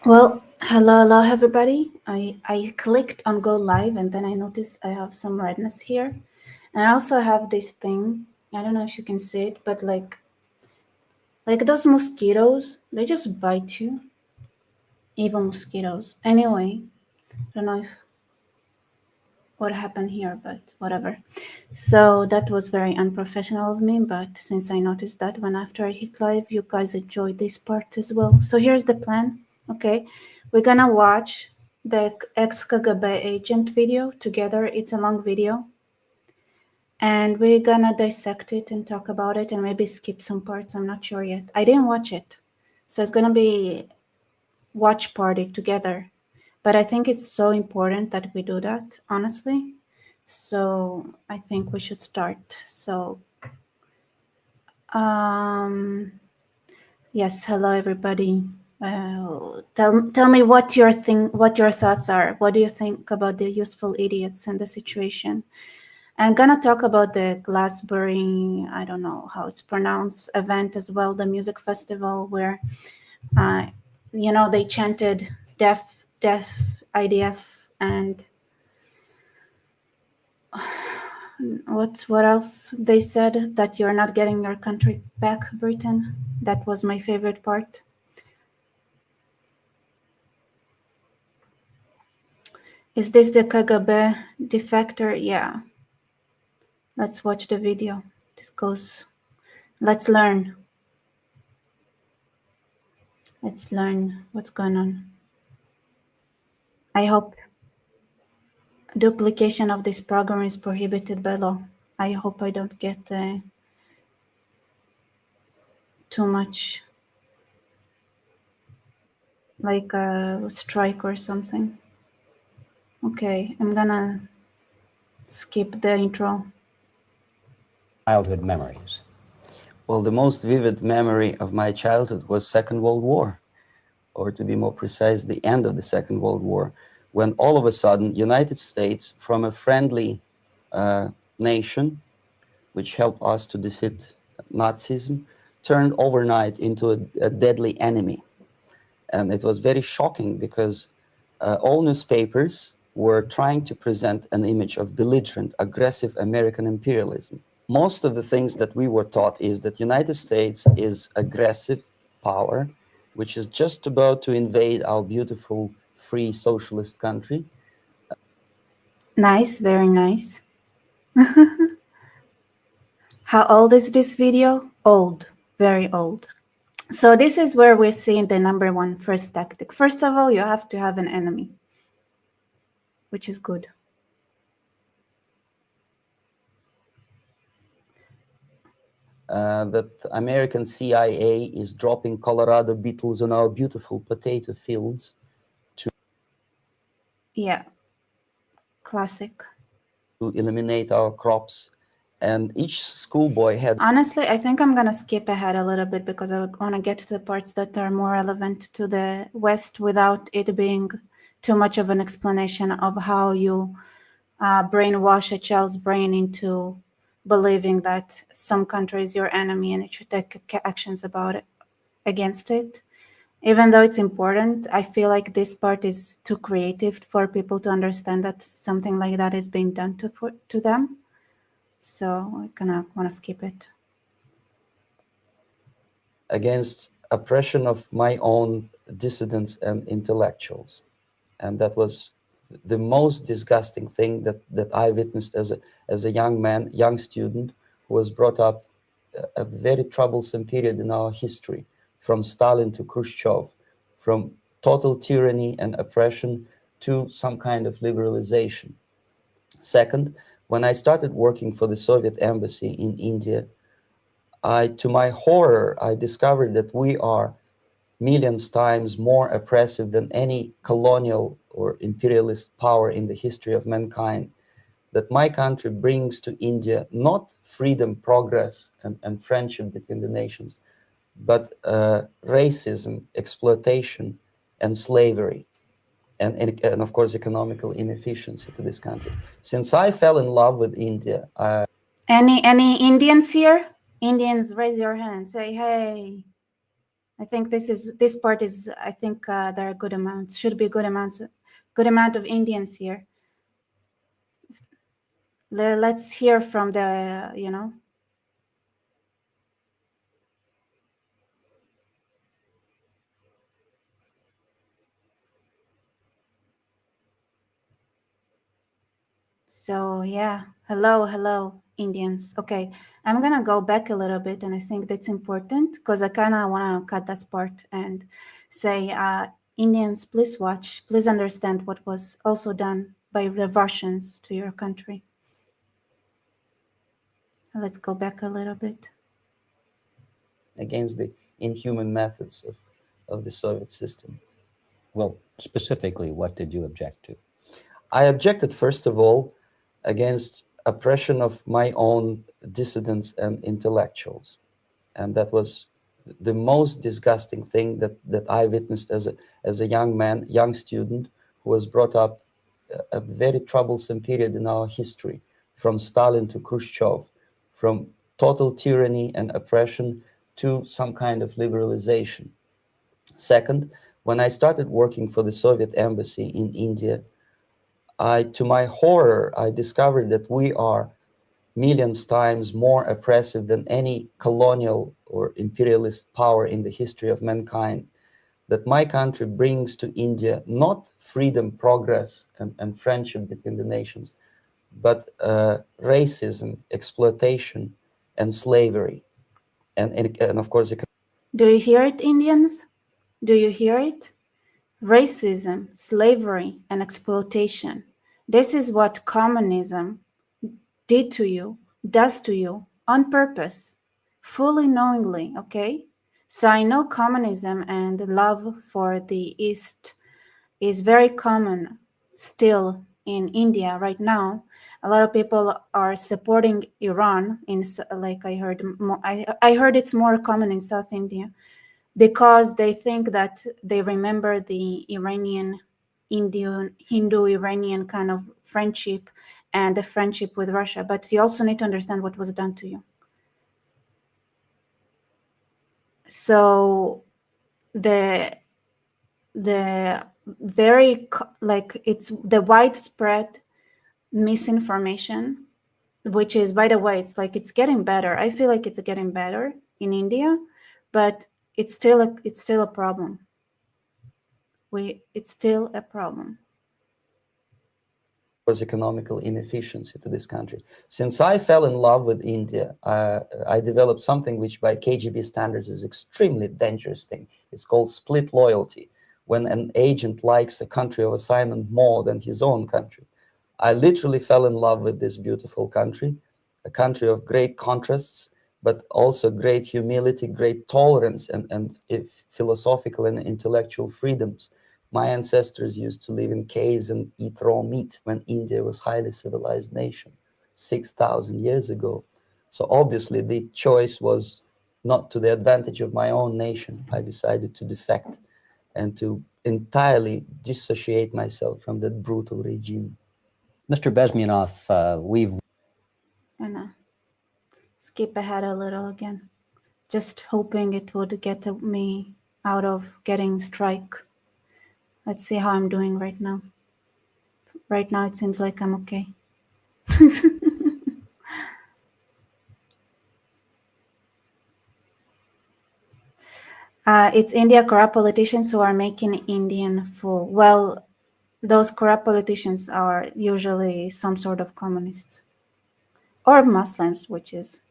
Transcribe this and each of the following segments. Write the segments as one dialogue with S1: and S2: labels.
S1: Well, hello everybody. I clicked on go live and then I noticed I have some redness here. And I also have this thing. I don't know if you can see it, but like those mosquitoes, they just bite you. Evil mosquitoes. Anyway, I don't know if what happened here, but whatever. So that was very unprofessional of me, but since I noticed that when after I hit live, you guys enjoyed this part as well. So here's the plan. Okay, we're gonna watch the ex-KGB agent video together. It's a long video, and we're gonna dissect it and talk about it and maybe skip some parts. I'm not sure yet. I didn't watch it, so it's gonna be watch party together. But I think it's so important that we do that, honestly. So I think we should start. So, um, yes, hello everybody. Tell me what what your thoughts are. What do you think about the useful idiots and the situation? I'm gonna talk about the Glassbury, I don't know how it's pronounced, event as well, the music festival where, uh, they chanted deaf, deaf, IDF, and what else they said that you're not getting your country back, Britain. That was my favorite part. Is this the KGB defector? Yeah. Let's watch the video. This goes. Let's learn. Let's learn what's going on. I hope duplication of this program is prohibited by law. I hope I don't get too much like a strike or something. Okay, I'm gonna skip the intro.
S2: Childhood memories.
S3: Well, the most vivid memory of my childhood was Second World War, or to be more precise, the end of the Second World War, when all of a sudden United States, from a friendly nation, which helped us to defeat Nazism, turned overnight into a deadly enemy. And it was very shocking because all newspapers were trying to present an image of belligerent, aggressive American imperialism. Most of the things that we were taught is that United States is aggressive power, which is just about to invade our beautiful, free, socialist country.
S1: Nice, very nice. How old is this video? Old, very old. So this is where we're seeing the number one first tactic. First of all, you have to have an enemy, which is good.
S3: That American CIA is dropping Colorado beetles on our beautiful potato fields.
S1: Yeah, classic.
S3: To eliminate our crops. And each schoolboy had...
S1: Honestly, I think I'm gonna skip ahead a little bit because I want to get to the parts that are more relevant to the West without it being too much of an explanation of how you brainwash a child's brain into believing that some country is your enemy and it should take actions about it against it. Even though it's important, I feel like this part is too creative for people to understand that something like that is being done to them. So I kind of want to skip it.
S3: Against oppression of my own dissidents and intellectuals. And that was the most disgusting thing that I witnessed as a young man, young student, who was brought up a very troublesome period in our history, from Stalin to Khrushchev, from total tyranny and oppression to some kind of liberalization. Second, when I started working for the Soviet embassy in India, to my horror, I discovered that we are millions times more oppressive than any colonial or imperialist power in the history of mankind. That my country brings to India not freedom, progress, and friendship between the nations, but racism, exploitation, and slavery, and of course economical inefficiency to this country. Since I fell in love with India,
S1: any Indians here? Indians, raise your hand. Say hey. I think this part is, I think there are good amounts, should be good amount of Indians here. Let's hear from the, So yeah, hello, Indians. Okay, I'm gonna go back a little bit, and I think that's important because I kind of want to cut that part and say, Indians, please watch, please understand what was also done by the Russians to your country. Let's go back a little bit.
S3: Against the inhuman methods of the Soviet system.
S2: Well, specifically, what did you object to?
S3: I objected, first of all, against oppression of my own dissidents and intellectuals. And that was the most disgusting thing that I witnessed as a young man, young student, who was brought up a very troublesome period in our history, from Stalin to Khrushchev, from total tyranny and oppression to some kind of liberalization. Second, when I started working for the Soviet embassy in India, to my horror, I discovered that we are millions times more oppressive than any colonial or imperialist power in the history of mankind. That my country brings to India not freedom, progress, and friendship between the nations, but racism, exploitation, and slavery. And of course,
S1: Do you hear it, Indians? Do you hear it? Racism, slavery, and exploitation. This is what communism did to you, does to you, on purpose, fully knowingly, okay? So I know communism and love for the East is very common still in India right now. A lot of people are supporting Iran like I heard. I heard it's more common in South India because they think that they remember the Iranian, Indian, Hindu-Iranian kind of friendship and the friendship with Russia. But you also need to understand what was done to you. So the very, like, it's the widespread misinformation, which is, by the way, it's like it's getting better. I feel like it's getting better in India, but it's still a problem. It's still a problem.
S3: was economical inefficiency to this country. Since I fell in love with India, I developed something which by KGB standards is extremely dangerous thing. It's called split loyalty, when an agent likes a country of assignment more than his own country. I literally fell in love with this beautiful country, a country of great contrasts, but also great humility, great tolerance, and philosophical and intellectual freedoms. My ancestors used to live in caves and eat raw meat when India was a highly civilized nation 6,000 years ago. So obviously the choice was not to the advantage of my own nation. I decided to defect and to entirely dissociate myself from that brutal regime.
S2: Mr. Bezmenov, we've...
S1: And skip ahead a little again. Just hoping it would get me out of getting strike. Let's see how I'm doing right now. Right now it seems like I'm okay. It's India corrupt politicians who are making Indian fool. Well, those corrupt politicians are usually some sort of communists or Muslims, which is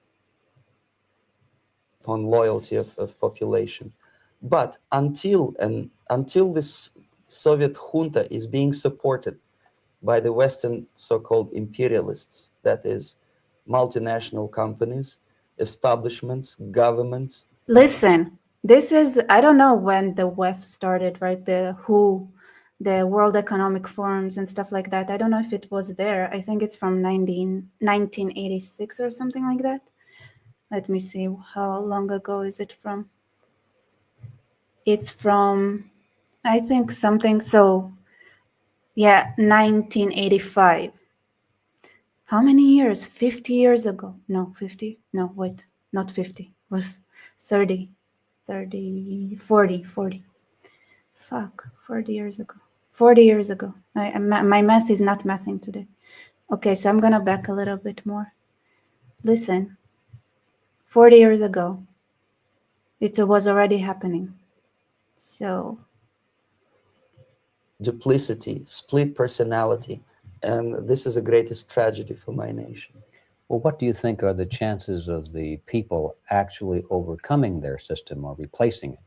S3: on loyalty of population. But until this Soviet junta is being supported by the Western so-called imperialists, that is, multinational companies, establishments, governments.
S1: Listen, this is, I don't know when the WEF started, right? The World Economic Forums and stuff like that. I don't know if it was there. I think it's from 1986 or something like that. Let me see, how long ago is it from? It's from, I think something, so yeah, 1985. How many years? 50 years ago. No, 50? No, wait, not 50. It was 30. 30, 40, 40. Fuck, 40 years ago. 40 years ago. My math is not mathing today. Okay, so I'm gonna back a little bit more. Listen, 40 years ago, it was already happening. So
S3: duplicity, split personality, and this is the greatest tragedy for my nation.
S2: Well, what do you think are the chances of the people actually overcoming their system or replacing it?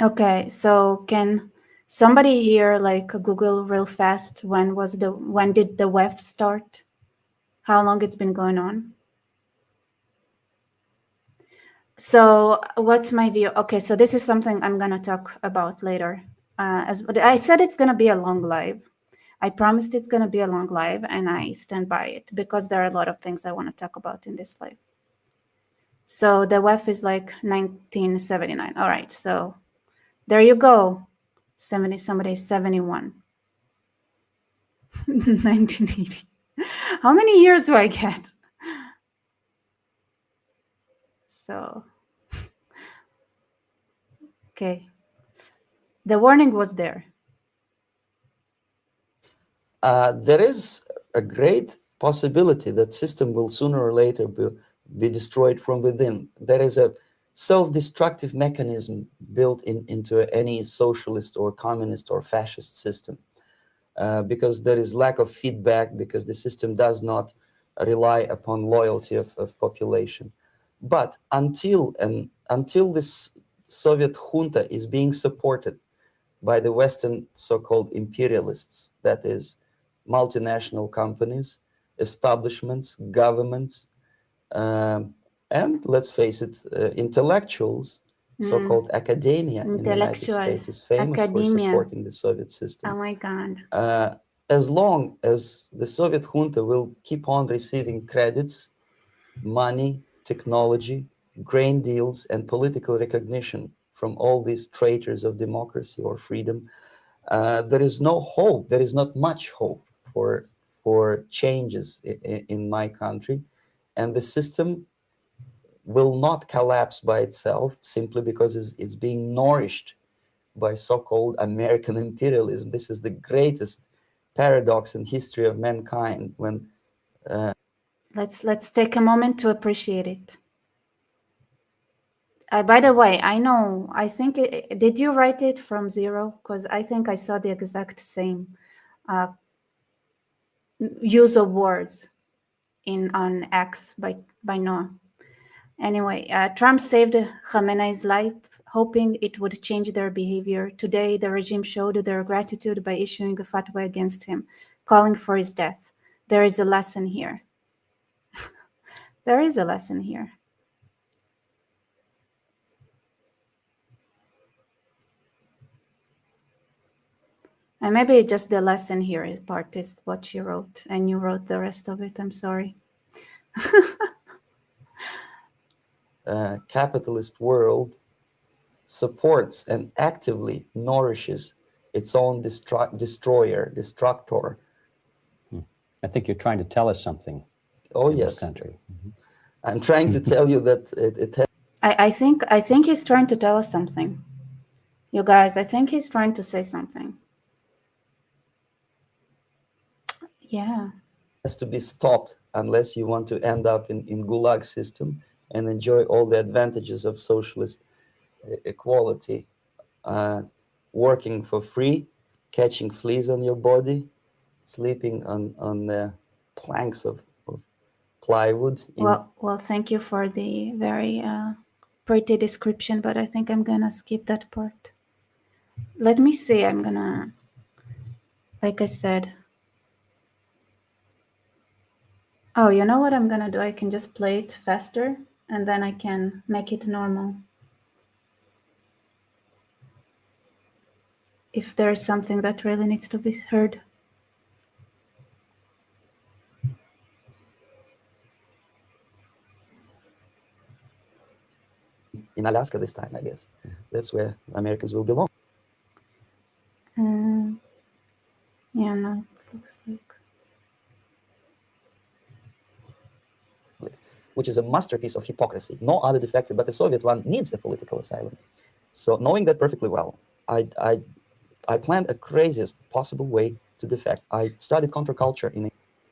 S1: okay, so can somebody here like Google real fast when did the WEF start? How long it's been going on? So what's my view? Okay, so this is something I'm gonna talk about later. As I said, it's gonna be a long live. I promised it's gonna be a long live, and I stand by it because there are a lot of things I want to talk about in this live. So the WEF is like 1979. All right, so there you go. 70, somebody 71. 1980. How many years do I get? So, okay. The warning was there.
S3: There is a great possibility that system will sooner or later be destroyed from within. There is a self-destructive mechanism built into any socialist or communist or fascist system, because there is lack of feedback, because the system does not rely upon loyalty of population. But until this Soviet junta is being supported by the Western so-called imperialists, that is, multinational companies, establishments, governments, and let's face it, intellectuals, so-called academia in the United States is famous
S1: academia.
S3: for supporting the Soviet system.
S1: Oh my God.
S3: As long as the Soviet junta will keep on receiving credits, money, technology, grain deals, and political recognition from all these traitors of democracy or freedom, there is no hope. There is not much hope for changes in my country, and the system will not collapse by itself simply because it's being nourished by so-called American imperialism. This is the greatest paradox in history of mankind. When
S1: let's take a moment to appreciate it. By the way, I know, I think, did you write it from zero? Because I think I saw the exact same use of words on X by Noah. Anyway, Trump saved Khamenei's life, hoping it would change their behavior. Today, the regime showed their gratitude by issuing a fatwa against him, calling for his death. There is a lesson here. There is a lesson here. And maybe just the lesson here part is what she wrote, and you wrote the rest of it. I'm sorry.
S3: capitalist world supports and actively nourishes its own destroyer, destructor.
S2: I think you're trying to tell us something.
S3: Oh
S2: in
S3: yes,
S2: this country.
S3: I'm trying to tell you that it has.
S1: I think he's trying to tell us something. You guys, I think he's trying to say something. Yeah.
S3: Has to be stopped unless you want to end up in gulag system and enjoy all the advantages of socialist equality, working for free, catching fleas on your body, sleeping on the planks of plywood.
S1: Well, thank you for the very pretty description, but I think I'm gonna skip that part. Let me see. I'm gonna, like I said. Oh, you know what I'm gonna do? I can just play it faster, and then I can make it normal. If there's something that really needs to be heard.
S3: In Alaska this time, I guess. That's where Americans will belong.
S1: Yeah, no, it looks like.
S3: which is a masterpiece of hypocrisy. No other defector but the Soviet one needs a political asylum. So knowing that perfectly well, I planned a craziest possible way to defect. I studied counterculture in.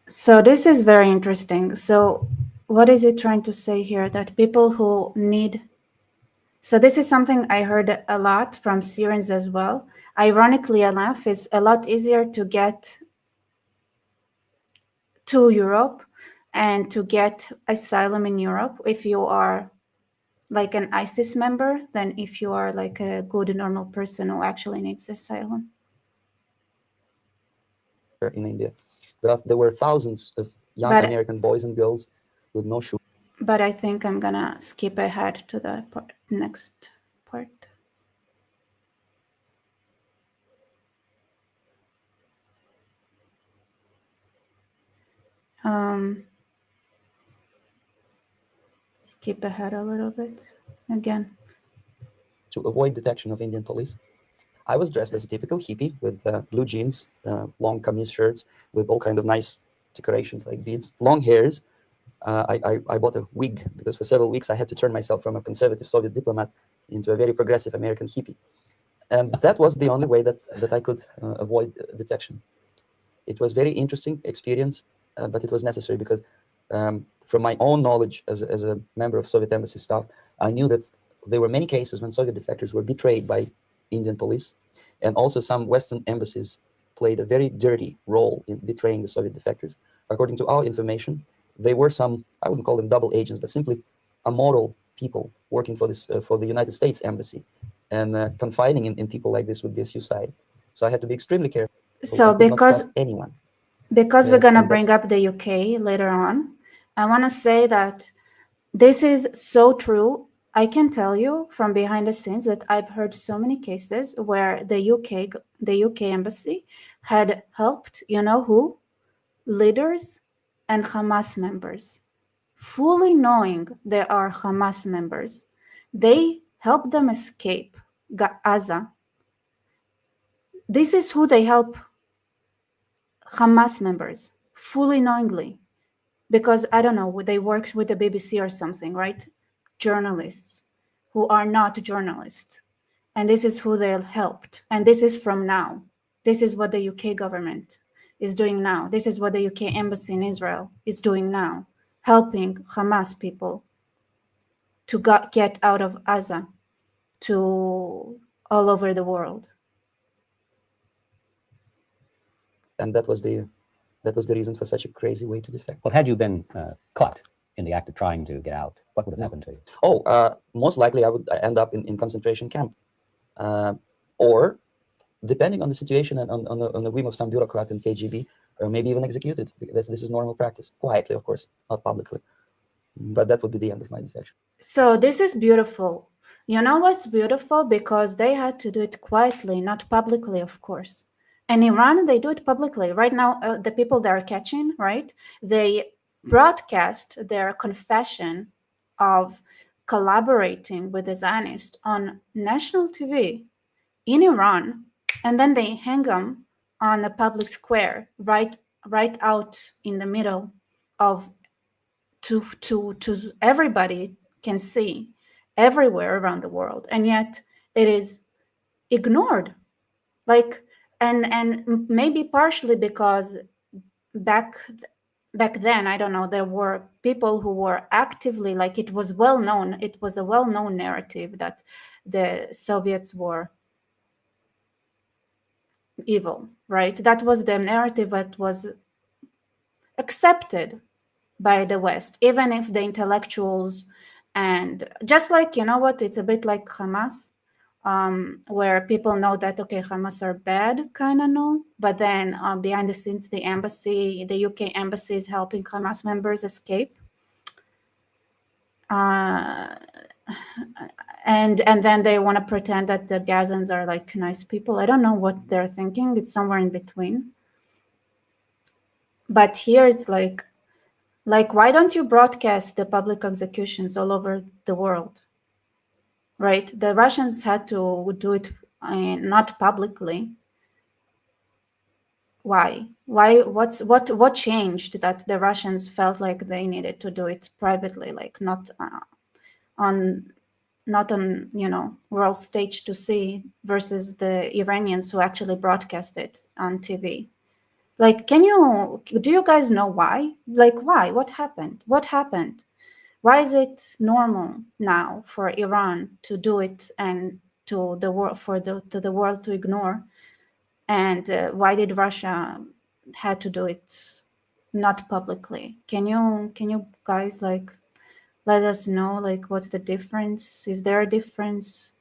S1: So this is very interesting. So what is it trying to say here? That people who need... So this is something I heard a lot from Syrians as well. Ironically enough, it's a lot easier to get to Europe and to get asylum in Europe if you are like an ISIS member than if you are like a good normal person who actually needs asylum.
S3: In India, there were thousands of young American boys and girls with no shoes.
S1: But I think I'm gonna skip ahead to the next part. Skip ahead a little bit again.
S3: To avoid detection of Indian police, I was dressed as a typical hippie with blue jeans, long camise shirts with all kind of nice decorations like beads, long hairs. I bought a wig because for several weeks I had to turn myself from a conservative Soviet diplomat into a very progressive American hippie. And that was the only way that I could avoid detection. It was very interesting experience, but it was necessary because from my own knowledge as a member of Soviet embassy staff, I knew that there were many cases when Soviet defectors were betrayed by Indian police, and also some Western embassies played a very dirty role in betraying the Soviet defectors. According to our information, they were some, I wouldn't call them double agents, but simply immoral people working for this for the United States embassy, and confiding in people like this would be a suicide. So I had to be extremely careful.
S1: So because
S3: anyone,
S1: we're gonna bring up the UK later on, I want to say that this is so true. I can tell you from behind the scenes that I've heard so many cases where the UK embassy had helped, you know who? Leaders and Hamas members. Fully knowing they are Hamas members, they help them escape Gaza. This is who they help, Hamas members, fully knowingly. Because, I don't know, they worked with the BBC or something, right? Journalists who are not journalists. And this is who they helped. And this is from now. This is what the UK government is doing now. This is what the UK embassy in Israel is doing now, helping Hamas people to get out of Gaza to all over the world.
S3: And that was the reason for such a crazy way to defect.
S2: Well, had you been caught in the act of trying to get out, what would have happened to you?
S3: Oh, most likely I would end up in concentration camp, or depending on the situation and on the whim of some bureaucrat in KGB, or maybe even executed. This is normal practice, quietly, of course, not publicly. But that would be the end of my defection.
S1: So this is beautiful. You know what's beautiful? Because they had to do it quietly, not publicly, of course. In Iran, they do it publicly. Right now, the people they are catching, right? They broadcast their confession of collaborating with the Zionists on national TV in Iran, and then they hang them on a public square, right out in the middle of to everybody can see everywhere around the world, and yet it is ignored. Like, and maybe partially because back then, I don't know, there were people who were actively, like, it was a well-known narrative that the Soviets were evil, right? That was the narrative that was accepted by the West, even if the intellectuals, and just like, you know what, it's a bit like Hamas, where people know that, okay, Hamas are bad, kind of know, but then behind the scenes, the UK embassy is helping Hamas members escape. And then they want to pretend that the Gazans are like nice people. I don't know what they're thinking. It's somewhere in between. But here it's like, why don't you broadcast the public executions all over the world? Right? The Russians had to do it not publicly. Why? What changed that the Russians felt like they needed to do it privately, like on not on world stage to see, versus the Iranians who actually broadcast it on TV? Like, do you guys know why? Like, why? What happened? What happened? Why is it normal now for Iran to do it and to the world to the world to ignore? And why did Russia had to do it not publicly? Can you guys like let us know, like, what's the difference? Is there a difference?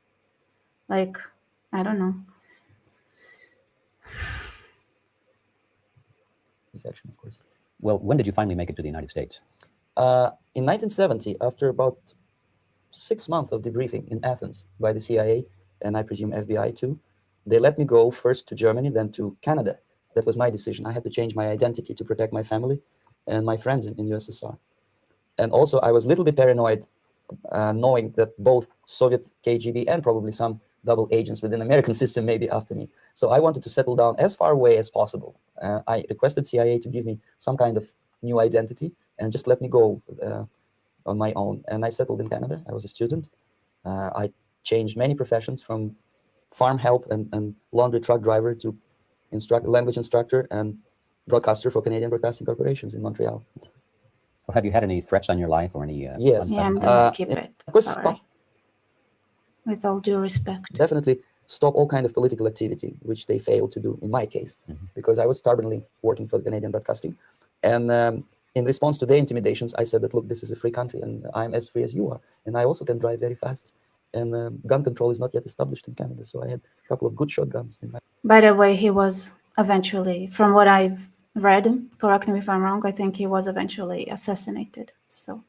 S1: Like, I don't know.
S3: Infection, of course.
S2: Well, when did you finally make it to the United States?
S3: In 1970, after about 6 months of debriefing in Athens by the CIA, and I presume FBI too, they let me go first to Germany, then to Canada. That was my decision. I had to change my identity to protect my family and my friends in USSR. And also, I was a little bit paranoid, knowing that both Soviet KGB and probably some double agents within the American system may be after me. So I wanted to settle down as far away as possible. I requested CIA to give me some kind of new identity and just let me go on my own. And I settled in Canada. I was a student. I changed many professions, from farm help and laundry truck driver to language instructor and broadcaster for Canadian Broadcasting Corporations in Montreal.
S2: Well, have you had any threats on your life or any?
S3: Yes.
S1: Yeah, I'm gonna skip it.
S3: Of course,
S1: Sorry. With all due respect.
S3: Definitely stop all kind of political activity, which they failed to do in my case, because I was stubbornly working for the Canadian Broadcasting. And in response to their intimidations, I said that, look, this is a free country and I'm as free as you are. And I also can drive very fast. And gun control is not yet established in Canada. So I had a couple of good shotguns in my...
S1: By the way, he was eventually, from what I've read, correct me if I'm wrong, I think he was eventually assassinated. So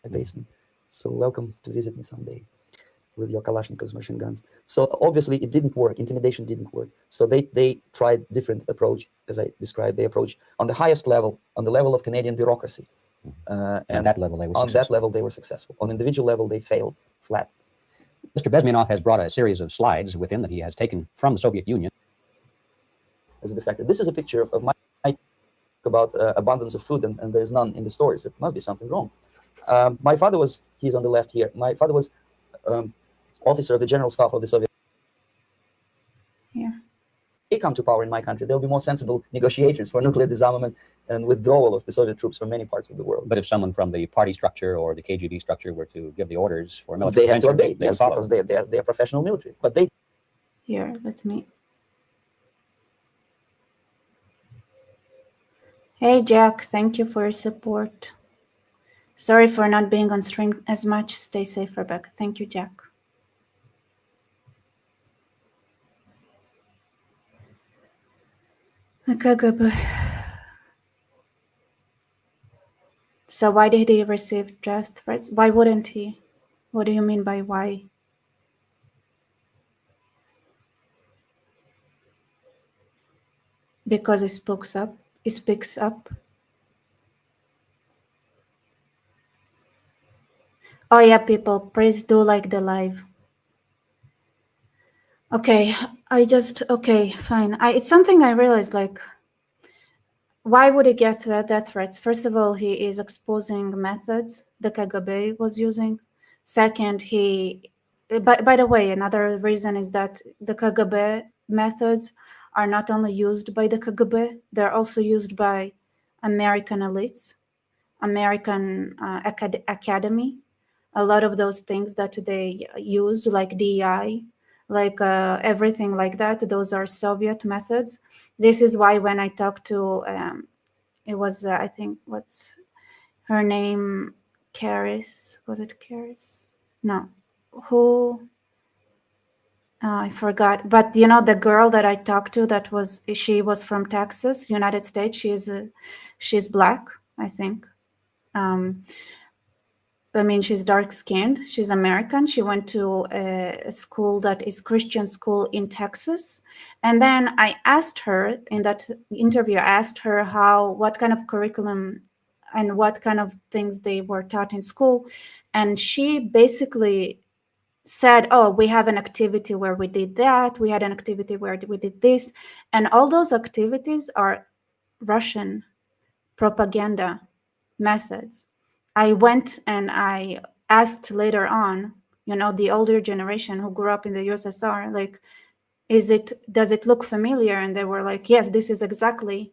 S3: my basement. So welcome to visit me someday with your Kalashnikov's machine guns. So obviously it didn't work. Intimidation didn't work. So they tried different approach, as I described. They approach on the highest level, on the level of Canadian bureaucracy.
S2: And that level they were
S3: on
S2: successful.
S3: that level they were successful. On individual level they failed flat.
S2: Mr. Bezmenov has brought a series of slides with him that he has taken from the Soviet Union.
S3: As a defector, this is a picture of my about abundance of food and there's none in the stores. There must be something wrong. My father was, he's on the left here. My father was officer of the general staff of the Soviet.
S1: yeah.
S3: They come to power in my country, there'll be more sensible negotiations for nuclear disarmament and withdrawal of the Soviet troops from many parts of the world.
S2: But if someone from the party structure or the KGB structure were to give the orders for military,
S3: they have to obey,
S2: they
S3: yes,
S2: follow.
S3: because they're professional military. But they...
S1: Here, let me. Hey, Jack, thank you for your support. Sorry for not being on stream as much. Stay safe, Rebecca. Thank you, Jack. Okay, good. So why did he receive death threats? Why wouldn't he? What do you mean by why? Because he speaks up. He speaks up. Oh yeah, people, please do like the live. Okay, okay, fine. It's something I realized, like, why would he get death threats? First of all, he is exposing methods the KGB was using. Second, by the way, another reason is that the KGB methods are not only used by the KGB, they're also used by American elites, American academy. A lot of those things that they use, like DEI, like everything like that, those are Soviet methods. This is why when I talked to, it was, I think, what's her name? Karis? Was it Karis? No. Who? I forgot. But you know, the girl that I talked to, she was from Texas, United States. She's black, I think. I mean, she's dark-skinned. She's American. She went to a school that is Christian school in Texas. And then I asked her in that interview, I asked her what kind of curriculum and what kind of things they were taught in school. And she basically said, oh, we have an activity where we did that, we had an activity where we did this, and all those activities are Russian propaganda methods. I went and I asked later on, the older generation who grew up in the USSR, like, does it look familiar? And they were like, yes, this is exactly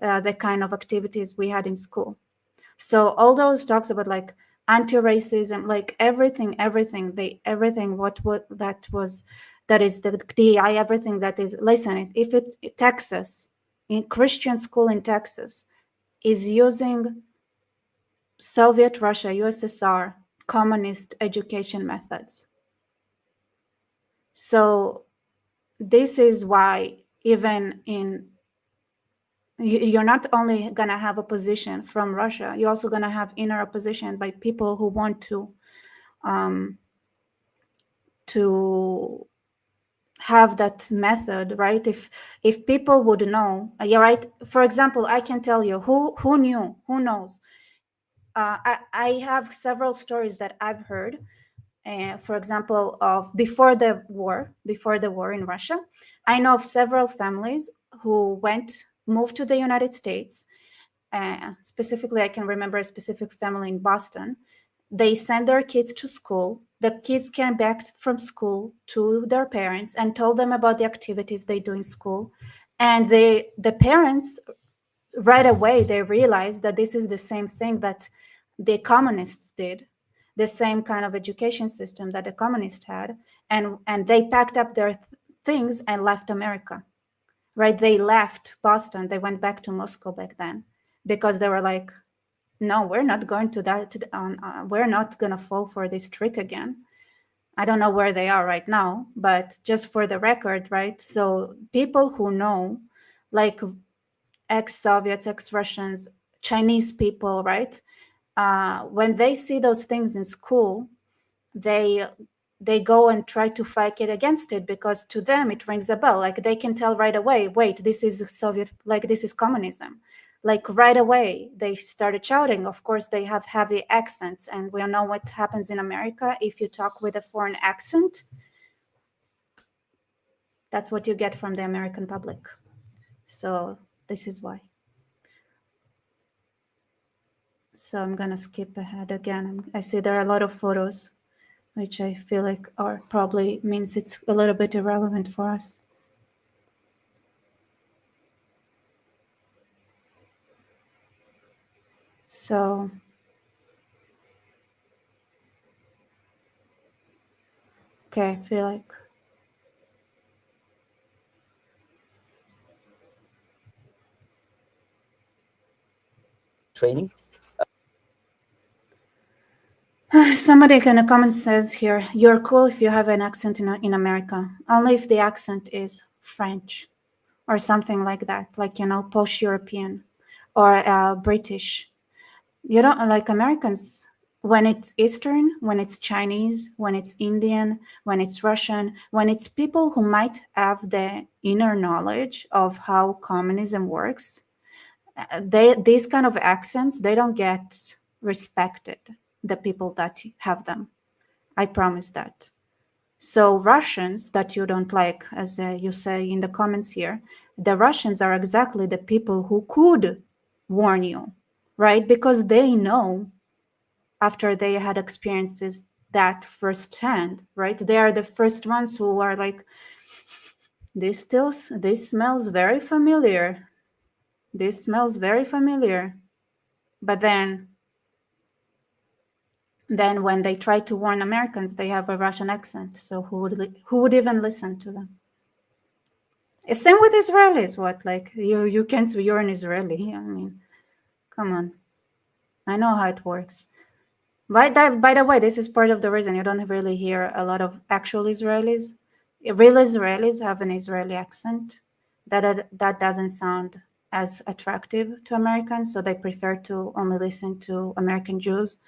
S1: the kind of activities we had in school. So all those talks about like anti-racism, like everything that is the DEI, everything that is, listen, if Texas, in Christian school in Texas, is using Soviet Russia, USSR, communist education methods. So this is why even you're not only going to have opposition from Russia, you're also going to have inner opposition by people who want to have that method, right? If people would know, you're right. For example, I can tell you who knows. I have several stories that I've heard. For example, of before the war in Russia, I know of several families who moved to the United States. Specifically, I can remember a specific family in Boston. They sent their kids to school. The kids came back from school to their parents and told them about the activities they do in school. And the parents, right away, they realized that this is the same thing that the communists did, the same kind of education system that the communists had. And they packed up their things and left America, right? They left Boston. They went back to Moscow back then because they were like, no, we're not going to that. We're not going to fall for this trick again. I don't know where they are right now, but just for the record, right? So people who know, like ex-Soviets, ex-Russians, Chinese people, right? When they see those things in school, they go and try to fight it against it because to them it rings a bell. Like they can tell right away, wait, this is Soviet, like this is communism. Like right away they started shouting. Of course, they have heavy accents, and we know what happens in America. If you talk with a foreign accent, that's what you get from the American public. So this is why. So I'm gonna skip ahead again. I see there are a lot of photos, which I feel like are probably means it's a little bit irrelevant for us. So okay, I feel like
S3: training.
S1: somebody in the comments says here, you're cool if you have an accent in America, only if the accent is French or something like that, like, post European or British. You don't like Americans when it's Eastern, when it's Chinese, when it's Indian, when it's Russian, when it's people who might have the inner knowledge of how communism works. These kind of accents, they don't get respected, the people that have them. I promise that. So Russians that you don't like, as you say in the comments here, the Russians are exactly the people who could warn you, right? Because they know after they had experiences that firsthand, right? They are the first ones who are like, this smells very familiar. This smells very familiar. But then when they try to warn Americans, they have a Russian accent. So who would even listen to them? Same with Israelis. What, like you can't, you're an Israeli. I mean, come on. I know how it works. By the way, this is part of the reason you don't really hear a lot of actual Israelis. Real Israelis have an Israeli accent that doesn't sound as attractive to Americans, so they prefer to only listen to American Jews,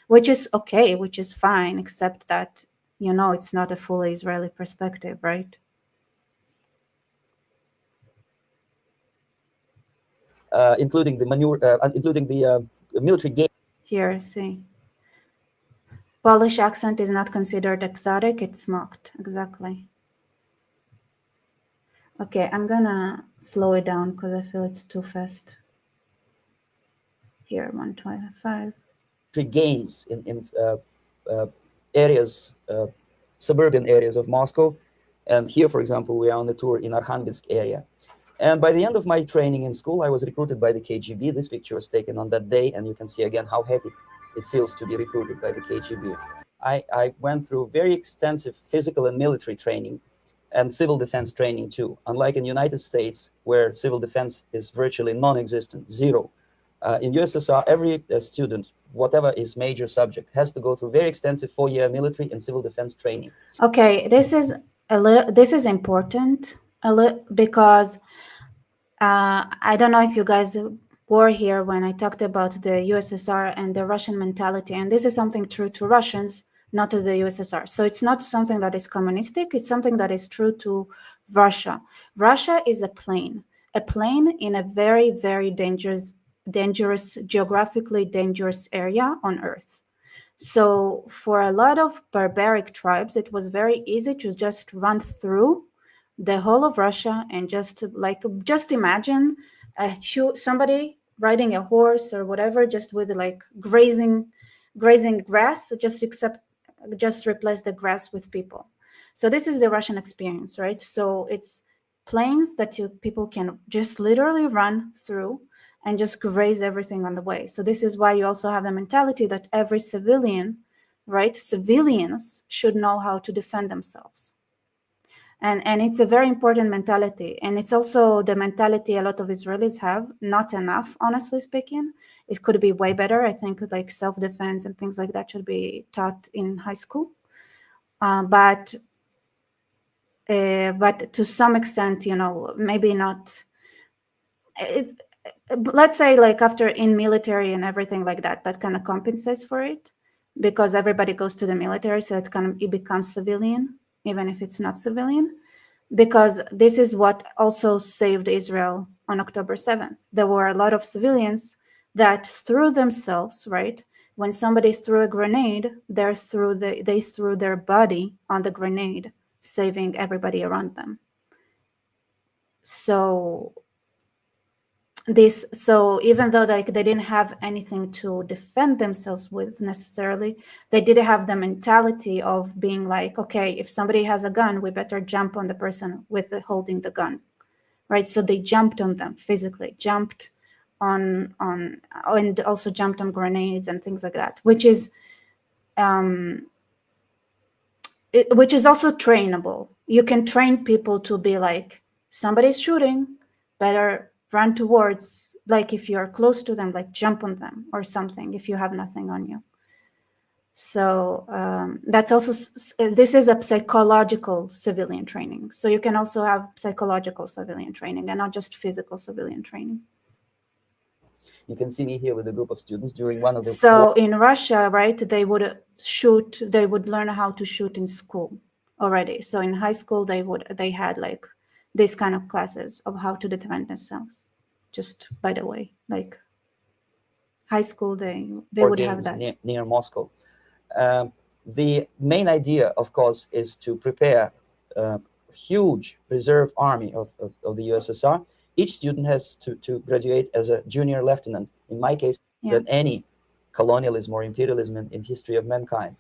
S1: which is okay, which is fine, except that, it's not a fully Israeli perspective, right?
S3: Including the military game.
S1: Here, see. Polish accent is not considered exotic, it's mocked. Exactly. Okay, I'm gonna slow it down because I feel it's too fast. Here, 125.
S3: Gains in areas, suburban areas of Moscow. And here, for example, we are on the tour in Arkhangelsk area. And by the end of my training in school, I was recruited by the KGB. This picture was taken on that day, and you can see again how happy it feels to be recruited by the KGB. I went through very extensive physical and military training and civil defense training too. Unlike in the United States, where civil defense is virtually non-existent, zero. In USSR, every student, whatever his major subject, has to go through very extensive 4-year military and civil defense training.
S1: Okay, this is important because I don't know if you guys were here when I talked about the USSR and the Russian mentality, and this is something true to Russians, not to the USSR. So it's not something that is communistic, it's something that is true to Russia. Russia is a plane in a very, very dangerous, geographically dangerous area on Earth. So for a lot of barbaric tribes, it was very easy to just run through the whole of Russia and just imagine somebody riding a horse or whatever, just with like grazing grass, just replace the grass with people. So this is the Russian experience, right? So it's plains that people can just literally run through and just graze everything on the way. So this is why you also have the mentality that every civilian, right? Civilians should know how to defend themselves. And it's a very important mentality. And it's also the mentality a lot of Israelis have, not enough, honestly speaking. It could be way better. I think like self-defense and things like that should be taught in high school. But to some extent, maybe not. Let's say like after in military and everything like that kind of compensates for it, because everybody goes to the military, so it becomes civilian, even if it's not civilian. Because this is what also saved Israel on October 7th. There were a lot of civilians that threw themselves, right? When somebody threw a grenade, they threw their body on the grenade, saving everybody around them. So even though they didn't have anything to defend themselves with necessarily, they did have the mentality of being like, okay, if somebody has a gun, we better jump on the person with holding the gun, right? So they jumped on them physically, jumped on and also jumped on grenades and things like that, which is also trainable. You can train people to be like, somebody's shooting, better run towards, like if you're close to them, like jump on them or something if you have nothing on you. So that's also, this is a psychological civilian training. So you can also have psychological civilian training and not just physical civilian training.
S3: You can see me here with a group of students during one of the...
S1: So in Russia, right, they would learn how to shoot in school already. So in high school, they had like this kind of classes of how to defend themselves. Just by the way, like high school, they would have that.
S3: Near Moscow. The main idea, of course, is to prepare a huge reserve army of the USSR. Each student has to graduate as a junior lieutenant, in my case, than any colonialism or imperialism in history of mankind.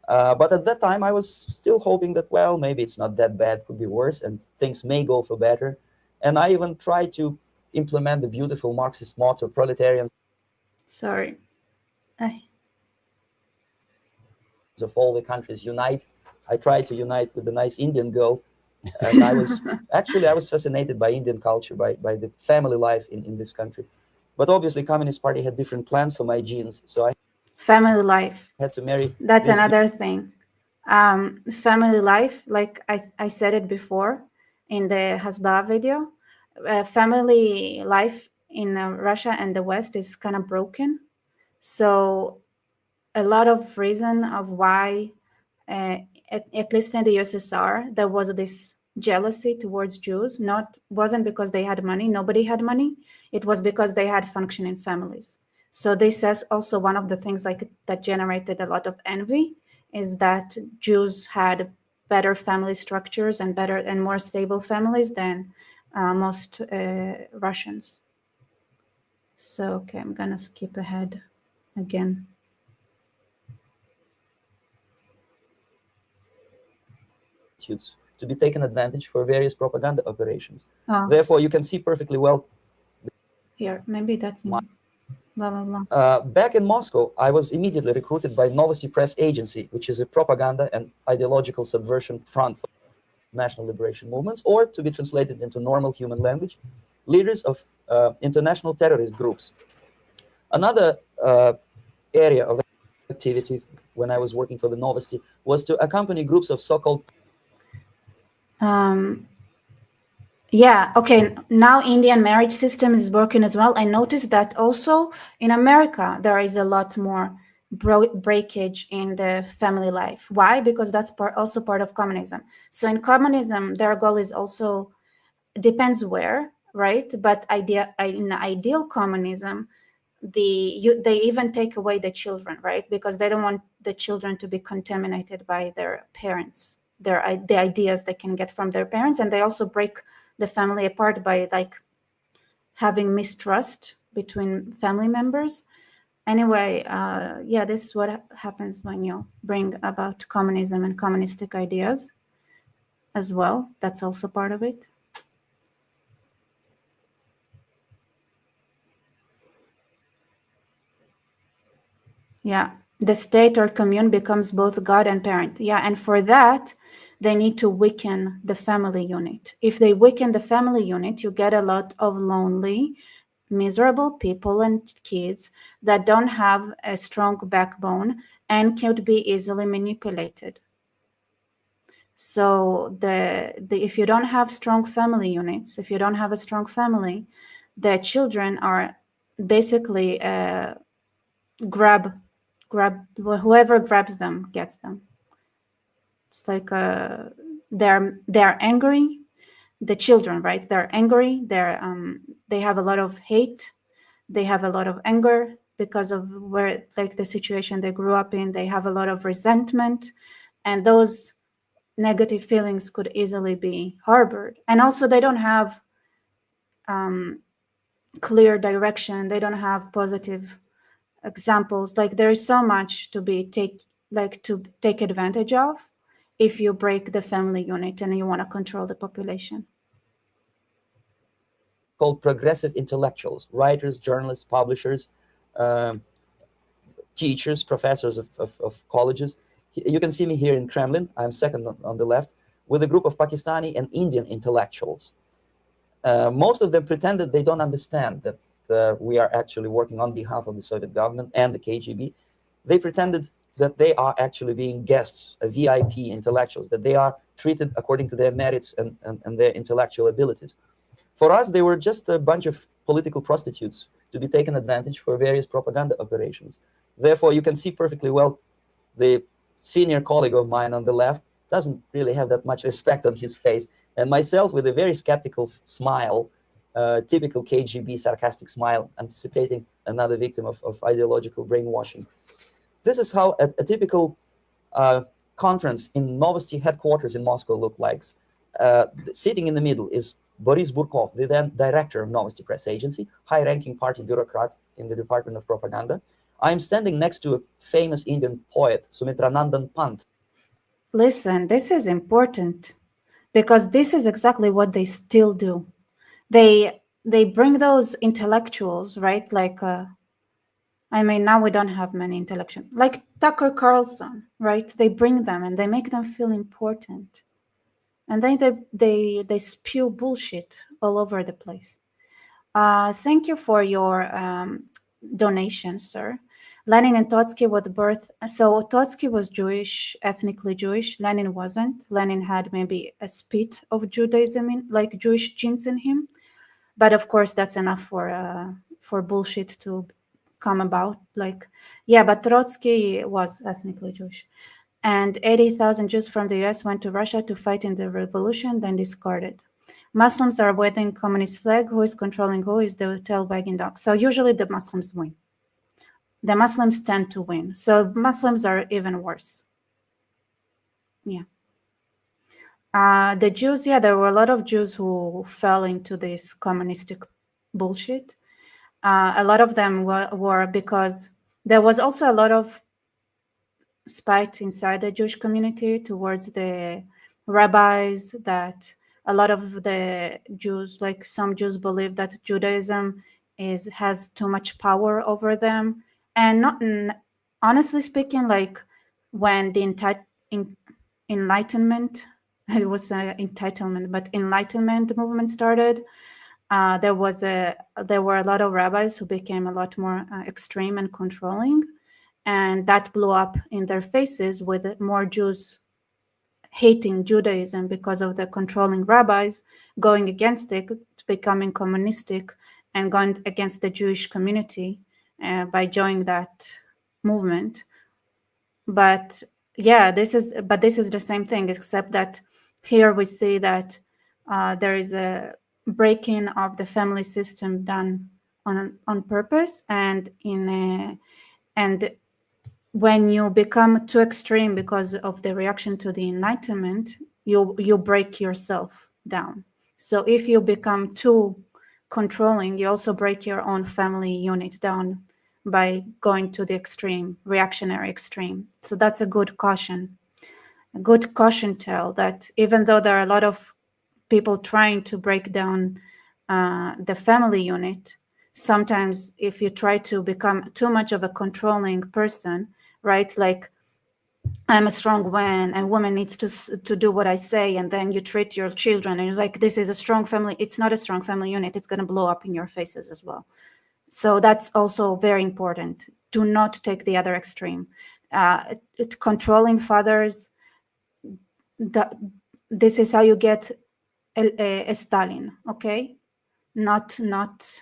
S3: But at that time, I was still hoping that, well, maybe it's not that bad, could be worse, and things may go for better. And I even tried to implement the beautiful Marxist motto, proletarians of all the countries unite. I tried to unite with the nice Indian girl. And I was fascinated by Indian culture, by the family life in this country. But obviously, Communist Party had different plans for my genes. So I
S1: family life
S3: had to marry.
S1: That's another thing. Family life, like I said it before in the Hasbah video, family life in Russia and the West is kind of broken. So a lot of reason of why, at least in the USSR, there was this jealousy towards Jews. Wasn't because they had money. Nobody had money. It was because they had functioning families. So this is also one of the things like that generated a lot of envy, is that Jews had better family structures and better and more stable families than most Russians. So, okay, I'm gonna skip ahead again.
S3: To be taken advantage for various propaganda operations.
S1: Oh,
S3: Therefore, you can see perfectly well.
S1: here, maybe that's in blah, blah, blah.
S3: Back in Moscow, I was immediately recruited by Novosti Press Agency, which is a propaganda and ideological subversion front for national liberation movements, or to be translated into normal human language, leaders of international terrorist groups. Another area of activity when I was working for the Novosti was to accompany groups of so-called
S1: Yeah, okay, now Indian marriage system is working as well. I noticed that also in America there is a lot more breakage in the family life. Why? Because that's also part of communism. So in communism, their goal is also, depends where, right? But in ideal communism, they even take away the children, right? Because they don't want the children to be contaminated by their parents, the ideas they can get from their parents, and they also break the family apart by like having mistrust between family members. Anyway, yeah, this is what happens when you bring about communism and communistic ideas as well. That's also part of it. Yeah, the state or commune becomes both God and parent. Yeah, and for that, they need to weaken the family unit. If they weaken the family unit, you get a lot of lonely, miserable people and kids that don't have a strong backbone and could be easily manipulated. So if you don't have strong family units, if you don't have a strong family, the children are basically whoever grabs them gets them. It's like they're angry, the children, right? They're angry, they have a lot of hate, they have a lot of anger because of where, like, the situation they grew up in. They have a lot of resentment, and those negative feelings could easily be harbored. And also they don't have clear direction, they don't have positive examples. Like, there is so much to take advantage of if you break the family unit and you want to control the population.
S3: called progressive intellectuals, writers, journalists, publishers, teachers, professors of colleges. You can see me here in Kremlin. I'm second on the left, with a group of Pakistani and Indian intellectuals. Most of them pretended they don't understand that we are actually working on behalf of the Soviet government and the KGB. They pretended that they are actually being guests, VIP intellectuals, that they are treated according to their merits and their intellectual abilities. For us, they were just a bunch of political prostitutes to be taken advantage for various propaganda operations. Therefore, you can see perfectly well the senior colleague of mine on the left doesn't really have that much respect on his face, and myself with a very skeptical smile, typical KGB sarcastic smile, anticipating another victim of ideological brainwashing. This is how a typical conference in Novosti headquarters in Moscow looked like. Sitting in the middle is Boris Burkov, the then director of Novosti Press Agency, high-ranking party bureaucrat in the Department of Propaganda. I am standing next to a famous Indian poet, Sumitranandan Pant.
S1: Listen, this is important because this is exactly what they still do. They bring those intellectuals, right? Like, I mean, now we don't have many intellectuals, like Tucker Carlson, right? They bring them and they make them feel important, and then they spew bullshit all over the place. Thank you for your donation, sir. Lenin and Trotsky were the birth. So Trotsky was Jewish, ethnically Jewish. Lenin wasn't. Lenin had maybe a spit of Judaism, like Jewish genes in him. But of course, that's enough for bullshit to come about. Like, yeah, but Trotsky was ethnically Jewish. And 80,000 Jews from the US went to Russia to fight in the revolution, then discarded. Muslims are waving communist flag. Who is controlling who is the tail wagging dog. So usually the Muslims win. The Muslims tend to win. So Muslims are even worse. Yeah. The Jews, there were a lot of Jews who fell into this communistic bullshit. A lot of them were because there was also a lot of spite inside the Jewish community towards the rabbis, that a lot of the Jews, like some Jews, believe that Judaism has too much power over them. And not honestly speaking, like when the Enlightenment, it was entitlement, but Enlightenment movement started, there were a lot of rabbis who became a lot more extreme and controlling, and that blew up in their faces, with more Jews hating Judaism because of the controlling rabbis, going against it, becoming communistic, and going against the Jewish community by joining that movement. But this is the same thing, except that here we see that there is a breaking of the family system done on purpose, and when you become too extreme because of the reaction to the Enlightenment, you break yourself down. So if you become too controlling, you also break your own family unit down by going to the extreme, reactionary extreme. So that's a good caution tale, that even though there are a lot of people trying to break down the family unit, sometimes if you try to become too much of a controlling person, right, like I'm a strong man and woman needs to do what I say, and then you treat your children and you're like, this is a strong family. It's not a strong family unit. It's going to blow up in your faces as well. So that's also very important. Do not take the other extreme. Controlling fathers, this is how you get a Stalin, okay? Not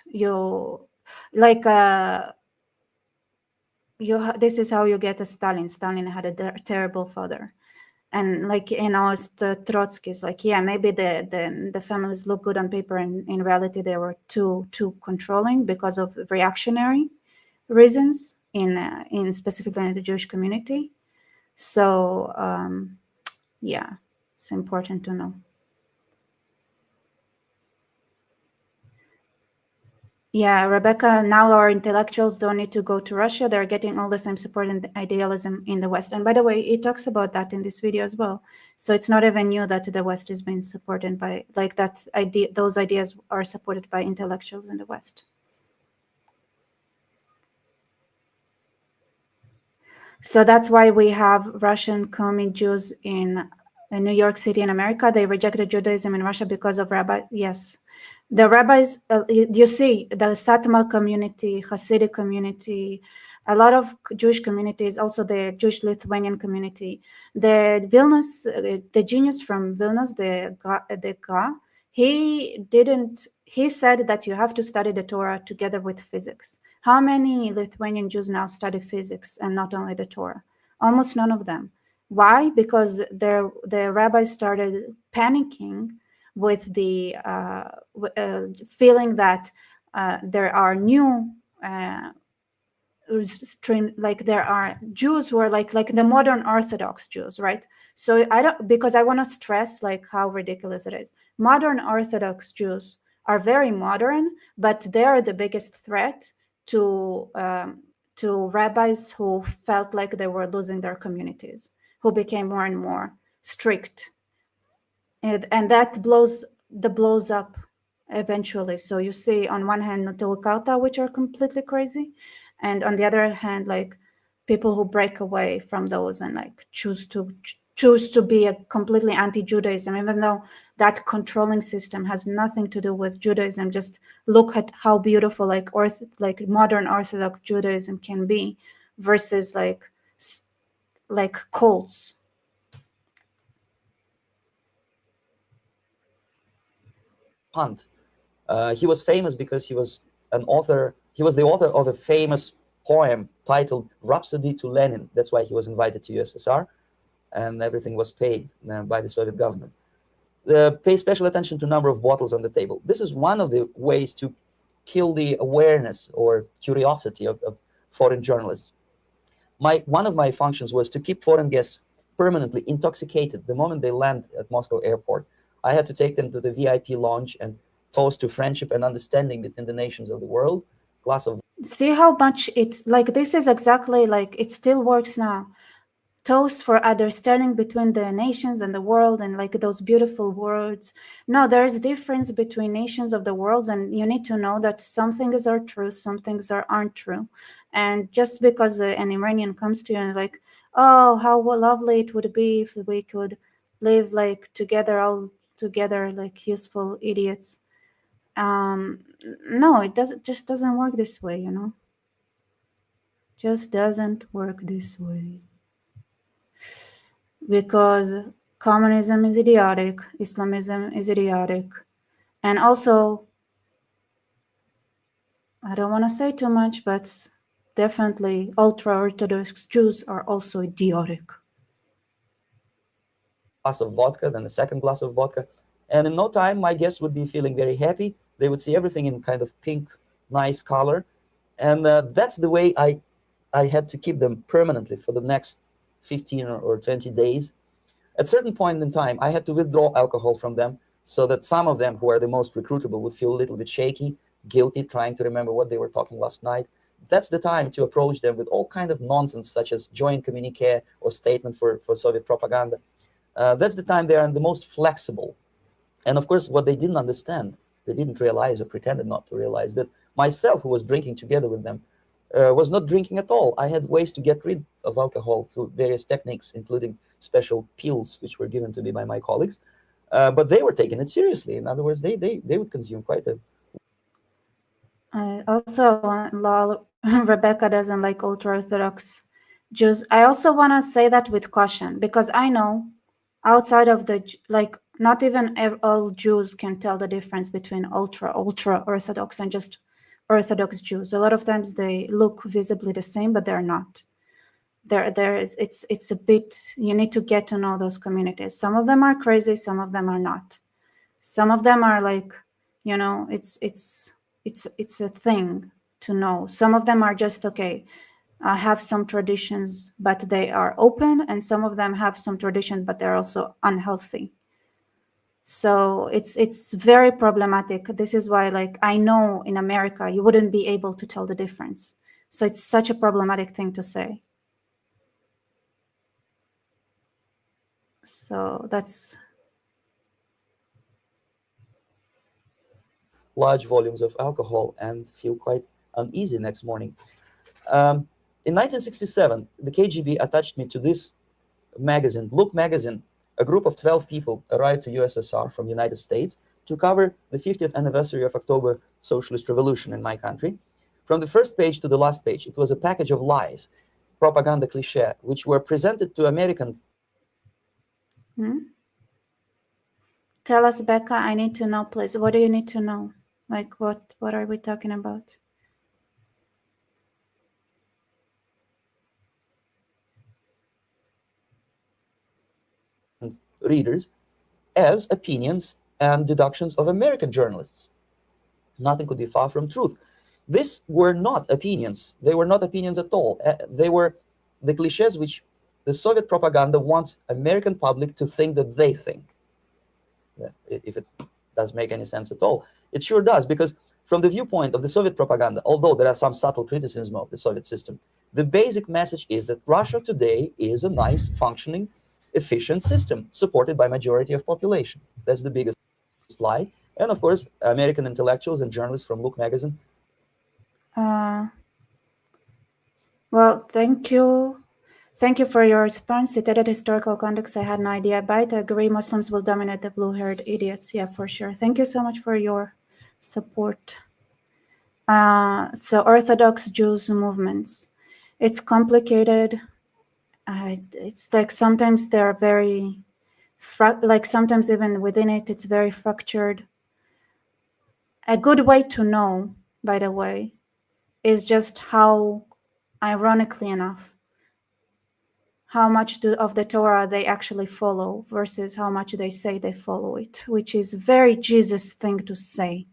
S1: you, like this is how you get a Stalin. Stalin had a terrible father. And like, it's the Trotskys, like, maybe the families look good on paper, and in reality they were too controlling because of reactionary reasons in specifically in the Jewish community. So it's important to know. Yeah, Rebecca, now our intellectuals don't need to go to Russia. They're getting all the same support and idealism in the West. And by the way, it talks about that in this video as well. So it's not even new that the West is being supported by, like, that idea, those ideas are supported by intellectuals in the West. So that's why we have Russian Komi Jews in New York City in America. They rejected Judaism in Russia because of rabbi. Yes. The rabbis, you see, the Satmar community, Hasidic community, a lot of Jewish communities, also the Jewish Lithuanian community. The Vilnius, the genius from Vilnius, the Gra, he said that you have to study the Torah together with physics. How many Lithuanian Jews now study physics and not only the Torah? Almost none of them. Why? Because the rabbis started panicking with the feeling that there are new like there are Jews who are like the modern Orthodox Jews, right? So because I want to stress like how ridiculous it is. Modern Orthodox Jews are very modern, but they are the biggest threat to rabbis who felt like they were losing their communities, who became more and more strict. And that blows up eventually. So you see on one hand Noteukauta, which are completely crazy, and on the other hand, like people who break away from those and like choose to be a completely anti-Judaism, even though that controlling system has nothing to do with Judaism. Just look at how beautiful like modern Orthodox Judaism can be versus like cults.
S3: Hunt. He was famous because he was an author. He was the author of a famous poem titled Rhapsody to Lenin. That's why he was invited to USSR, and everything was paid by the Soviet government. Pay special attention to number of bottles on the table. This is one of the ways to kill the awareness or curiosity of foreign journalists. One of my functions was to keep foreign guests permanently intoxicated the moment they land at Moscow airport. I had to take them to the VIP lounge and toast to friendship and understanding between the nations of the world. Glass of
S1: See how much it's like, this is exactly like, it still works now. Toast for understanding between the nations and the world, and like those beautiful words. No, there is a difference between nations of the world, and you need to know that some things are true, some things aren't true. And just because an Iranian comes to you and like, oh, how lovely it would be if we could live like together, all together, like useful idiots. No, it just doesn't work this way, you know. Just doesn't work this way. Because communism is idiotic, Islamism is idiotic, and also, I don't want to say too much, but definitely ultra-Orthodox Jews are also idiotic.
S3: Glass of vodka, then a second glass of vodka. And in no time, my guests would be feeling very happy. They would see everything in kind of pink, nice color. And that's the way I had to keep them permanently for the next 15 or 20 days. At a certain point in time, I had to withdraw alcohol from them so that some of them who are the most recruitable would feel a little bit shaky, guilty, trying to remember what they were talking last night. That's the time to approach them with all kind of nonsense, such as joint communique or statement for Soviet propaganda. That's the time they are the most flexible. And of course, what they didn't understand, they didn't realize or pretended not to realize, that myself, who was drinking together with them, was not drinking at all. I had ways to get rid of alcohol through various techniques, including special pills, which were given to me by my colleagues. But they were taking it seriously. In other words, they would consume quite a...
S1: Also, lol, Rebecca doesn't like ultra-Orthodox Jews. I also want to say that with caution, because I know outside of the, like, not even all Jews can tell the difference between ultra-Orthodox and just Orthodox Jews. A lot of times they look visibly the same, but they're not. It's a bit, you need to get to know those communities. Some of them are crazy, some of them are not. Some of them are like, you know, it's a thing to know. Some of them are just okay, have some traditions, but they are open, and some of them have some tradition, but they're also unhealthy. So it's very problematic. This is why, like, I know in America you wouldn't be able to tell the difference. So it's such a problematic thing to say. So that's...
S3: large volumes of alcohol and feel quite uneasy next morning. In 1967, the KGB attached me to this magazine, Look magazine. A group of 12 people arrived to USSR from the United States to cover the 50th anniversary of October Socialist Revolution in my country. From the first page to the last page, it was a package of lies, propaganda cliché, which were presented to Americans.
S1: Tell us, Becca, I need to know, please. What do you need to know? Like, what are we talking about?
S3: Readers as opinions and deductions of American journalists. Nothing could be far from truth. These were not opinions. They were not opinions at all. They were the cliches which the Soviet propaganda wants American public to think that they think. If it does make any sense at all. It sure does, because from the viewpoint of the Soviet propaganda, although there are some subtle criticism of the Soviet system, the basic message is that Russia today is a nice, functioning, efficient system supported by majority of population. That's the biggest lie. And of course, American intellectuals and journalists from Look magazine.
S1: Well, thank you. Thank you for your response. It added historical context I had no idea about. I agree Muslims will dominate the blue-haired idiots. Yeah, for sure. Thank you so much for your support. So Orthodox Jews movements. It's complicated. It's like sometimes they're very, like sometimes even within it, it's very fractured. A good way to know, by the way, is just how, ironically enough, how much of the Torah they actually follow versus how much they say they follow it, which is very Jesus thing to say.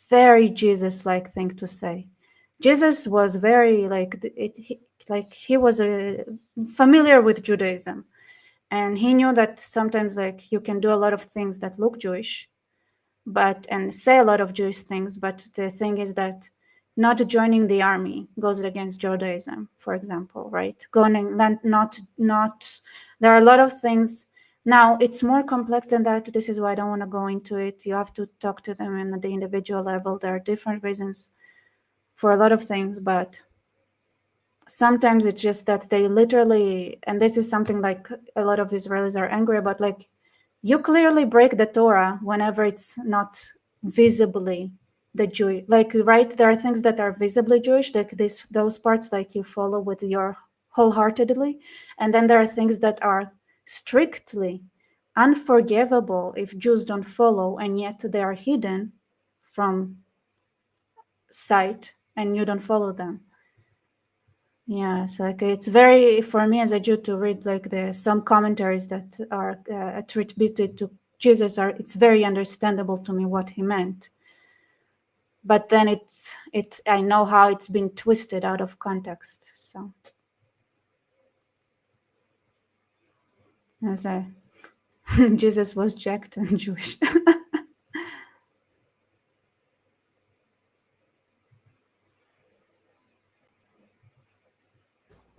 S1: Very Jesus-like thing to say. Jesus was very like he was familiar with Judaism. And he knew that sometimes like you can do a lot of things that look Jewish, and say a lot of Jewish things, but the thing is that not joining the army goes against Judaism, for example, right? Not there are a lot of things. Now it's more complex than that. This is why I don't want to go into it. You have to talk to them in the individual level. There are different reasons for a lot of things, but sometimes it's just that they literally, and this is something like a lot of Israelis are angry about, like, you clearly break the Torah whenever it's not visibly the Jewish, like, right? There are things that are visibly Jewish, like those parts, like you follow with your wholeheartedly, and then there are things that are strictly unforgivable if Jews don't follow, and yet they are hidden from sight, and you don't follow them. Yeah, so like it's very, for me as a Jew, to read like some commentaries that are attributed to Jesus, it's very understandable to me what he meant. But then I know how it's been twisted out of context. So as Jesus was jacked and Jewish.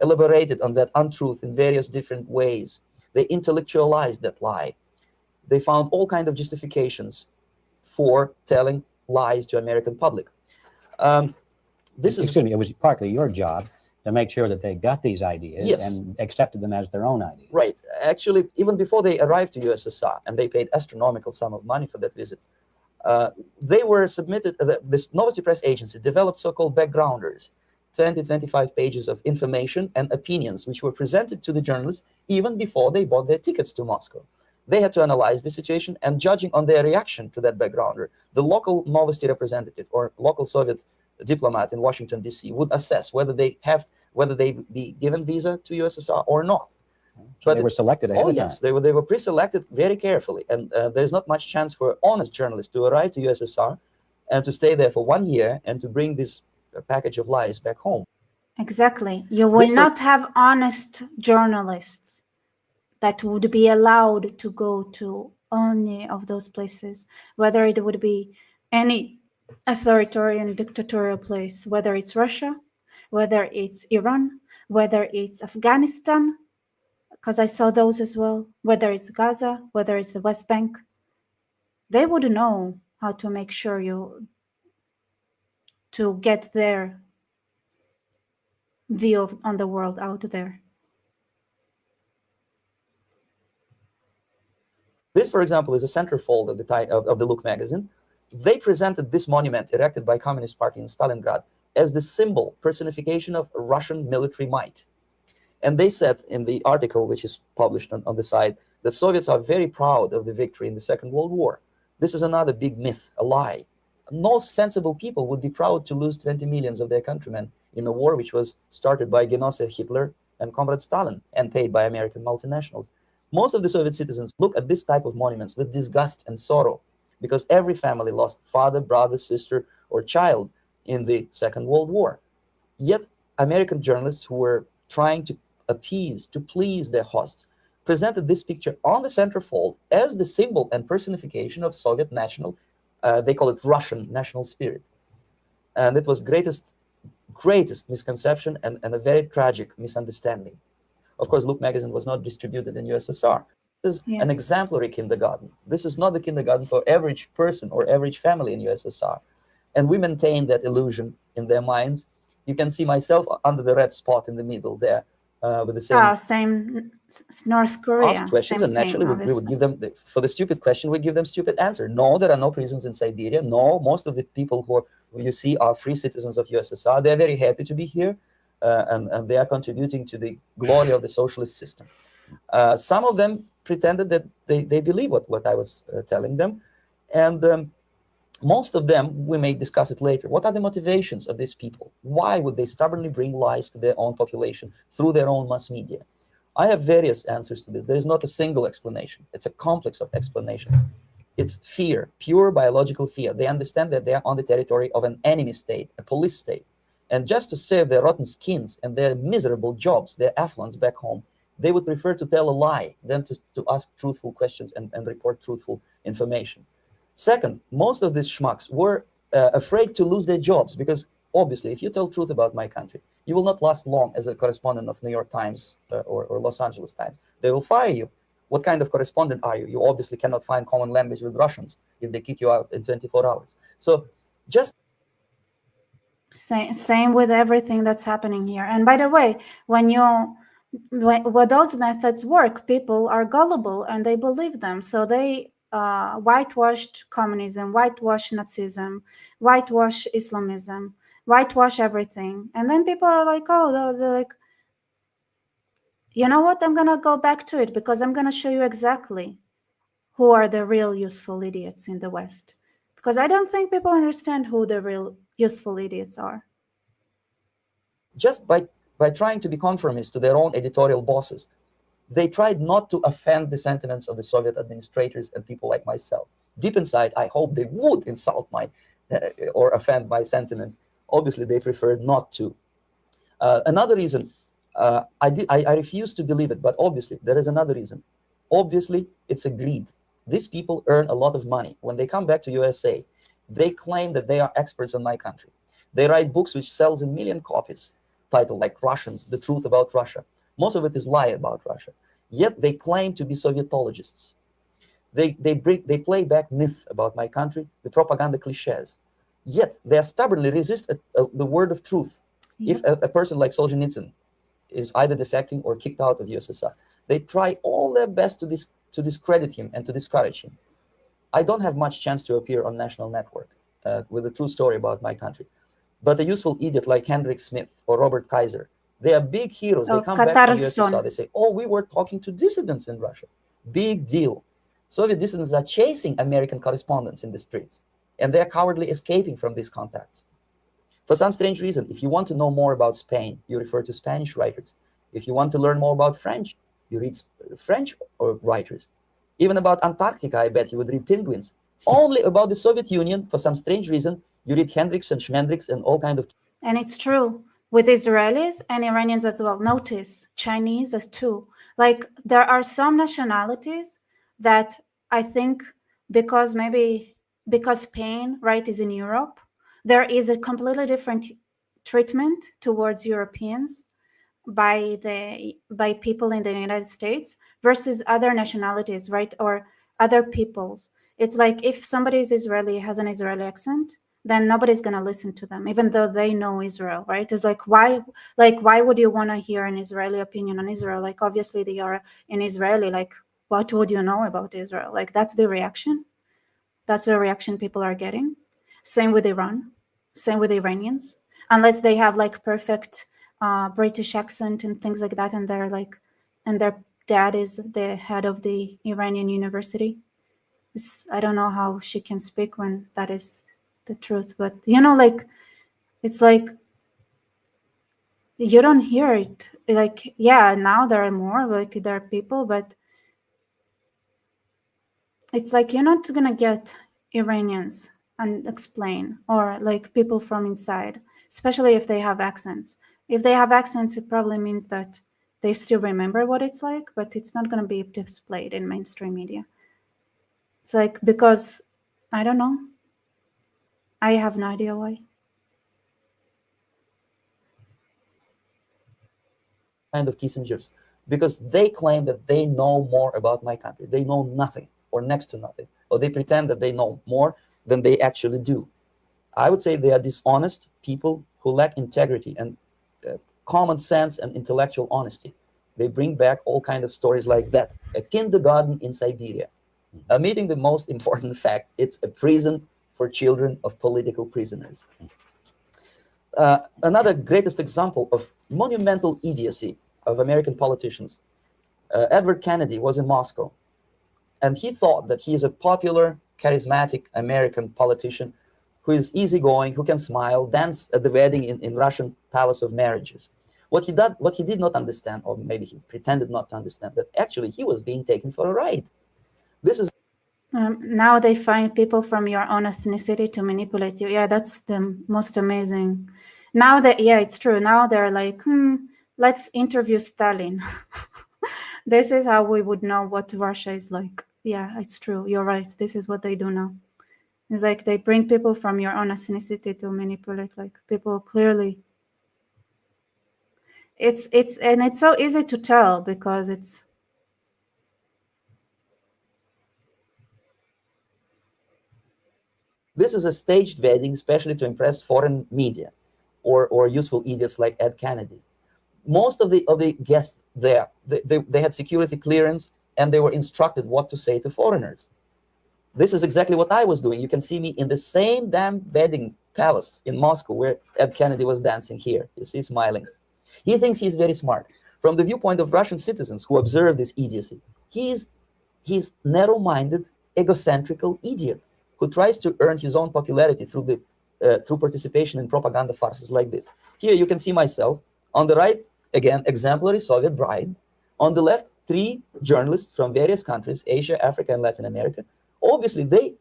S3: Elaborated on that untruth in various different ways. They intellectualized that lie. They found all kinds of justifications for telling lies to American public.
S2: Excuse me, it was partly your job to make sure that they got these ideas, yes, and accepted them as their own ideas.
S3: Right. Actually, even before they arrived to USSR, and they paid astronomical sum of money for that visit, they were submitted, this Novosti Press agency developed so-called backgrounders, 20-25 pages of information and opinions, which were presented to the journalists even before they bought their tickets to Moscow. They had to analyze the situation, and judging on their reaction to that backgrounder, the local Novosti representative or local Soviet diplomat in Washington, D.C. would assess whether they be given visa to USSR or not.
S2: So but they were selected ahead of time.
S3: Yes, they were pre-selected very carefully, and there's not much chance for honest journalists to arrive to USSR and to stay there for 1 year and to bring this package of lies back home.
S1: Exactly. You will not have honest journalists that would be allowed to go to any of those places, whether it would be any authoritarian dictatorial place, whether it's Russia, whether it's Iran, whether it's Afghanistan, because I saw those as well, whether it's Gaza, whether it's the West Bank. They would know how to make sure to get their view on the world out there.
S3: This, for example, is a centerfold of the Look magazine. They presented this monument erected by Communist Party in Stalingrad as the symbol, personification of Russian military might. And they said in the article, which is published on the site, that Soviets are very proud of the victory in the Second World War. This is another big myth, a lie. No sensible people would be proud to lose 20 millions of their countrymen in a war which was started by Genocide Hitler and Comrade Stalin and paid by American multinationals. Most of the Soviet citizens look at this type of monuments with disgust and sorrow, because every family lost father, brother, sister, or child in the Second World War. Yet American journalists who were trying to appease, to please their hosts, presented this picture on the centerfold as the symbol and personification of Soviet national, they call it Russian national spirit. And it was greatest misconception and a very tragic misunderstanding. Of course, Look magazine was not distributed in USSR. This is an exemplary kindergarten. This is not the kindergarten for average person or average family in USSR. And we maintain that illusion in their minds. You can see myself under the red spot in the middle there with the
S1: same North Korea.
S3: Ask questions, and naturally we would give them, for the stupid question, we give them stupid answer. No, there are no prisons in Siberia. No, most of the people who you see are free citizens of USSR. They're very happy to be here. And they are contributing to the glory of the socialist system. Some of them pretended that they believe what I was telling them. And most of them, we may discuss it later. What are the motivations of these people? Why would they stubbornly bring lies to their own population through their own mass media? I have various answers to this. There is not a single explanation. It's a complex of explanations. It's fear, pure biological fear. They understand that they are on the territory of an enemy state, a police state. And just to save their rotten skins and their miserable jobs, their affluence back home, They would prefer to tell a lie than to ask truthful questions and report truthful information. Second, most of these schmucks were afraid to lose their jobs because obviously, if you tell truth about my country, you will not last long as a correspondent of New York Times or Los Angeles Times. They will fire you. What kind of correspondent are you? You obviously cannot find common language with Russians if they kick you out in 24 hours. So just
S1: same with everything that's happening here. And by the way, when those methods work, people are gullible and they believe them. So they whitewashed communism, whitewash Nazism, whitewash Islamism, whitewash everything. And then people are like, oh, they're like, you know what? I'm going to go back to it because I'm going to show you exactly who are the real useful idiots in the West. Because I don't think people understand who the real useful idiots are.
S3: Just by trying to be conformist to their own editorial bosses, they tried not to offend the sentiments of the Soviet administrators and people like myself. Deep inside, I hope they would insult my or offend my sentiments. Obviously, they preferred not to. Another reason, I refuse to believe it, but obviously, there is another reason. Obviously, it's a greed. These people earn a lot of money. When they come back to USA, they claim that they are experts on my country. They write books which sells in million copies, titled like Russians, The Truth About Russia. Most of it is lie about Russia. Yet they claim to be Sovietologists. They play back myth about my country, the propaganda cliches. Yet they stubbornly resist the word of truth. If a person like Solzhenitsyn is either defecting or kicked out of USSR, they try all their best to discredit him and to discourage him. I don't have much chance to appear on national network with a true story about my country. But a useful idiot like Hendrik Smith or Robert Kaiser, they are big heroes. They come back from USSR. They say, oh, we were talking to dissidents in Russia. Big deal. Soviet dissidents are chasing American correspondents in the streets, and they're cowardly escaping from these contacts. For some strange reason, if you want to know more about Spain, you refer to Spanish writers. If you want to learn more about French, you read French writers. Even about Antarctica, I bet you would read Penguins. Only about the Soviet Union, for some strange reason, you read Hendricks and Schmendricks and all kind of...
S1: And it's true with Israelis and Iranians as well. Notice Chinese as too. Like there are some nationalities that I think because Spain, right, is in Europe, there is a completely different treatment towards Europeans by people in the United States versus other nationalities, right, or other peoples. It's like if somebody is Israeli, has an Israeli accent, then nobody's going to listen to them, even though they know Israel, right? It's like, why would you want to hear an Israeli opinion on Israel? Like, obviously they are an Israeli, like, what would you know about Israel? Like, that's the reaction. That's the reaction people are getting. Same with Iran, same with Iranians, unless they have like perfect British accent and things like that, and they're like, and their dad is the head of the Iranian university. I don't know how she can speak when that is the truth, but you know, like, it's like you don't hear it. Like, yeah, now there are more, like there are people, but it's like you're not gonna get Iranians and explain, or like people from inside, especially if they have accents. If they have accents, it probably means that they still remember what it's like, but it's not gonna be displayed in mainstream media. It's like, because I don't know. I have no idea why.
S3: Kind of Kissinger's, because they claim that they know more about my country. They know nothing or next to nothing, or they pretend that they know more than they actually do. I would say they are dishonest people who lack integrity and common sense and intellectual honesty. They bring back all kinds of stories like that. A kindergarten in Siberia. Omitting the most important fact, it's a prison for children of political prisoners. Another greatest example of monumental idiocy of American politicians. Edward Kennedy was in Moscow, and he thought that he is a popular, charismatic American politician who is easygoing, who can smile, dance at the wedding in Russian Palace of Marriages. What he did not understand, or maybe he pretended not to understand, that actually he was being taken for a ride. This is
S1: now they find people from your own ethnicity to manipulate you. Yeah, that's the most amazing. Now that, yeah, it's true. Now they're like, let's interview Stalin. This is how we would know what Russia is like. Yeah, it's true. You're right. This is what they do now. It's like they bring people from your own ethnicity to manipulate, like people clearly. It's so easy to tell because it's
S3: This is a staged wedding, especially to impress foreign media or useful idiots like Ed Kennedy. Most of the guests there, they had security clearance and they were instructed what to say to foreigners. This is exactly what I was doing. You can see me in the same damn wedding palace in Moscow where Ed Kennedy was dancing here. You see, smiling. He thinks he's very smart. From the viewpoint of Russian citizens who observe this idiocy, he's narrow-minded, egocentrical idiot who tries to earn his own popularity through participation in propaganda farces like this. Here you can see myself. On the right, again, exemplary Soviet bride. On the left, 3 journalists from various countries, Asia, Africa, and Latin America. Obviously, they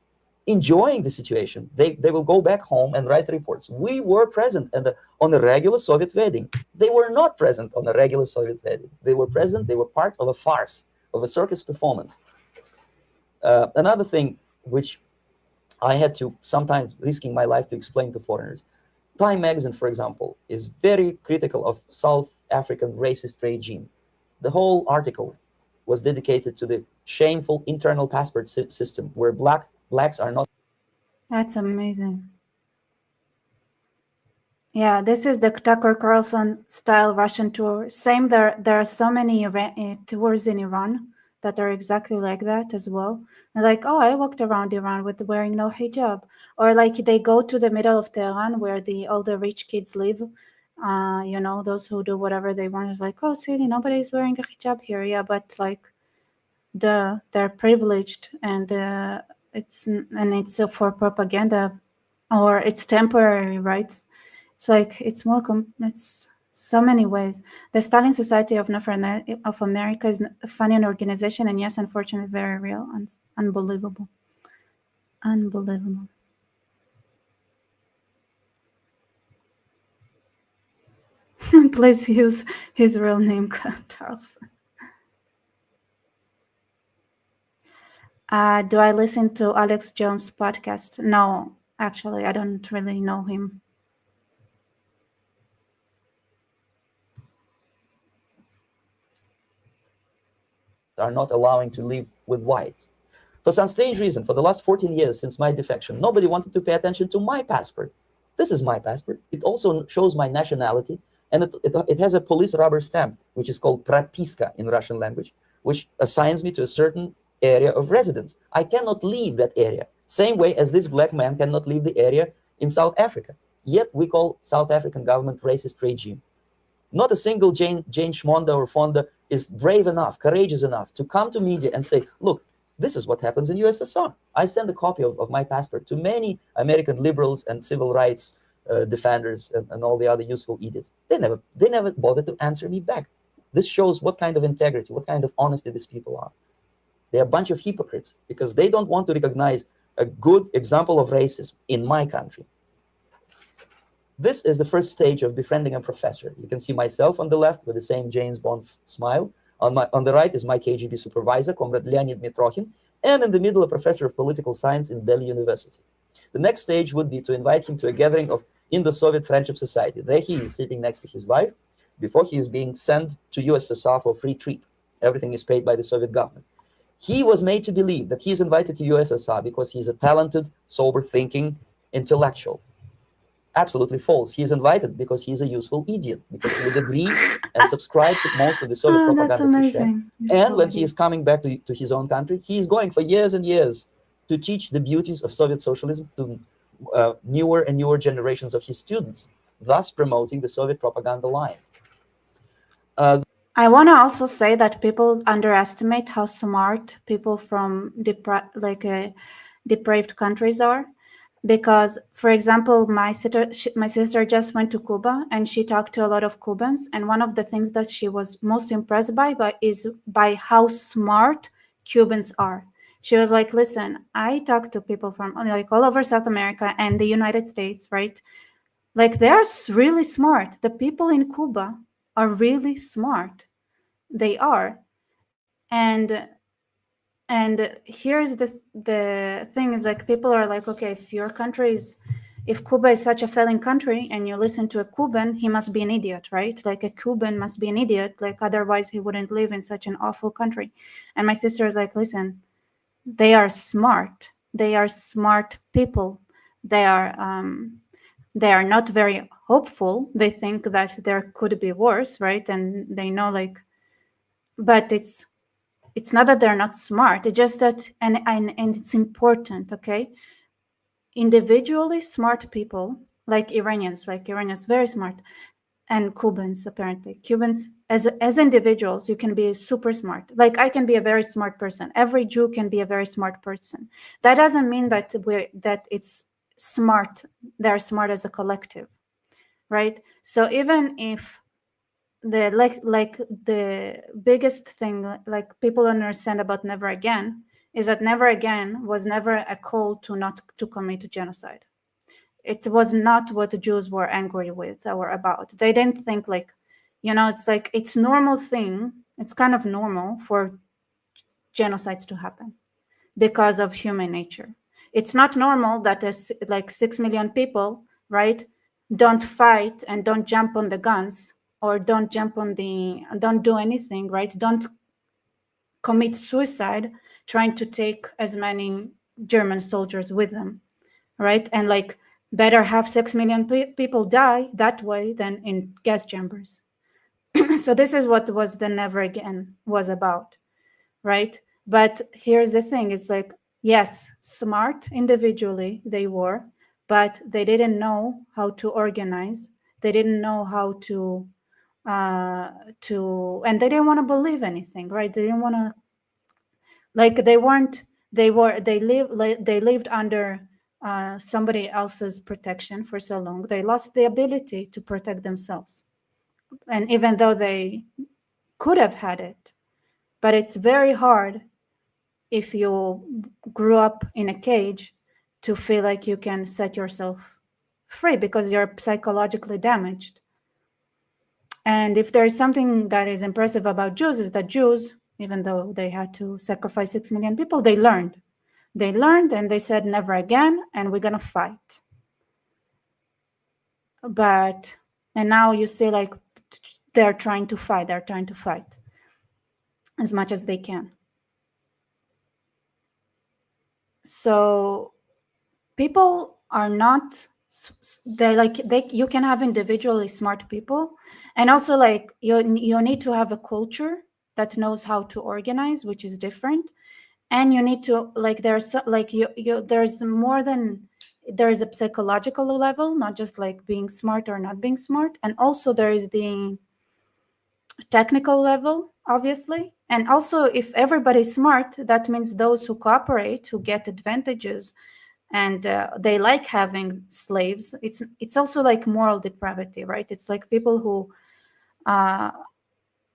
S3: enjoying the situation. They will go back home and write reports. We were present on a regular Soviet wedding. They were not present on a regular Soviet wedding. They were present. They were parts of a farce, of a circus performance. Another thing which I had to sometimes risking my life to explain to foreigners. Time magazine, for example, is very critical of South African racist regime. The whole article was dedicated to the shameful internal passport system where blacks are not.
S1: That's amazing. Yeah, this is the Tucker Carlson style Russian tour. Same, there are so many tours in Iran that are exactly like that as well. And like, oh, I walked around Iran with wearing no hijab. Or like they go to the middle of Tehran where all the rich kids live. Those who do whatever they want. It's like, oh, see, nobody's wearing a hijab here. Yeah, but like they're privileged and it's for propaganda or it's temporary, right? It's like it's it's so many ways. The Stalin Society of America is a funny organization, and yes, unfortunately, very real and unbelievable. Unbelievable. Please use his real name, Charles. Do I listen to Alex Jones' podcast? No, actually, I don't really know him.
S3: Are not allowing to live with whites. For some strange reason, for the last 14 years since my defection, nobody wanted to pay attention to my passport. This is my passport. It also shows my nationality, and it has a police rubber stamp, which is called propiska in Russian language, which assigns me to a certain area of residence. I cannot leave that area, same way as this black man cannot leave the area in South Africa. Yet we call South African government racist regime. Not a single Jane Schmonda or Fonda is brave enough, courageous enough to come to media and say, look, this is what happens in USSR. I sent a copy of my passport to many American liberals and civil rights defenders and all the other useful idiots. They never bothered to answer me back. This shows what kind of integrity, what kind of honesty these people are. They're a bunch of hypocrites because they don't want to recognize a good example of racism in my country. This is the first stage of befriending a professor. You can see myself on the left with the same James Bond smile. On the right is my KGB supervisor, Comrade Leonid Mitrokhin, and in the middle, a professor of political science in Delhi University. The next stage would be to invite him to a gathering in the Soviet Friendship Society. There he is sitting next to his wife before he is being sent to USSR for a free trip. Everything is paid by the Soviet government. He was made to believe that he's invited to USSR because he's a talented, sober-thinking intellectual. Absolutely false. He is invited because he's a useful idiot, because he would agree and subscribe to most of the Soviet propaganda.
S1: That's amazing.
S3: And when he is coming back to his own country, he is going for years and years to teach the beauties of Soviet socialism to newer and newer generations of his students, thus promoting the Soviet propaganda line.
S1: I want to also say that people underestimate how smart people from depraved countries are. Because, for example, my sister just went to Cuba and she talked to a lot of Cubans, and one of the things that she was most impressed is by how smart Cubans are. She was like, listen, I talked to people from like all over South America and the United States, right? Like they're really smart. The people in Cuba are really smart. They are. And here's the thing is like, people are like, okay, if Cuba is such a failing country and you listen to a Cuban, he must be an idiot, right? Like a Cuban must be an idiot, like otherwise he wouldn't live in such an awful country. And my sister is like, listen, they are smart people. They are not very hopeful. They think that there could be worse, right? And they know, like, but it's not that they're not smart. It's just that, and it's important, okay? Individually smart people, like Iranians, very smart, and Cubans, apparently. Cubans, as individuals, you can be super smart. Like, I can be a very smart person. Every Jew can be a very smart person. That doesn't mean that it's smart. They're smart as a collective, right? So even if the biggest thing, like, people understand about Never Again is that Never Again was never a call to not to commit genocide. It was not what the Jews were angry with or about. They didn't think, like, it's like, it's normal thing. It's kind of normal for genocides to happen because of human nature. It's not normal that like 6 million people, right, don't fight and don't jump on the guns, or don't do anything, right? Don't commit suicide trying to take as many German soldiers with them, right? And like, better have 6 million people die that way than in gas chambers. So this is what was the Never Again was about, right? But here's the thing, it's like, yes, smart individually they were, but they didn't know how to organize. They didn't know how to and they didn't want to believe anything, right? They didn't want to, like, they lived under somebody else's protection for so long. They lost the ability to protect themselves. And even though they could have had it, but it's very hard if you grew up in a cage to feel like you can set yourself free, because you're psychologically damaged. And if there's something that is impressive about Jews, is that Jews, even though they had to sacrifice 6 million people, they learned. They learned and they said, never again, and we're going to fight. And now you see, like, they're trying to fight as much as they can. So people are not, you can have individually smart people, and also, like, you need to have a culture that knows how to organize, which is different. And you need to, like, there's more than, there is a psychological level, not just like being smart or not being smart. And also there is the technical level, obviously. And also, if everybody's smart, that means those who cooperate, who get advantages, and they like having slaves. It's also like moral depravity, right? It's like people who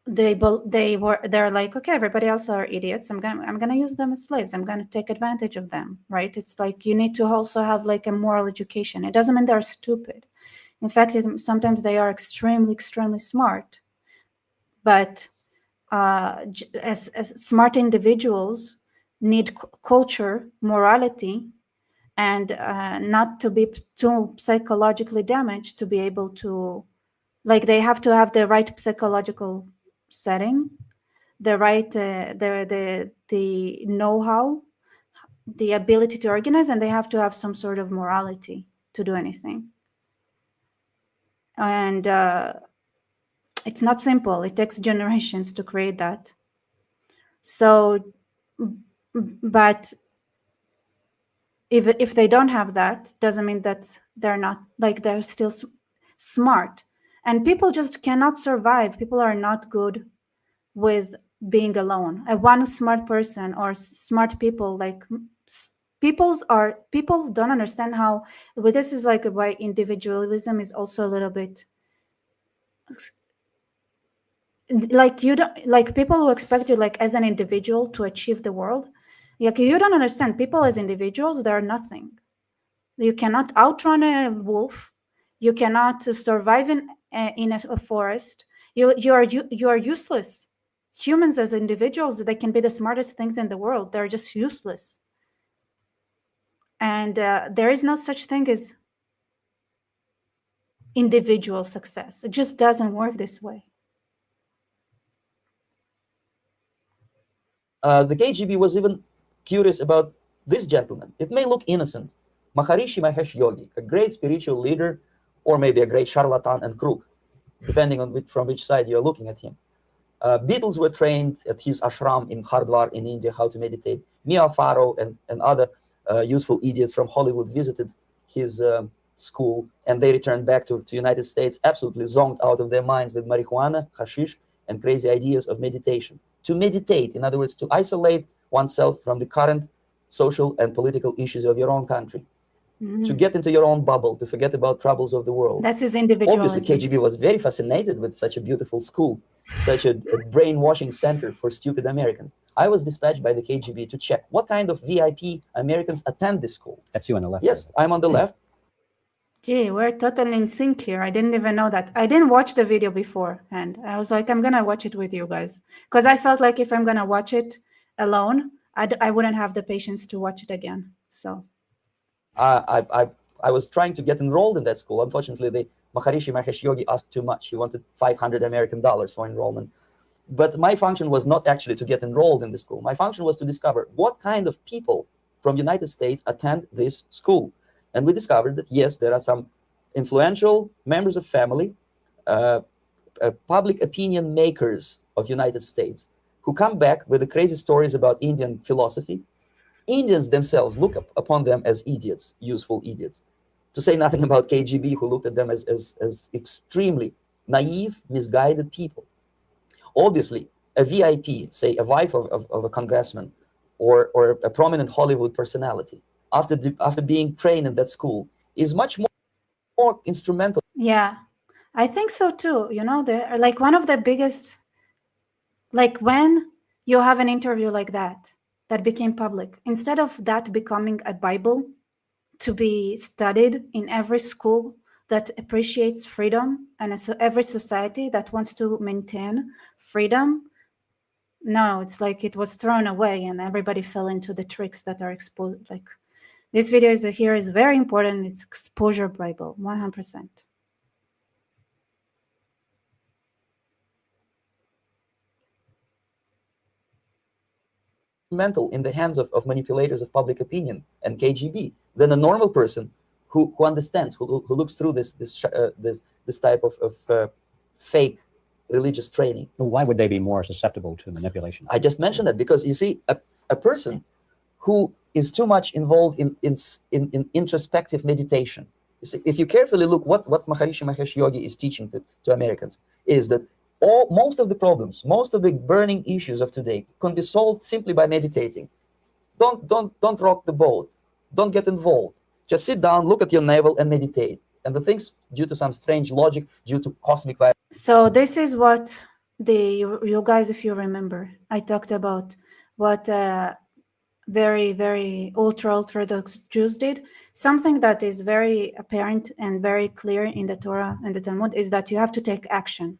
S1: they're like, okay, everybody else are idiots. I'm gonna use them as slaves. I'm gonna take advantage of them, right? It's like, you need to also have like a moral education. It doesn't mean they're stupid. In fact, sometimes they are extremely, extremely smart. But as smart individuals need culture, morality, and not to be too psychologically damaged to be able to, like, they have to have the right psychological setting, the right the know-how, the ability to organize, and they have to have some sort of morality to do anything. And it's not simple. It takes generations to create that. So, but if they don't have that, doesn't mean that they're not, like, they're still smart. And people just cannot survive. People are not good with being alone. One smart person or smart people, like, people don't understand how, but this is like why individualism is also a little bit like, you don't, like, people who expect you, like, as an individual to achieve the world, like, you don't understand. People as individuals, they're nothing. You cannot outrun a wolf. You cannot survive in a forest. You are useless. humans as individuals, they can be the smartest things in the world. They're just useless. And there is no such thing as individual success. It just doesn't work this way.
S3: The KGB was even curious about this gentleman. It may look innocent. Maharishi Mahesh Yogi, a great spiritual leader, or maybe a great charlatan and crook, depending on from which side you're looking at him. Beatles were trained at his ashram in Hardwar in India how to meditate. Mia Farrow and other useful idiots from Hollywood visited his school, and they returned back to United States absolutely zonked out of their minds with marijuana, hashish, and crazy ideas of meditation. To meditate, in other words, to isolate oneself from the current social and political issues of your own country, to get into your own bubble, to forget about troubles of the world.
S1: That's his individualism.
S3: Obviously, KGB was very fascinated with such a beautiful school, such a brainwashing center for stupid Americans. I was dispatched by the KGB to check what kind of VIP Americans attend this school.
S2: That's you on the left.
S3: Yes, I'm on the left.
S1: Gee, we're totally in sync here. I didn't even know that. I didn't watch the video before, and I was like, I'm going to watch it with you guys. Because I felt like if I'm going to watch it alone, I wouldn't have the patience to watch it again. So
S3: I was trying to get enrolled in that school. Unfortunately, the Maharishi Mahesh Yogi asked too much. He wanted $500 American for enrollment. But my function was not actually to get enrolled in the school. My function was to discover what kind of people from United States attend this school. And we discovered that, yes, there are some influential members of family, public opinion makers of United States who come back with the crazy stories about Indian philosophy. Indians themselves look upon them as idiots, useful idiots. To say nothing about KGB, who looked at them as extremely naive, misguided people. Obviously, a VIP, say a wife of a congressman or a prominent Hollywood personality, after being trained in that school, is much more instrumental.
S1: Yeah, I think so too. You know, they're like one of the biggest, like when you have an interview like that became public, instead of that becoming a Bible to be studied in every school that appreciates freedom and every society that wants to maintain freedom, no, it's like it was thrown away and everybody fell into the tricks that are exposed. Like this video here is very important. It's exposure Bible, 100%.
S3: Mental in the hands of manipulators of public opinion and KGB than a normal person who understands, who looks through this type of fake religious training.
S2: Why would they be more susceptible to manipulation?
S3: I just mentioned that because you see, a person who is too much involved in introspective meditation. You see, if you carefully look what Maharishi Mahesh Yogi is teaching to Americans, is that most of the problems, most of the burning issues of today can be solved simply by meditating. Don't rock the boat. Don't get involved. Just sit down, look at your navel, and meditate. And the things, due to some strange logic, due to cosmic vibration.
S1: So this is what you guys, if you remember, I talked about what very, very ultra-Orthodox Jews did. Something that is very apparent and very clear in the Torah and the Talmud is that you have to take action,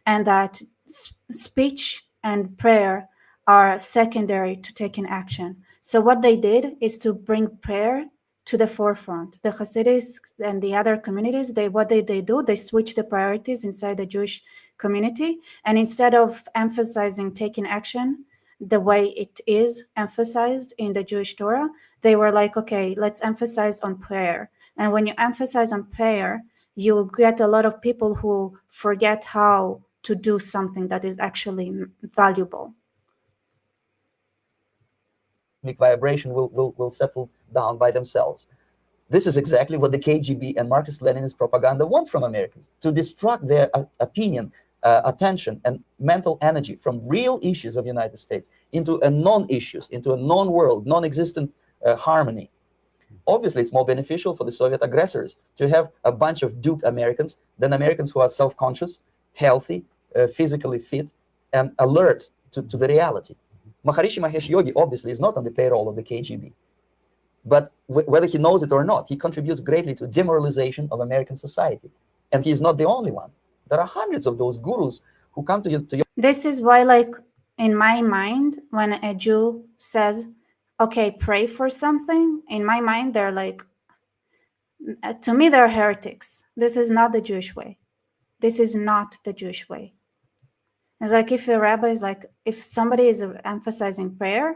S1: and that speech and prayer are secondary to taking action. So what they did is to bring prayer to the forefront. The Hasidics and the other communities, what they do, they switch the priorities inside the Jewish community, and instead of emphasizing taking action the way it is emphasized in the Jewish Torah, they were like, okay, let's emphasize on prayer. And when you emphasize on prayer, you get a lot of people who forget how to do something that is actually valuable.
S3: Vibration will settle down by themselves. This is exactly what the KGB and Marxist-Leninist propaganda wants from Americans, to distract their opinion, attention, and mental energy from real issues of the United States into a non-issues, into a non-world, non-existent harmony. Obviously, it's more beneficial for the Soviet aggressors to have a bunch of duped Americans than Americans who are self-conscious, healthy, physically fit, and alert to the reality. Maharishi Mahesh Yogi obviously is not on the payroll of the KGB. But whether he knows it or not, he contributes greatly to demoralization of American society. And he is not the only one. There are hundreds of those gurus who come to you.
S1: This is why, like, in my mind, when a Jew says, okay, pray for something, in my mind, they're like, to me, they're heretics. This is not the Jewish way. This is not the Jewish way. It's like if a rabbi is like, if somebody is emphasizing prayer,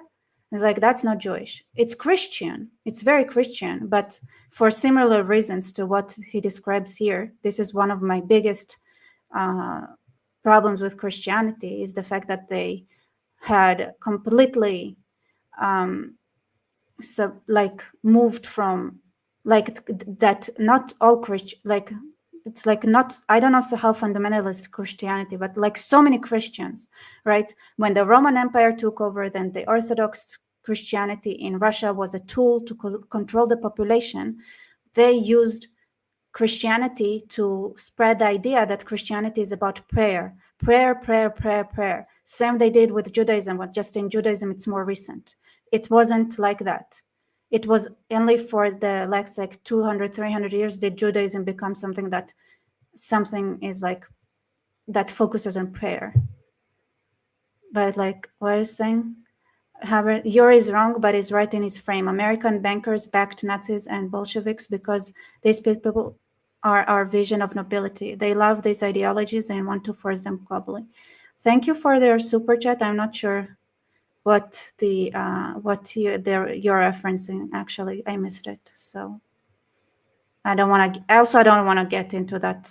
S1: it's like, that's not Jewish. It's Christian. It's very Christian, but for similar reasons to what he describes here, this is one of my biggest problems with Christianity, is the fact that they had completely moved from that. Not all Christian, like it's like not, I don't know how fundamentalist Christianity, but like so many Christians, right? When the Roman Empire took over, then the Orthodox Christianity in Russia was a tool to control the population. They used Christianity to spread the idea that Christianity is about prayer. Same they did with Judaism, but just in Judaism, it's more recent. It wasn't like that. It was only for the last like 200, 300 years did Judaism become something is like that focuses on prayer. But like what I was saying, Yuri is wrong, but is right in his frame. American bankers backed Nazis and Bolsheviks because these people are our vision of nobility. They love these ideologies and want to force them globally. Thank you for their super chat. I'm not sure what you're referencing. Actually, I missed it. So I don't want to get into that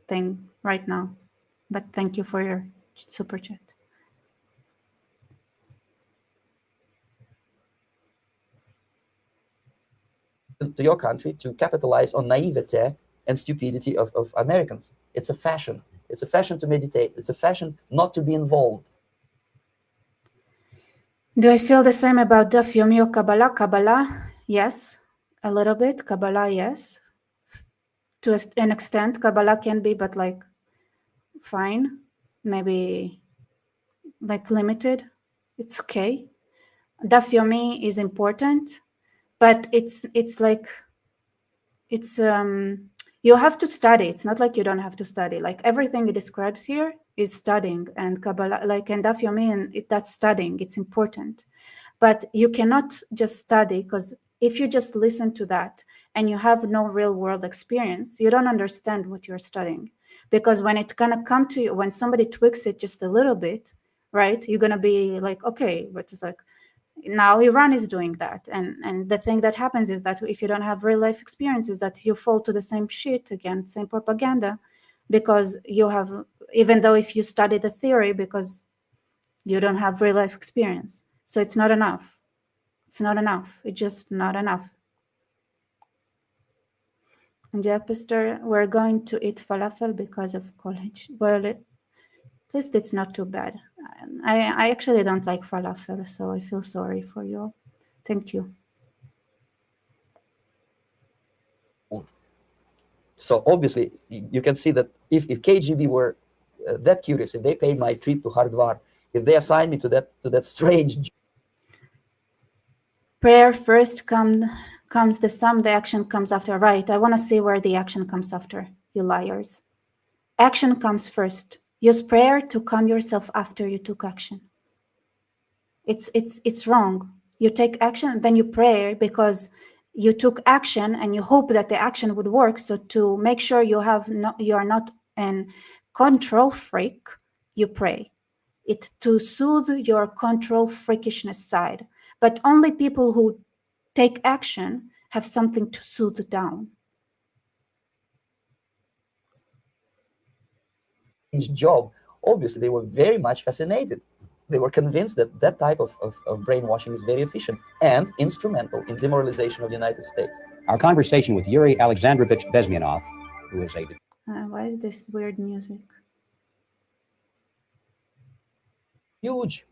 S1: thing right now. But thank you for your super chat.
S3: To your country to capitalize on naivete and stupidity of Americans. It's a fashion. It's a fashion to meditate. It's a fashion not to be involved.
S1: Do I feel the same about Daf Yomi or Kabbalah? Kabbalah, yes, a little bit. Kabbalah, yes. To an extent, Kabbalah can be, but like, fine. Maybe like limited. It's okay. Daf Yomi is important, but it's like, it's you have to study. It's not like you don't have to study. Like everything it describes here is studying, and Kabbalah, like in Daf Yomi, and that's studying. It's important, but you cannot just study, because if you just listen to that and you have no real world experience, you don't understand what you're studying. Because when it's gonna come to you, when somebody tweaks it just a little bit, right, you're gonna be like, okay, but it's like, now Iran is doing that, and the thing that happens is that if you don't have real life experiences, that you fall to the same shit again, same propaganda, because you have, even though if you study the theory, because you don't have real life experience. So it's not enough. It's not enough. It's just not enough. And Jepister, we're going to eat falafel because of college. Well, at least it's not too bad. I actually don't like falafel, so I feel sorry for you all. Thank you.
S3: So obviously, you can see that if KGB were that curious, if they paid my trip to Hardwar, if they assigned me to that strange...
S1: Prayer first comes the sum, the action comes after. Right, I want to see where the action comes after, you liars. Action comes first. Use prayer to calm yourself after you took action. It's wrong. You take action, then you pray because you took action and you hope that the action would work. So to make sure you are not an control freak, you pray. It to soothe your control freakishness side. But only people who take action have something to soothe down.
S3: job. Obviously, they were very much fascinated. They were convinced that that type of brainwashing is very efficient and instrumental in demoralization of the United States.
S2: Our conversation with Yuri Alexandrovich Bezmenov, who is a...
S1: Why is this weird music?
S3: Huge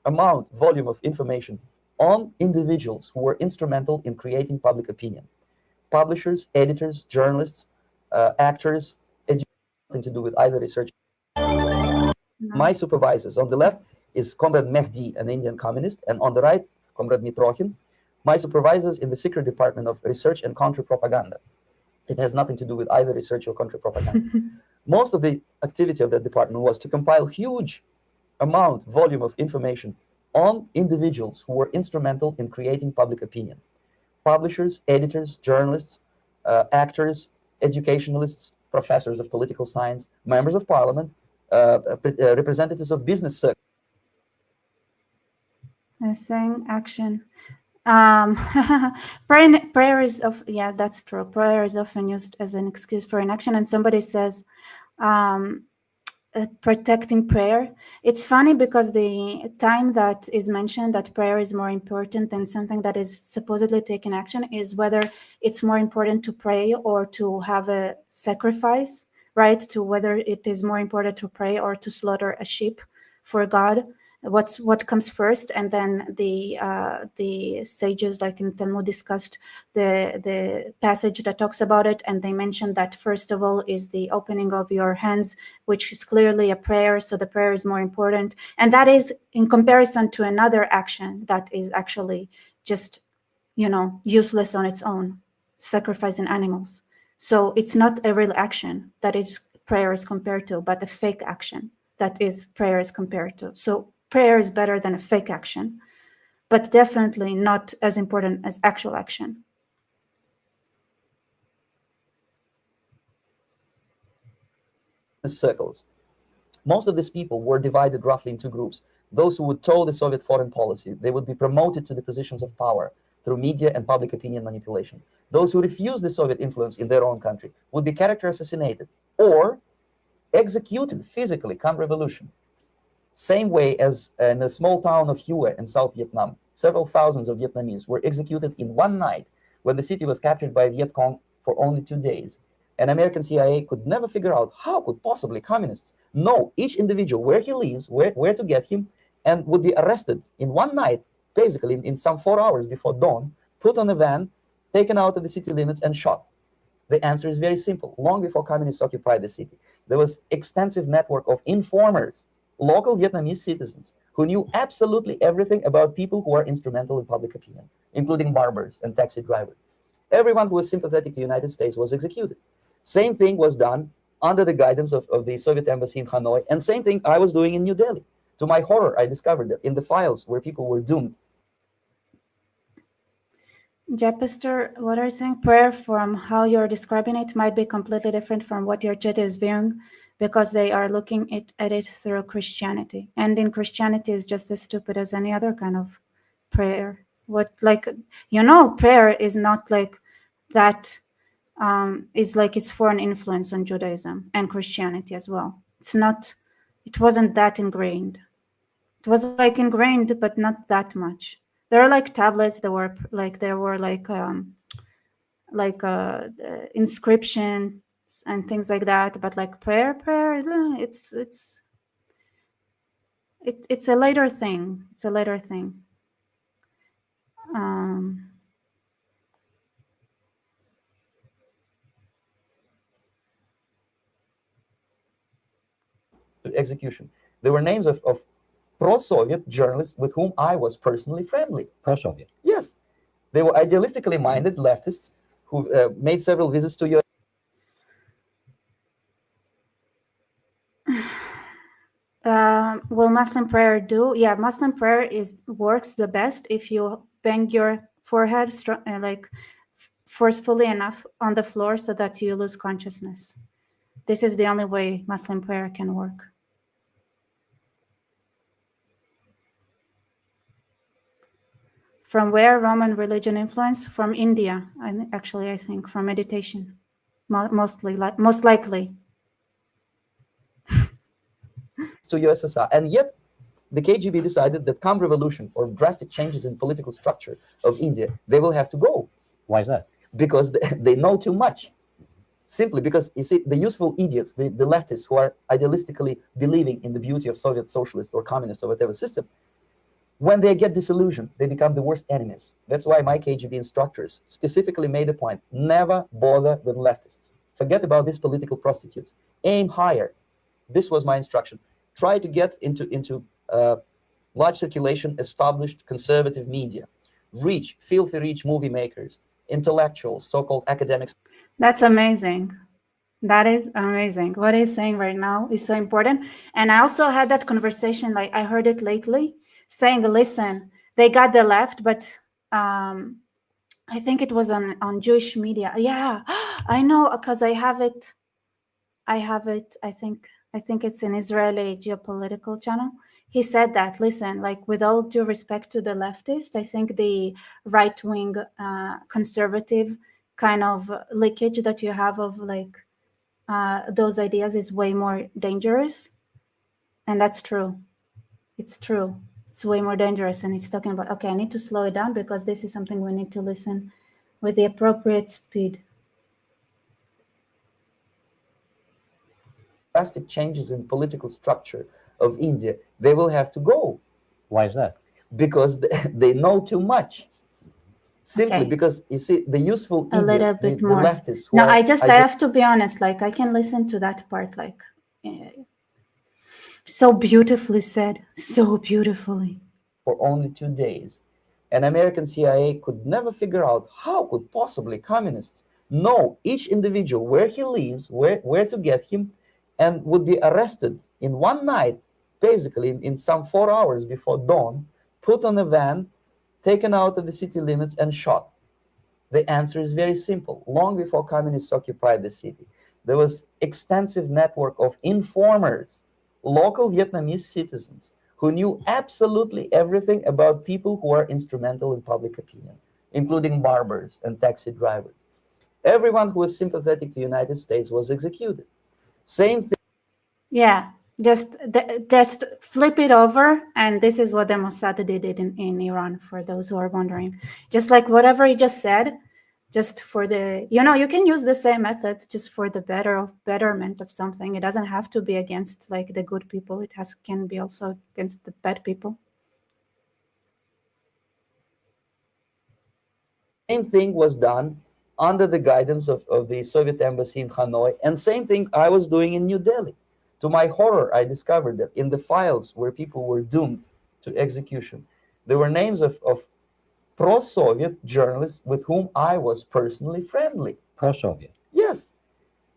S3: volume of information on individuals who were instrumental in creating public opinion. Publishers, editors, journalists, actors, nothing to do with either research. No. My supervisors on the left is Comrade Mehdi, an Indian communist, and on the right, Comrade Mitrokhin. My supervisors in the Secret Department of Research and Counter-Propaganda. It has nothing to do with either research or counter-propaganda. Most of the activity of that department was to compile huge volume of information on individuals who were instrumental in creating public opinion. Publishers, editors, journalists, actors, educationalists, professors of political science, members of parliament, representatives of business circles.
S1: Saying action. Prayer is yeah, that's true. Prayer is often used as an excuse for inaction, and somebody says protecting prayer. It's funny because the time that is mentioned that prayer is more important than something that is supposedly taking action is whether it's more important to pray or to have a sacrifice, right? To whether it is more important to pray or to slaughter a sheep for God. What comes first, and then the sages like in Talmud discussed the passage that talks about it, and they mentioned that first of all is the opening of your hands, which is clearly a prayer, so the prayer is more important, and that is in comparison to another action that is actually just useless on its own, sacrificing animals. So it's not a real action that is prayer is compared to, but a fake action that is prayer is compared to. So prayer is better than a fake action, but definitely not as important as actual action.
S3: Circles. Most of these people were divided roughly into groups. Those who would toe the Soviet foreign policy, they would be promoted to the positions of power through media and public opinion manipulation. Those who refused the Soviet influence in their own country would be character assassinated or executed physically come revolution. Same way as in the small town of Hue in South Vietnam, several thousands of Vietnamese were executed in one night when the city was captured by Viet Cong for only 2 days. And American CIA could never figure out how could possibly communists know each individual, where he lives, where to get him, and would be arrested in one night, basically in some 4 hours before dawn, put on a van, taken out of the city limits and shot. The answer is very simple. Long before communists occupied the city, there was extensive network of informers, local Vietnamese citizens, who knew absolutely everything about people who are instrumental in public opinion, including barbers and taxi drivers. Everyone who was sympathetic to the United States was executed. Same thing was done under the guidance of the Soviet embassy in Hanoi, and same thing I was doing in New Delhi. To my horror, I discovered that in the files where people were doomed.
S1: Japester, what are you saying? Prayer, from how you're describing it, might be completely different from what your chat is viewing, because they are looking at it through Christianity. And in Christianity is just as stupid as any other kind of prayer. Prayer is not like that, is like its foreign influence on Judaism and Christianity as well. It wasn't that ingrained. It was like ingrained, but not that much. There are like tablets that were inscription and things like that, but like prayer, it's a later thing. It's a later thing.
S3: Execution. There were names of pro-Soviet journalists with whom I was personally friendly.
S2: Pro-Soviet?
S3: Yes. They were idealistically minded leftists who made several visits to
S1: Will Muslim prayer do? Yeah, Muslim prayer works the best if you bang your forehead forcefully enough on the floor so that you lose consciousness. This is the only way Muslim prayer can work. From where Roman religion influence? From India, I think from meditation, most likely.
S3: To USSR, and yet the KGB decided that come revolution or drastic changes in political structure of India, they will have to go.
S2: Why is that?
S3: Because they know too much. Simply because, you see, the useful idiots, the leftists who are idealistically believing in the beauty of Soviet socialist or communist or whatever system, when they get disillusioned, they become the worst enemies. That's why my KGB instructors specifically made a point: never bother with leftists. Forget about these political prostitutes. Aim higher. This was my instruction. Try to get into large circulation, established conservative media. Filthy rich movie makers, intellectuals, so-called academics.
S1: That's amazing. That is amazing. What he's saying right now is so important. And I also had that conversation, like I heard it lately, saying, listen, they got the left, but I think it was on Jewish media. Yeah, I know, because I have it. I think it's an Israeli geopolitical channel. He said that, listen, like with all due respect to the leftist, I think the right-wing conservative kind of leakage that you have of like those ideas is way more dangerous. And that's true. It's true. It's way more dangerous. And he's talking about, okay, I need to slow it down because this is something we need to listen with the appropriate speed.
S3: Drastic changes in political structure of India, they will have to go.
S2: Why is that?
S3: Because they know too much. Simply
S1: Okay.
S3: because, you see, the useful
S1: A little
S3: idiots, the
S1: bit more.
S3: leftists.
S1: No, I have to be honest. Like I can listen to that part. Like so beautifully said. So beautifully.
S3: For only 2 days. And American CIA could never figure out how could possibly communists know each individual, where he lives, where to get him, and would be arrested in one night, basically in some 4 hours before dawn, put on a van, taken out of the city limits and shot. The answer is very simple. Long before communists occupied the city, there was extensive network of informers, local Vietnamese citizens, who knew absolutely everything about people who are instrumental in public opinion, including barbers and taxi drivers. Everyone who was sympathetic to the United States was executed. Same thing.
S1: Yeah, just flip it over, and this is what the Mossad did in Iran, for those who are wondering. Just like whatever he just said, just for the, you can use the same methods just for the betterment of something. It doesn't have to be against like the good people. It can be also against the bad people.
S3: Same thing was done under the guidance of the Soviet embassy in Hanoi, and same thing I was doing in New Delhi. To my horror, I discovered that in the files where people were doomed to execution, there were names of pro-Soviet journalists with whom I was personally friendly.
S2: Pro-Soviet.
S3: Yes.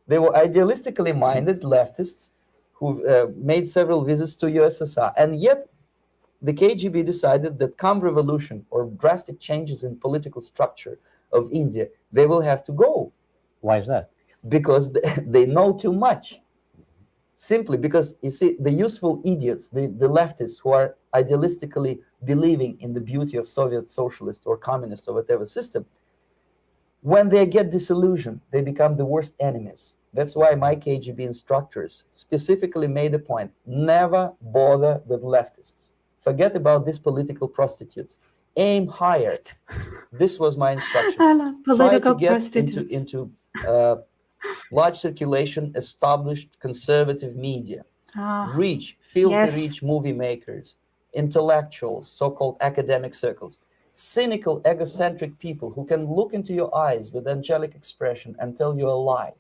S3: They were idealistically minded leftists who made several visits to USSR, and yet the KGB decided that come revolution or drastic changes in political structure of India, they will have to go.
S2: Why is that?
S3: Because they know too much. Simply because, you see, the useful idiots, the leftists who are idealistically believing in the beauty of Soviet socialist or communist or whatever system, when they get disillusioned, they become the worst enemies. That's why my KGB instructors specifically made a point, never bother with leftists. Forget about these political prostitutes. Aim higher. This was my instruction.
S1: I love political
S3: Try to get
S1: prostitutes.
S3: into large circulation, established conservative media. Rich, filthy rich movie makers, intellectuals, so-called academic circles, cynical, egocentric people who can look into your eyes with angelic expression and tell you a lie.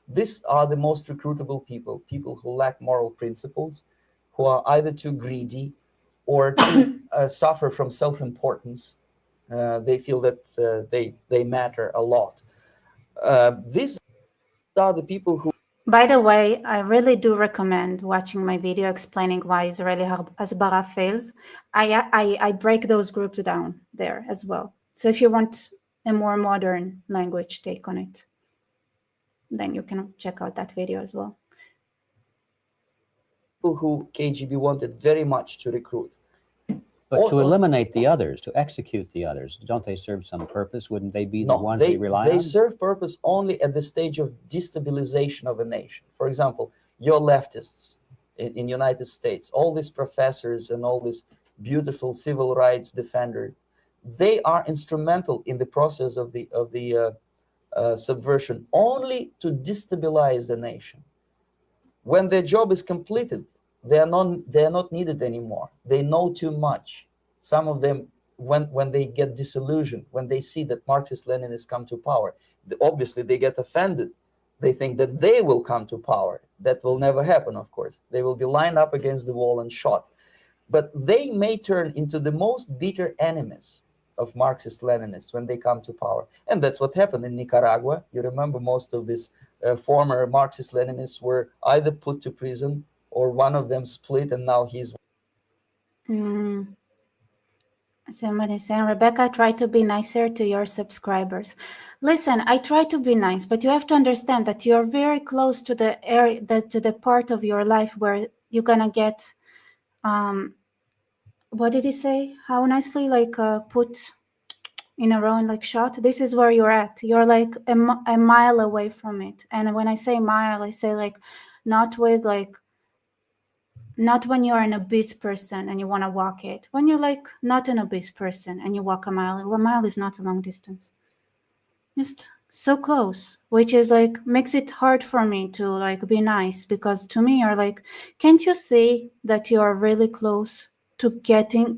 S3: These are the most recruitable people, people who lack moral principles, who are either too greedy or too suffer from self-importance. They feel that they matter a lot. These are the people who...
S1: By the way, I really do recommend watching my video explaining why Israeli Hasbara fails. I break those groups down there as well. So if you want a more modern language take on it, then you can check out that video as well.
S3: People who KGB wanted very much to recruit.
S2: But to eliminate the others, to execute the others, don't they serve some purpose? Wouldn't they be the ones they rely on?
S3: They serve purpose only at the stage of destabilization of a nation. For example, your leftists in United States, all these professors and all these beautiful civil rights defenders, they are instrumental in the process of the subversion only to destabilize the nation. When their job is completed, they are not needed anymore. They know too much. Some of them, when they get disillusioned, when they see that Marxist-Leninists come to power, obviously they get offended. They think that they will come to power. That will never happen, of course. They will be lined up against the wall and shot. But they may turn into the most bitter enemies of Marxist-Leninists when they come to power. And that's what happened in Nicaragua. You remember most of these former Marxist-Leninists were either put to prison or one of them split, and now he's...
S1: Somebody's saying, Rebecca, try to be nicer to your subscribers. Listen, I try to be nice, but you have to understand that you're very close to the area, to the part of your life where you're gonna get, what did he say? How nicely, like, put in a row and like shot. This is where you're at. You're like a mile away from it. And when I say mile, I say like, not with like, not when you're an obese person and you want to walk it. When you're like not an obese person and you walk a mile, a mile is not a long distance. Just so close, which is like makes it hard for me to like be nice, because to me you're like, can't you see that you are really close to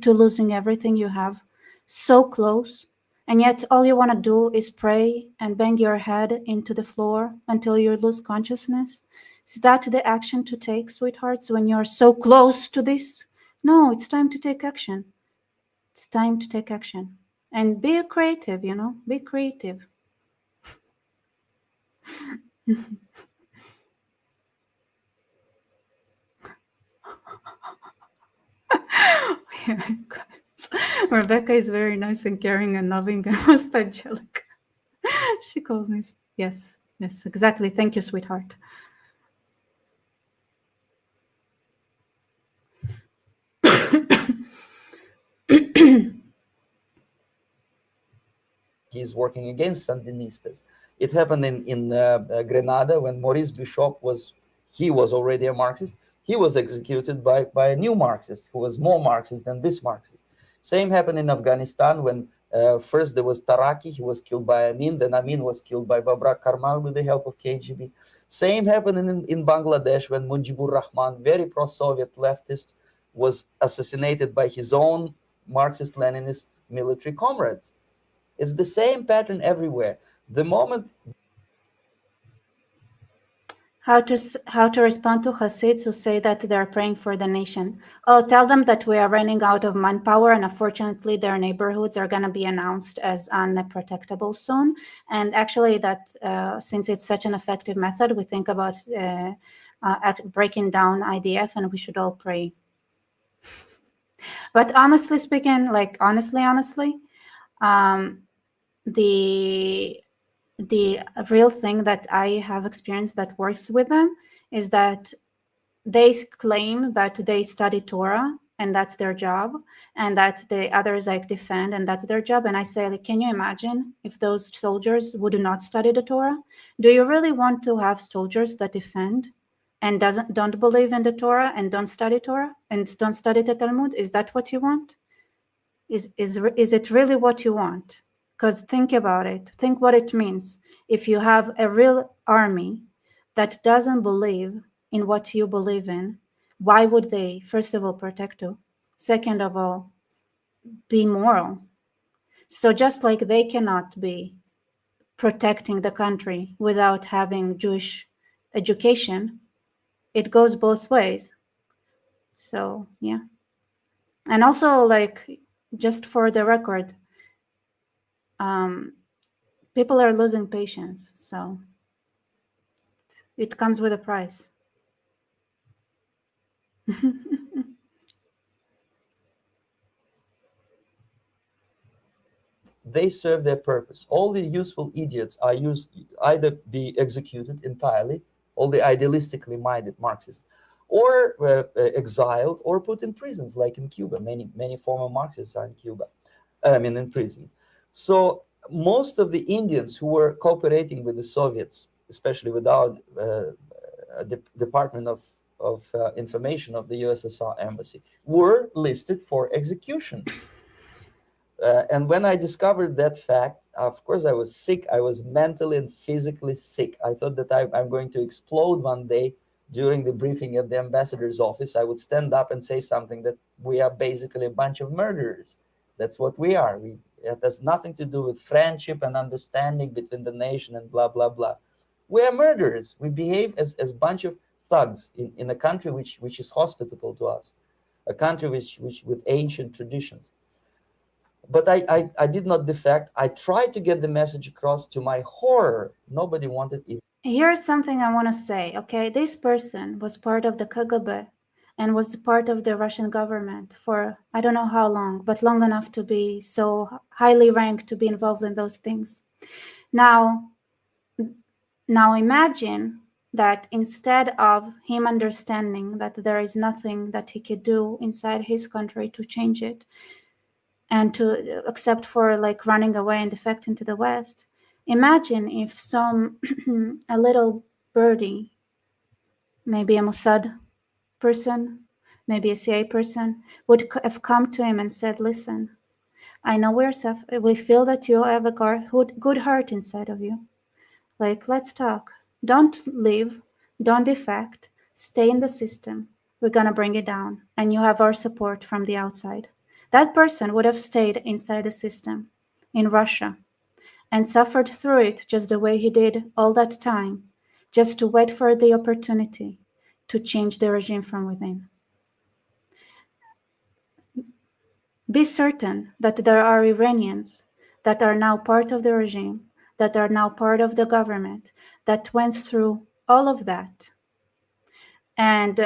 S1: losing everything you have? So close. And yet all you want to do is pray and bang your head into the floor until you lose consciousness. Is that the action to take, sweethearts, when you're so close to this? No, it's time to take action. It's time to take action. And be creative, be creative. Rebecca is very nice and caring and loving and most angelic. She calls me. Yes, exactly. Thank you, sweetheart.
S3: He's working against Sandinistas. It happened in Grenada when Maurice Bishop was already a Marxist. He was executed by a new Marxist who was more Marxist than this Marxist. Same happened in Afghanistan when first there was Taraki, he was killed by Amin, then Amin was killed by Babrak Karmal with the help of KGB. Same happened in Bangladesh when Mujibur Rahman, very pro-Soviet leftist, was assassinated by his own Marxist-Leninist military comrades. It's the same pattern everywhere. The moment...
S1: How to respond to Hasids who say that they're praying for the nation? Oh, tell them that we are running out of manpower, and unfortunately their neighborhoods are going to be announced as unprotectable soon. And actually that since it's such an effective method, we think about breaking down IDF, and we should all pray. But honestly speaking, like honestly, the real thing that I have experienced that works with them is that they claim that they study Torah and that's their job, and that the others like defend and that's their job. And I say, like, can you imagine if those soldiers would not study the Torah? Do you really want to have soldiers that defend and don't believe in the Torah and don't study Torah and don't study the Talmud? Is that what you want? Is it really what you want? Because think about it. Think what it means. If you have a real army that doesn't believe in what you believe in, why would they, first of all, protect you? Second of all, be moral. So just like they cannot be protecting the country without having Jewish education, it goes both ways. So, yeah. And also, like, just for the record, people are losing patience, so it comes with a price.
S3: They serve their purpose. All the useful idiots are either be executed entirely, all the idealistically minded Marxists, or exiled or put in prisons, like in Cuba. Many former Marxists are in Cuba. In prison. So most of the Indians who were cooperating with the Soviets, especially with our Department of Information of the USSR Embassy, were listed for execution. And when I discovered that fact, of course, I was sick. I was mentally and physically sick. I thought that I'm going to explode one day during the briefing at the ambassador's office. I would stand up and say something that we are basically a bunch of murderers. That's what we are. It has nothing to do with friendship and understanding between the nation and blah, blah, blah. We are murderers. We behave as a bunch of thugs in a country which is hospitable to us, a country which with ancient traditions. But I did not defect. I tried to get the message across. To my horror, nobody wanted it.
S1: Here's something I want to say, okay? This person was part of the KGB and was part of the Russian government for I don't know how long, but long enough to be so highly ranked to be involved in those things. Now imagine that instead of him understanding that there is nothing that he could do inside his country to change it, and to except for like running away and defecting to the West, imagine if some a little birdie, maybe a Mossad person, maybe a CIA person, would have come to him and said, "Listen, I know we feel that you have a good heart inside of you. Like, let's talk. Don't leave. Don't defect. Stay in the system. We're going to bring it down. And you have our support from the outside." That person would have stayed inside the system in Russia and suffered through it just the way he did all that time, just to wait for the opportunity to change the regime from within. Be certain that there are Iranians that are now part of the regime, that are now part of the government, that went through all of that and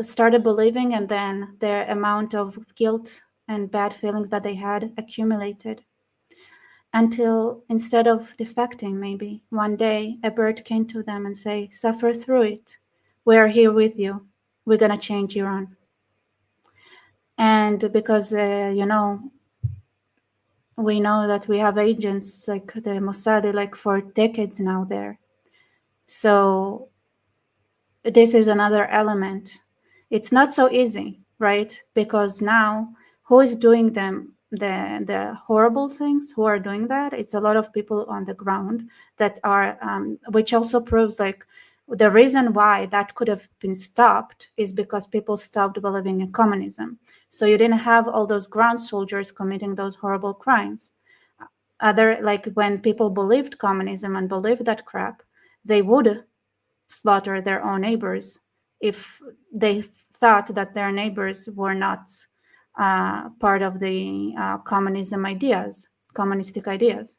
S1: started believing, and then their amount of guilt and bad feelings that they had accumulated until instead of defecting, maybe one day a bird came to them and say, "Suffer through it. We are here with you. We're going to change Iran." And because, we know that we have agents like the Mossad like for decades now there. So this is another element. It's not so easy, right? Because now who is doing the horrible things? Who are doing that? It's a lot of people on the ground that are, which also proves like the reason why that could have been stopped is because people stopped believing in communism. So you didn't have all those ground soldiers committing those horrible crimes. Like when people believed communism and believed that crap, they would slaughter their own neighbors if they thought that their neighbors were not part of the communistic ideas.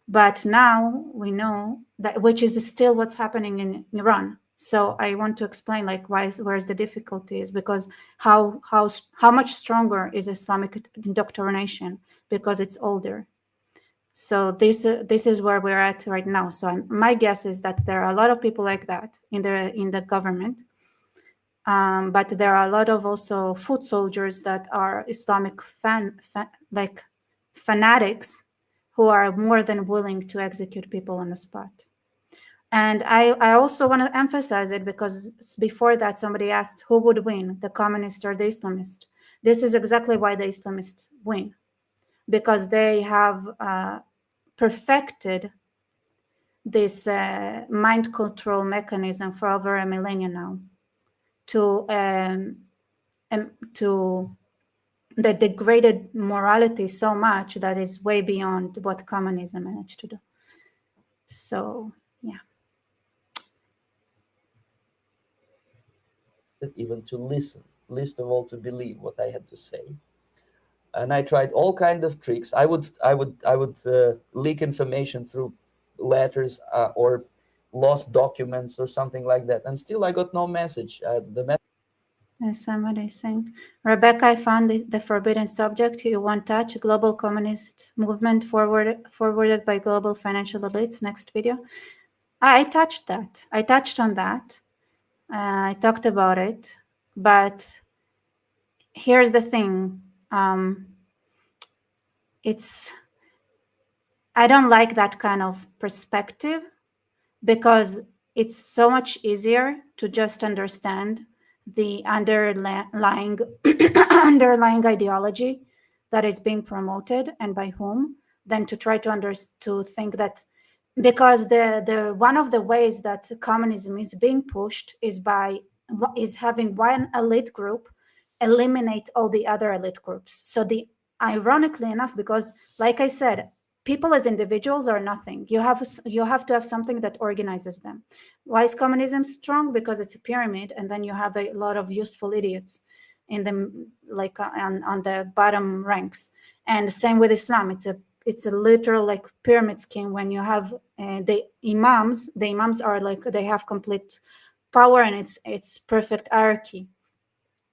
S1: But now we know that, which is still what's happening in Iran. So I want to explain like where's the difficulty is because how much stronger is Islamic indoctrination because it's older. So this is where we're at right now. So my guess is that there are a lot of people like that in the government, but there are a lot of also foot soldiers that are Islamic like fanatics who are more than willing to execute people on the spot. And I also want to emphasize it because before that somebody asked who would win, the communist or the Islamist. This is exactly why the Islamists win, because they have perfected this mind control mechanism for over a millennia now to the degraded morality so much that is way beyond what communism managed to do. So yeah.
S3: Even to listen, least of all to believe what I had to say. And I tried all kind of tricks. I would leak information through letters or lost documents or something like that, and still I got no message.
S1: As somebody is saying, Rebecca, I found the forbidden subject you won't touch: global communist movement forwarded by global financial elites. Next video. I touched that. I touched on that. I talked about it, but here's the thing. I don't like that kind of perspective because it's so much easier to just understand the underlying ideology that is being promoted and by whom than to try to think that, because the one of the ways that communism is being pushed is having one elite group eliminate all the other elite groups. So ironically enough, because like I said, people as individuals are nothing. You have to have something that organizes them. Why is communism strong? Because it's a pyramid, and then you have a lot of useful idiots in them, like on the bottom ranks. And the same with Islam. It's a literal like pyramid scheme. When you have the imams are like, they have complete power, and it's perfect hierarchy.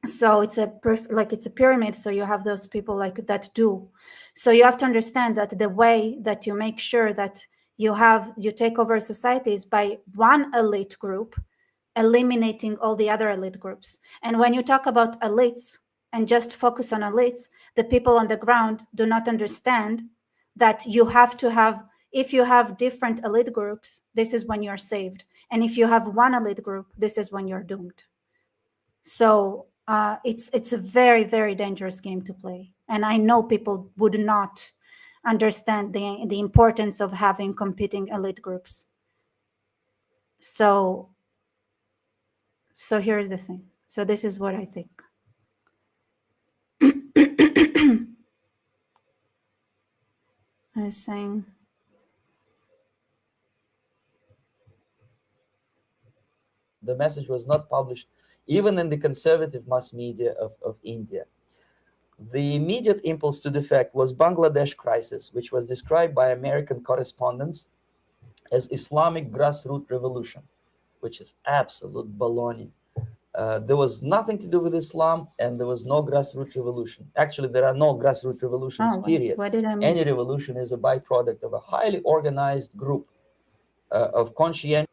S1: So it's it's a pyramid. So you have those people like that do. So you have to understand that the way that you make sure that you take over society is by one elite group eliminating all the other elite groups. And when you talk about elites and just focus on elites, the people on the ground do not understand that you have to have, if you have different elite groups, this is when you're saved. And if you have one elite group, this is when you're doomed. So it's a very, very dangerous game to play. And I know people would not understand the importance of having competing elite groups. So here's the thing. So this is what I think. I was saying,
S3: the message was not published even in the conservative mass media of India. The immediate impulse to defect was Bangladesh crisis, which was described by American correspondents as Islamic grassroots revolution, which is absolute baloney. There was nothing to do with Islam, and there was no grassroots revolution. Actually, there are no grassroots revolutions, period.
S1: What did I miss?
S3: Any revolution is a byproduct of a highly organized group of conscientious.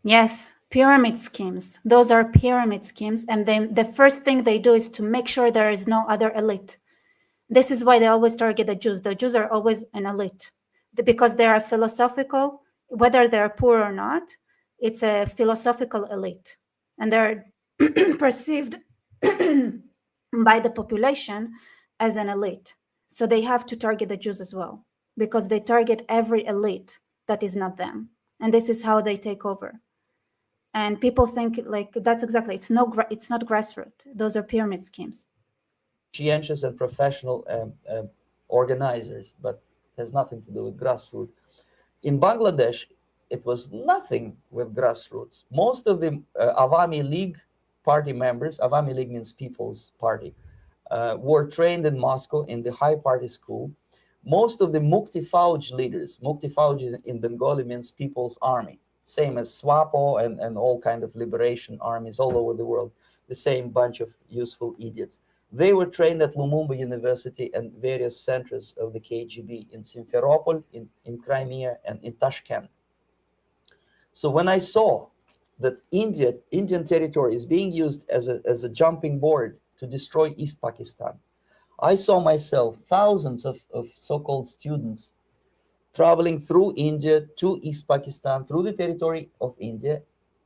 S1: Yes, pyramid schemes. Those are pyramid schemes. And then the first thing they do is to make sure there is no other elite. This is why they always target the Jews. The Jews are always an elite because they are philosophical, whether they're poor or not. It's a philosophical elite, and they're perceived by the population as an elite. So they have to target the Jews as well, because they target every elite that is not them. And this is how they take over. And people think like that's exactly, it's not grassroots. Those are pyramid schemes.
S3: Conscientious and professional organizers, but has nothing to do with grassroots. In Bangladesh, it was nothing with grassroots. Most of the Awami League party members, Awami League means People's Party, were trained in Moscow in the high party school. Most of the Mukti Fauj leaders, Mukti Fauj in Bengali means People's Army, same as SWAPO and all kind of liberation armies all over the world, the same bunch of useful idiots. They were trained at Lumumba University and various centers of the KGB in Simferopol, in Crimea, and in Tashkent. So when I saw that Indian territory is being used as a jumping board to destroy East Pakistan, I saw myself thousands of so-called students traveling through India to East Pakistan, through the territory of India,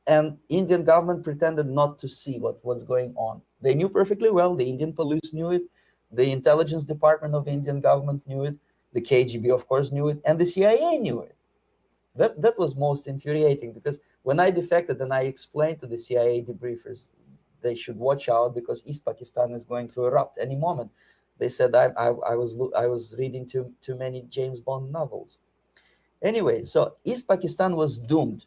S3: and Indian government pretended not to see what's going on. They knew perfectly well. The Indian police knew it. The intelligence department of the Indian government knew it. The KGB, of course, knew it. And the CIA knew it. That was most infuriating, because when I defected and I explained to the CIA debriefers they should watch out because East Pakistan is going to erupt any moment, they said I was reading too many James Bond novels. Anyway, so East Pakistan was doomed.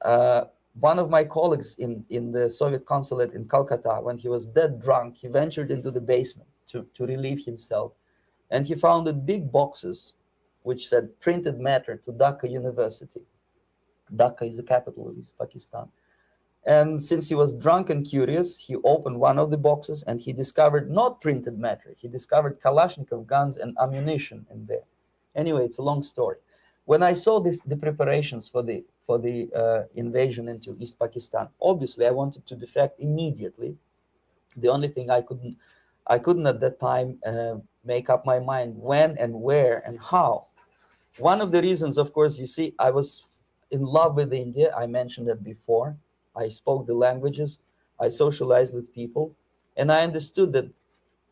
S3: One of my colleagues in the Soviet consulate in Calcutta, when he was dead drunk, he ventured into the basement to relieve himself. And he found big boxes which said printed matter to Dhaka University. Dhaka is the capital of East Pakistan. And since he was drunk and curious, he opened one of the boxes and he discovered not printed matter. He discovered Kalashnikov guns and ammunition in there. Anyway, it's a long story. When I saw the preparations for the invasion into East Pakistan, obviously I wanted to defect immediately. The only thing I couldn't at that time make up my mind when and where and how. One of the reasons, of course, you see, I was in love with India. I mentioned that before. I spoke the languages. I socialized with people. And I understood that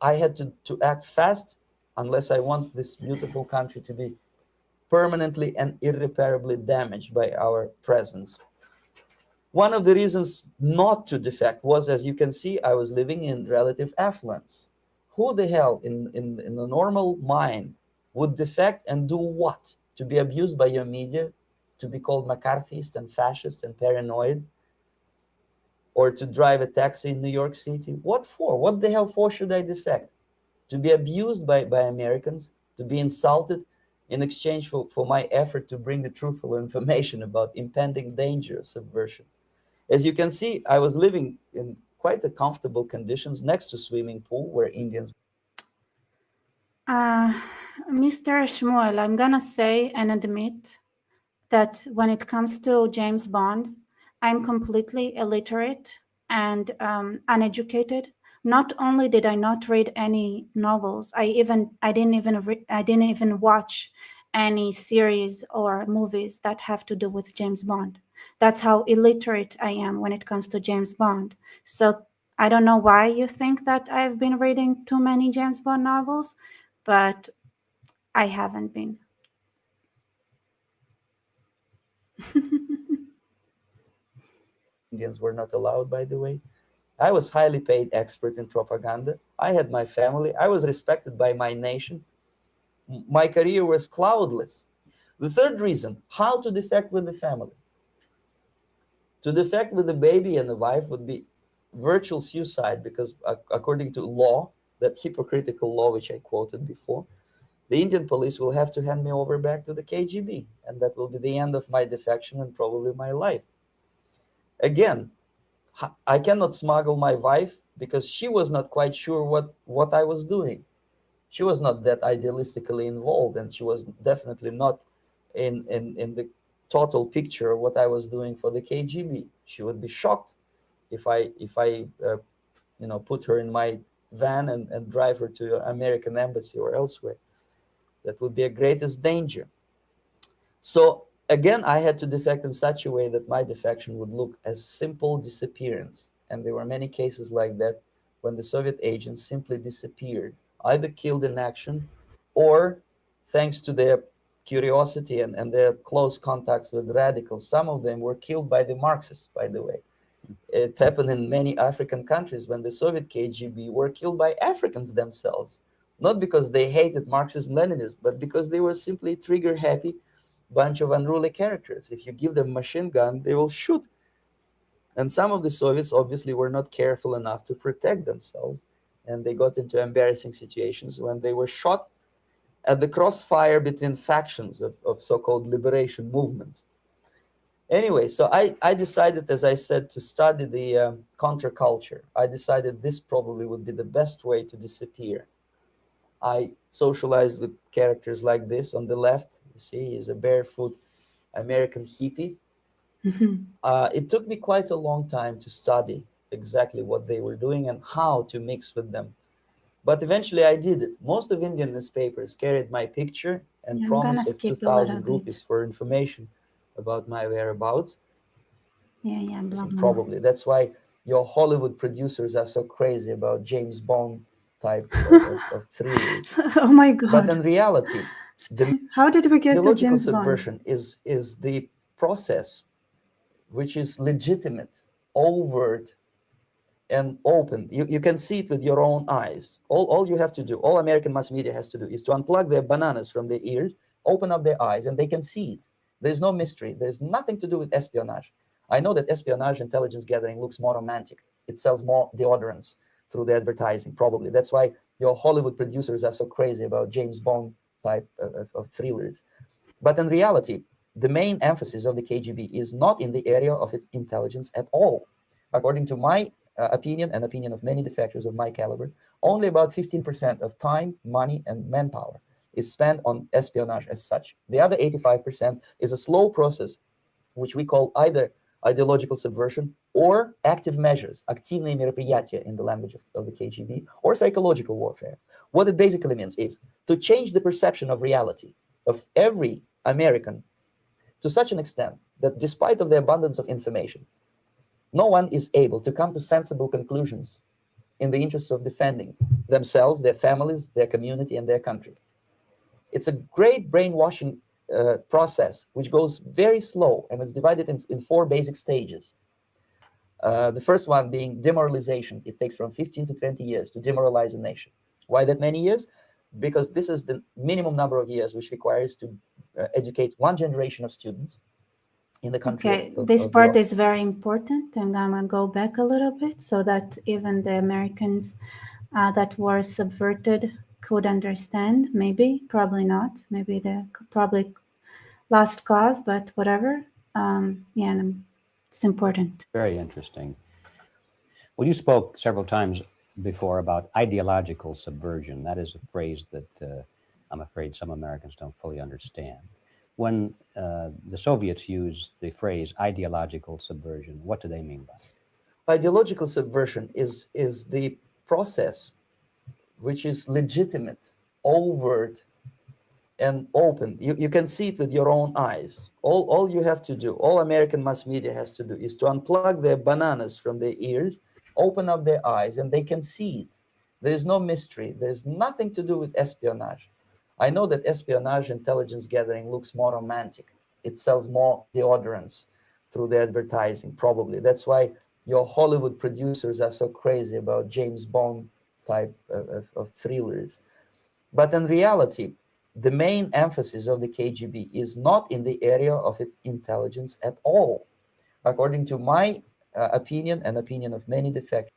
S3: I had to act fast unless I want this beautiful country to be permanently and irreparably damaged by our presence. One of the reasons not to defect was, as you can see, I was living in relative affluence. Who the hell in a normal mind would defect and do what? To be abused by your media, to be called McCarthyist and fascist and paranoid, or to drive a taxi in New York City? What for? What the hell for should I defect? to be abused by Americans, to be insulted in exchange for my effort to bring the truthful information about impending danger of subversion. As you can see, I was living in quite a comfortable conditions next to swimming pool where Indians.
S1: Mr. Shmuel, I'm gonna say and admit that when it comes to James Bond, I'm completely illiterate and uneducated. Not only did I not read any novels, I didn't even watch any series or movies that have to do with James Bond. That's how illiterate I am when it comes to James Bond. So I don't know why you think that I've been reading too many James Bond novels, but I haven't been.
S3: Indians were not allowed, by the way. I was highly paid expert in propaganda. I had my family. I was respected by my nation. My career was cloudless. The third reason, how to defect with the family. To defect with the baby and the wife would be virtual suicide because according to law, that hypocritical law which I quoted before, the Indian police will have to hand me over back to the KGB, and that will be the end of my defection and probably my life. Again, I cannot smuggle my wife because she was not quite sure what I was doing. She was not that idealistically involved, and she was definitely not in the total picture of what I was doing for the KGB. She would be shocked if I put her in my van and drive her to the American embassy or elsewhere. That would be a greatest danger. So again, I had to defect in such a way that my defection would look as simple disappearance. And there were many cases like that when the Soviet agents simply disappeared, either killed in action or thanks to their curiosity and their close contacts with radicals. Some of them were killed by the Marxists, by the way. It happened in many African countries when the Soviet KGB were killed by Africans themselves, not because they hated Marxism Leninism, but because they were simply trigger happy bunch of unruly characters. If you give them a machine gun, they will shoot. And some of the Soviets obviously were not careful enough to protect themselves, and they got into embarrassing situations when they were shot at the crossfire between factions of so-called liberation movements. Anyway, so I decided, as I said, to study the counterculture. I decided this probably would be the best way to disappear. I socialized with characters like this. On the left, you see, he's a barefoot American hippie. It took me quite a long time to study exactly what they were doing and how to mix with them. But eventually I did it. Most of Indian newspapers carried my picture and promise of 2,000 rupees for information about my whereabouts.
S1: Yeah, blah, blah.
S3: Probably. That's why your Hollywood producers are so crazy about James Bond type of thrillers.
S1: Oh my God.
S3: But in reality,
S1: how did we get
S3: the
S1: to
S3: logical
S1: James Bond?
S3: subversion is the process which is legitimate, overt, and open. You can see it with your own eyes. All you have to do, all American mass media has to do, is to unplug their bananas from their ears, open up their eyes, and they can see it. There's no mystery. There's nothing to do with espionage. I know that espionage intelligence gathering looks more romantic. It sells more deodorants through the advertising, probably. That's why your Hollywood producers are so crazy about James Bond type of thrillers. But in reality, the main emphasis of the KGB is not in the area of intelligence at all. According to my opinion and opinion of many defectors of my caliber, only about 15% of time, money, and manpower is spent on espionage as such. The other 85% is a slow process, which we call either ideological subversion or active measures, активные мероприятия in the language of the KGB, or psychological warfare. What it basically means is to change the perception of reality of every American to such an extent that despite of the abundance of information, no one is able to come to sensible conclusions in the interests of defending themselves, their families, their community, and their country. It's a great brainwashing process, which goes very slow, and it's divided in 4 basic stages. The first one being demoralization. It takes from 15 to 20 years to demoralize a nation. Why that many years? Because this is the minimum number of years which requires to educate one generation of students in the country.
S1: Okay, this part is very important, and I'm going to go back a little bit so that even the Americans that were subverted could understand. Maybe, probably not. Maybe the probably lost cause, but whatever. Yeah, and it's important.
S2: Very interesting. Well, you spoke several times before about ideological subversion. That is a phrase that I'm afraid some Americans don't fully understand. When the Soviets used the phrase ideological subversion, what do they mean by it?
S3: Ideological subversion is the process which is legitimate, overt, and open. You can see it with your own eyes. All you have to do, all American mass media has to do, is to unplug their bananas from their ears, open up their eyes, and they can see it. There is no mystery. There's nothing to do with espionage. I know that espionage intelligence gathering looks more romantic. It sells more deodorants through the advertising, probably. That's why your Hollywood producers are so crazy about James Bond type of thrillers. But in reality, the main emphasis of the KGB is not in the area of intelligence at all. According to my opinion and opinion of many defectors.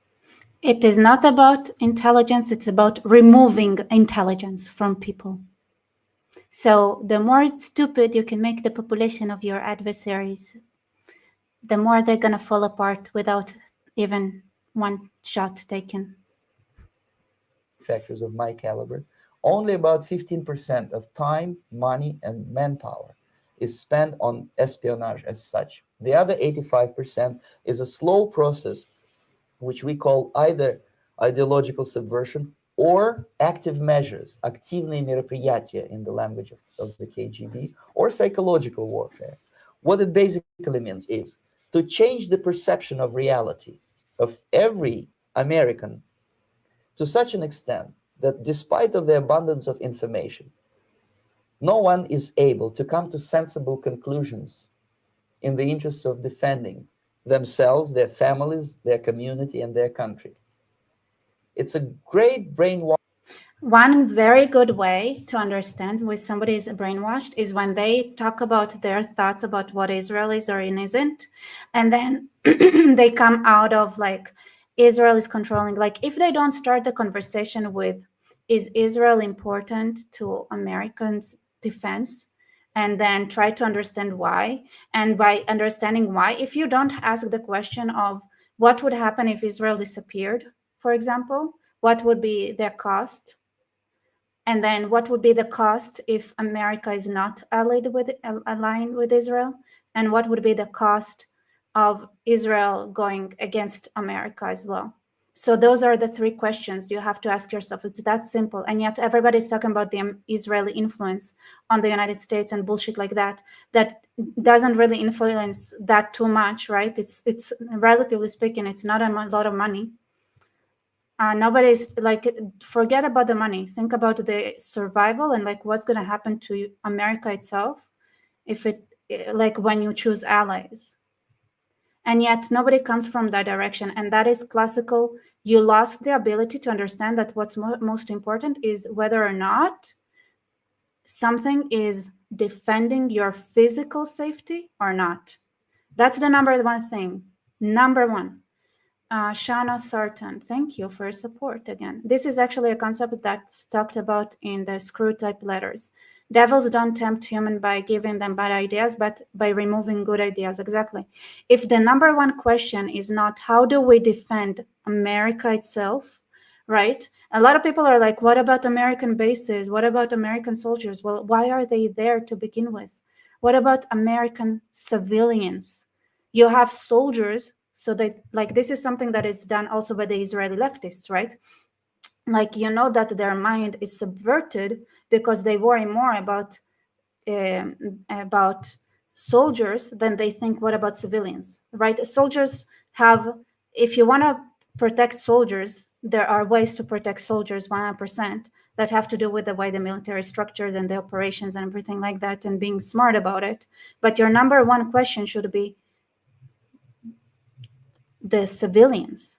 S1: It is not about intelligence, it's about removing intelligence from people. So the more stupid you can make the population of your adversaries, the more they're going to fall apart without even one shot taken.
S3: Factors of my caliber, only about 15% of time, money, and manpower is spent on espionage as such. The other 85% is a slow process, which we call either ideological subversion or active measures, активные мероприятия in the language of the KGB, or psychological warfare. What it basically means is to change the perception of reality of every American to such an extent that despite of the abundance of information, no one is able to come to sensible conclusions in the interests of defending themselves, their families, their community, and their country. It's a great brainwash.
S1: One very good way to understand when somebody is brainwashed is when they talk about their thoughts about what Israel is or isn't, and then they come out of like Israel is controlling. Like if they don't start the conversation with, is Israel important to Americans' defense? And then try to understand why. And by understanding why, if you don't ask the question of what would happen if Israel disappeared, for example, what would be their cost? And then what would be the cost if America is not aligned with Israel? And what would be the cost of Israel going against America as well? So those are the three questions you have to ask yourself. It's that simple. And yet everybody's talking about the Israeli influence on the United States and bullshit like that. That doesn't really influence that too much, right? It's relatively speaking, it's not a lot of money. Nobody's like, forget about the money. Think about the survival and like what's going to happen to America itself if it, like when you choose allies. And yet nobody comes from that direction. And that is classical. You lost the ability to understand that what's most important is whether or not something is defending your physical safety or not. That's the number one thing. Number one. Shana Thornton, thank you for your support again. This is actually a concept that's talked about in the screw type letters. Devils don't tempt human by giving them bad ideas, but by removing good ideas. Exactly. If the number one question is not how do we defend America itself, right? A lot of people are like, what about American bases? What about American soldiers? Well, why are they there to begin with? What about American civilians? You have soldiers. So that, like, this is something that is done also by the Israeli leftists, right? Like, you know that their mind is subverted because they worry more about soldiers than they think, what about civilians, right? Soldiers have, if you want to protect soldiers, there are ways to protect soldiers 100% that have to do with the way the military is structured and the operations and everything like that and being smart about it. But your number one question should be, the civilians.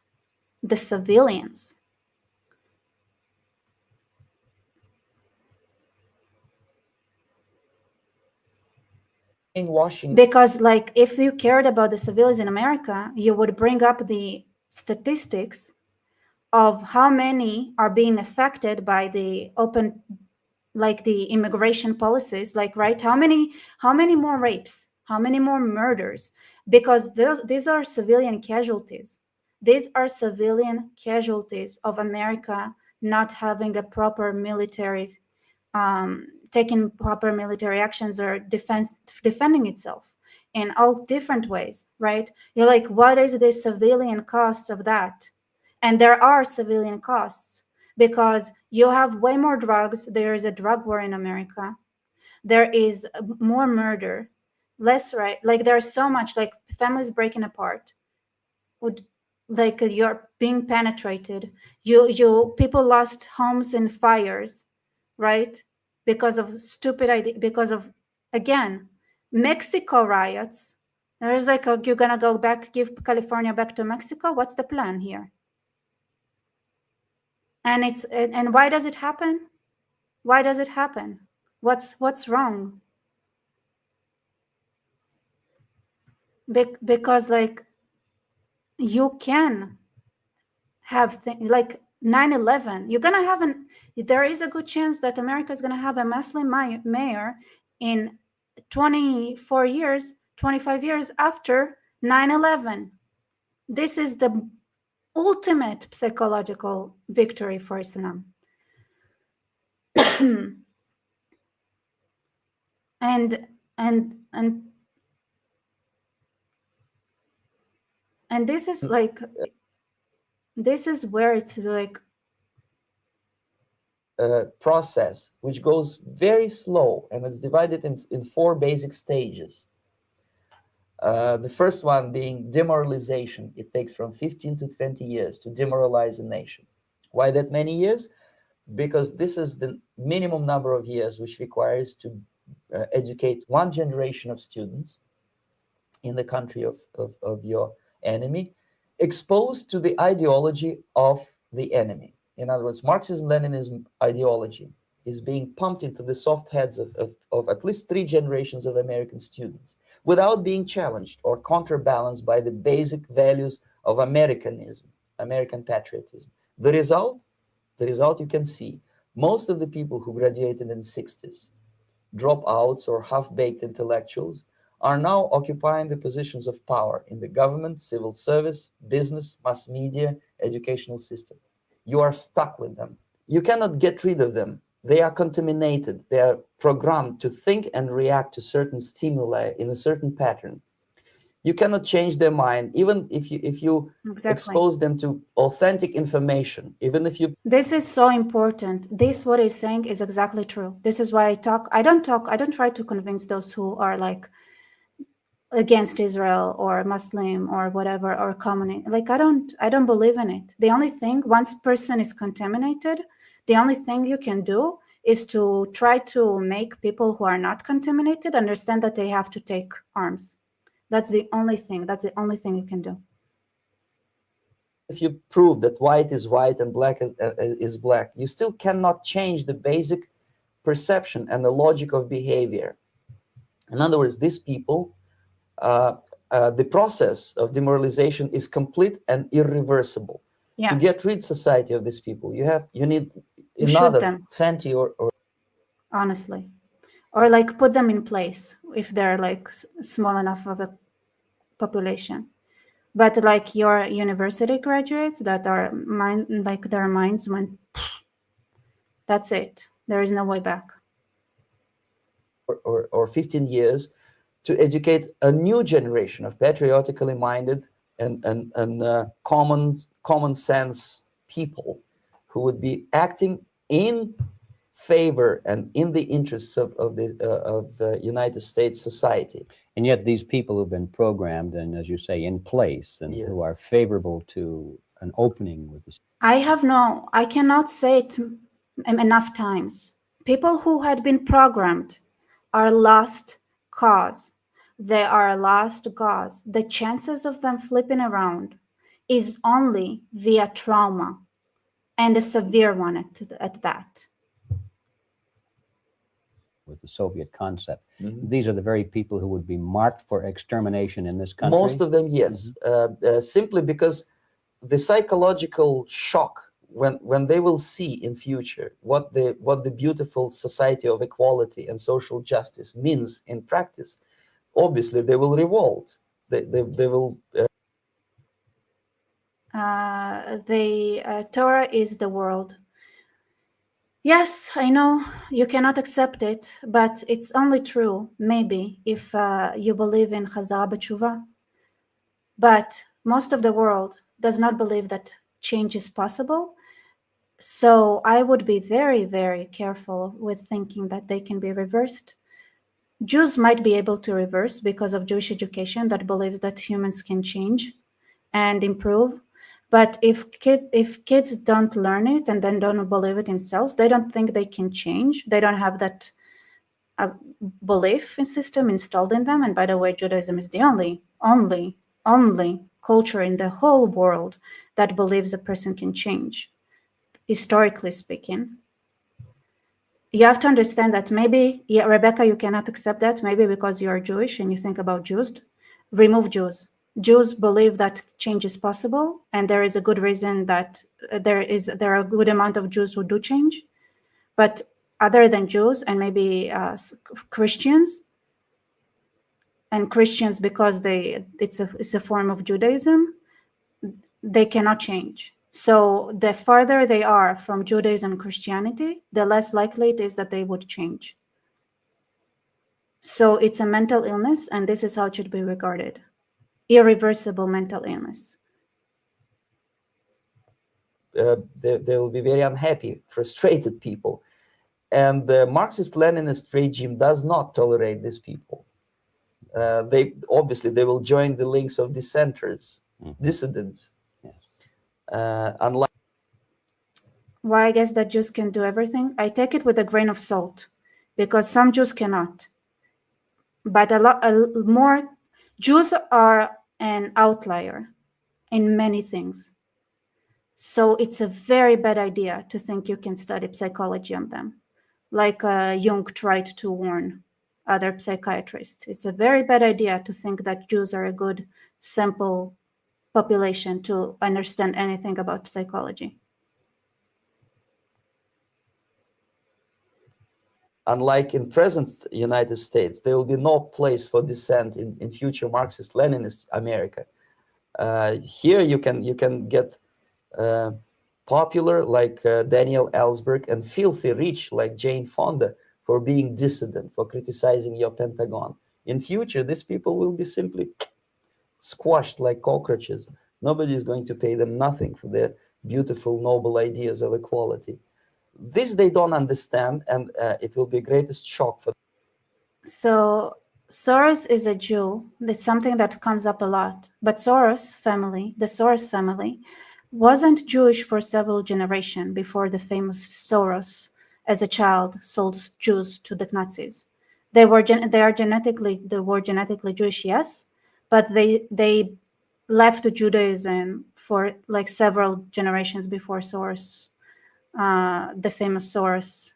S3: Brainwashing.
S1: Because like if you cared about the civilians in America, you would bring up the statistics of how many are being affected by the open, like the immigration policies, like, right, how many more rapes, how many more murders, because these are civilian casualties. These are civilian casualties of America not having a proper military, taking proper military actions or defending itself in all different ways, right? You're like, what is the civilian cost of that? And there are civilian costs, because you have way more drugs. There is a drug war in America. There is more murder, less, right? Like, there's so much, like, families breaking apart, would, like, you're being penetrated. You people lost homes in fires, right? Because of stupid idea, because of, again, Mexico riots. There's like, you're gonna go back, give California back to Mexico? What's the plan here? And why does it happen? Why does it happen? What's wrong? Because, like, you can have things like 9/11. You're gonna have there is a good chance that America is gonna have a Muslim mayor in 24 years, 25 years after 9/11. This is the ultimate psychological victory for Islam. and and and and this is like, this is where it's like,
S3: process which goes very slow, and it's divided in 4 basic stages. The first one being demoralization. It takes from 15 to 20 years to demoralize a nation. Why that many years? Because this is the minimum number of years which requires to educate one generation of students in the country of your enemy, exposed to the ideology of the enemy. In other words, Marxism-Leninism ideology is being pumped into the soft heads of at least 3 generations of American students without being challenged or counterbalanced by the basic values of Americanism, American patriotism. The result you can see, most of the people who graduated in the 60s, dropouts or half-baked intellectuals, are now occupying the positions of power in the government, civil service, business, mass media, educational system. You are stuck with them. You cannot get rid of them. They are contaminated. They are programmed to think and react to certain stimuli in a certain pattern. You cannot change their mind, even if you
S1: exactly,
S3: expose them to authentic information, even if you...
S1: This is so important. This, what he's saying, is exactly true. This is why I don't try to convince those who are like against Israel or Muslim or whatever, or communist. Like, I don't believe in it. The only thing, once person is contaminated, the only thing you can do is to try to make people who are not contaminated understand that they have to take arms. That's the only thing. That's the only thing you can do.
S3: If you prove that white is white and black is black, you still cannot change the basic perception and the logic of behavior. In other words, these people, the process of demoralization is complete and irreversible.
S1: Yeah.
S3: To get rid society of these people, you need
S1: You
S3: another 20 or
S1: honestly, or like put them in place if they're like small enough of a population. But like your university graduates that are like their minds went, that's it. There is no way back.
S3: or 15 years to educate a new generation of patriotically minded and common sense people who would be acting in favor and in the interests of the United States society.
S2: And yet these people who've been programmed and, as you say, in place, and
S3: Yes.
S2: who are favorable to an opening with the...
S1: I cannot say it enough times. People who had been programmed are lost cause. They are a lost cause. The chances of them flipping around is only via trauma, and a severe one at that.
S2: With the Soviet concept.
S3: Mm-hmm.
S2: These are the very people who would be marked for extermination in this country?
S3: Most of them, yes. Simply because the psychological shock when they will see in future what the beautiful society of equality and social justice means in practice, obviously they will revolt. They will.
S1: The Torah is the world. Yes, I know you cannot accept it, but it's only true, maybe, if you believe in Chazara B'Tshuva. But most of the world does not believe that change is possible. So I would be very, very careful with thinking that they can be reversed. Jews might be able to reverse because of Jewish education that believes that humans can change and improve. But if kids don't learn it and then don't believe it themselves, they don't think they can change. They don't have that belief system installed in them. And by the way, Judaism is the only culture in the whole world that believes a person can change, historically speaking. You have to understand that maybe, Rebecca, you cannot accept that, maybe because you are Jewish and you think about Jews. Remove Jews. Jews believe that change is possible, and there is a good reason that there are a good amount of Jews who do change. But other than Jews and maybe Christians, and Christians because it's a form of Judaism, they cannot change. So the farther they are from Judaism and Christianity, the less likely it is that they would change. So it's a mental illness, and this is how it should be regarded. Irreversible mental illness.
S3: They will be very unhappy, frustrated people. And the Marxist-Leninist regime does not tolerate these people. They will join the links of dissenters, dissidents.
S2: Yes.
S3: Unlike
S1: Why I guess that Jews can do everything? I take it with a grain of salt, because some Jews cannot. But more Jews are an outlier in many things. So it's a very bad idea to think you can study psychology on them, like Jung tried to warn other psychiatrists. It's a very bad idea to think that Jews are a good sample population to understand anything about psychology.
S3: Unlike in present United States, there will be no place for dissent in future Marxist-Leninist America. Here you can get popular like Daniel Ellsberg and filthy rich like Jane Fonda for being dissident, for criticizing your Pentagon. In future, these people will be simply squashed like cockroaches. Nobody is going to pay them nothing for their beautiful, noble ideas of equality. This they don't understand, and it will be greatest shock for them.
S1: So Soros is a Jew. That's something that comes up a lot. But the Soros family, wasn't Jewish for several generations before the famous Soros, as a child, sold Jews to the Nazis. They were genetically Jewish, yes, but they left Judaism for like several generations before Soros, the famous Soros.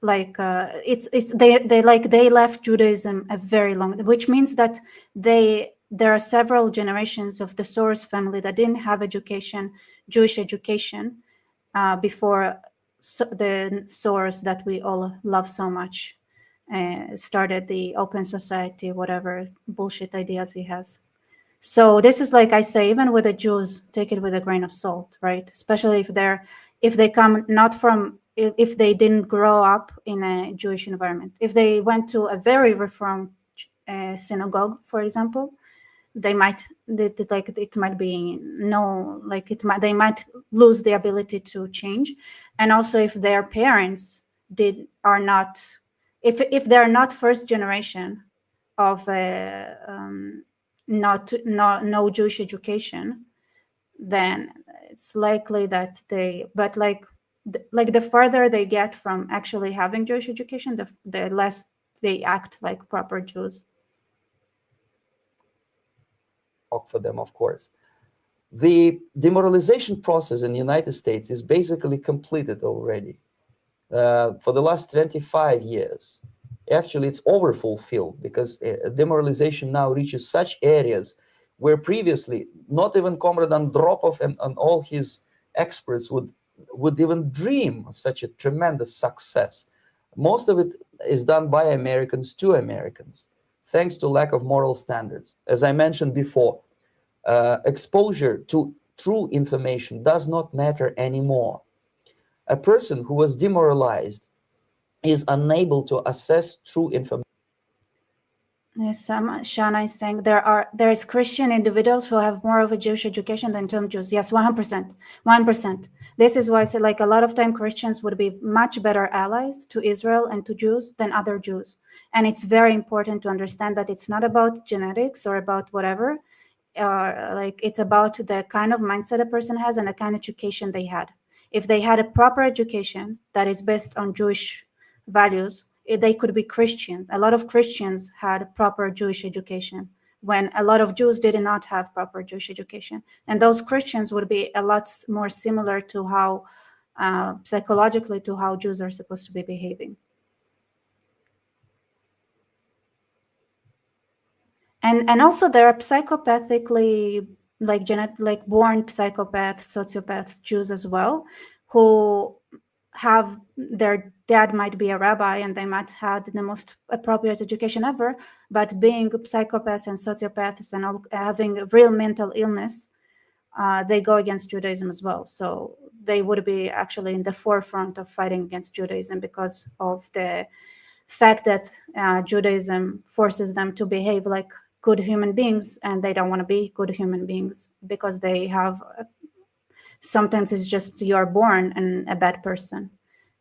S1: Like they left Judaism a very long, which means that there are several generations of the Soros family that didn't have education, Jewish education, before the Soros that we all love so much started the open society, whatever bullshit ideas he has. So this is like I say, even with the Jews, take it with a grain of salt, right? Especially if they come not from, if they didn't grow up in a Jewish environment. If they went to a very reformed synagogue, for example, they might it might be no, like they might lose the ability to change. And also if their parents are not, if they're not first generation of no Jewish education, then it's likely that the farther they get from actually having Jewish education, the less they act like proper Jews.
S3: For them, of course. The demoralization process in the United States is basically completed already. For the last 25 years, actually it's overfulfilled, because demoralization now reaches such areas where previously not even Comrade Andropov and all his experts would even dream of such a tremendous success. Most of it is done by Americans to Americans, thanks to lack of moral standards. As I mentioned before, exposure to true information does not matter anymore. A person who was demoralized is unable to assess true information.
S1: Yes, Shana is saying there is Christian individuals who have more of a Jewish education than some Jews. Yes, 100%, 1%. This is why I say, like, a lot of time Christians would be much better allies to Israel and to Jews than other Jews. And it's very important to understand that it's not about genetics or about whatever. Like, it's about the kind of mindset a person has and the kind of education they had. If they had a proper education that is based on Jewish values, they could be Christian. A lot of Christians had proper Jewish education when a lot of Jews did not have proper Jewish education. And those Christians would be a lot more similar to how, psychologically, to how Jews are supposed to be behaving. And also there are psychopathically, like born psychopaths, sociopaths, Jews as well, who have their dad might be a rabbi and they might have the most appropriate education ever, but being psychopaths and sociopaths and all, having real mental illness, they go against Judaism as well. So they would be actually in the forefront of fighting against Judaism because of the fact that Judaism forces them to behave like good human beings, and they don't want to be good human beings because they have, sometimes it's just you're born and a bad person.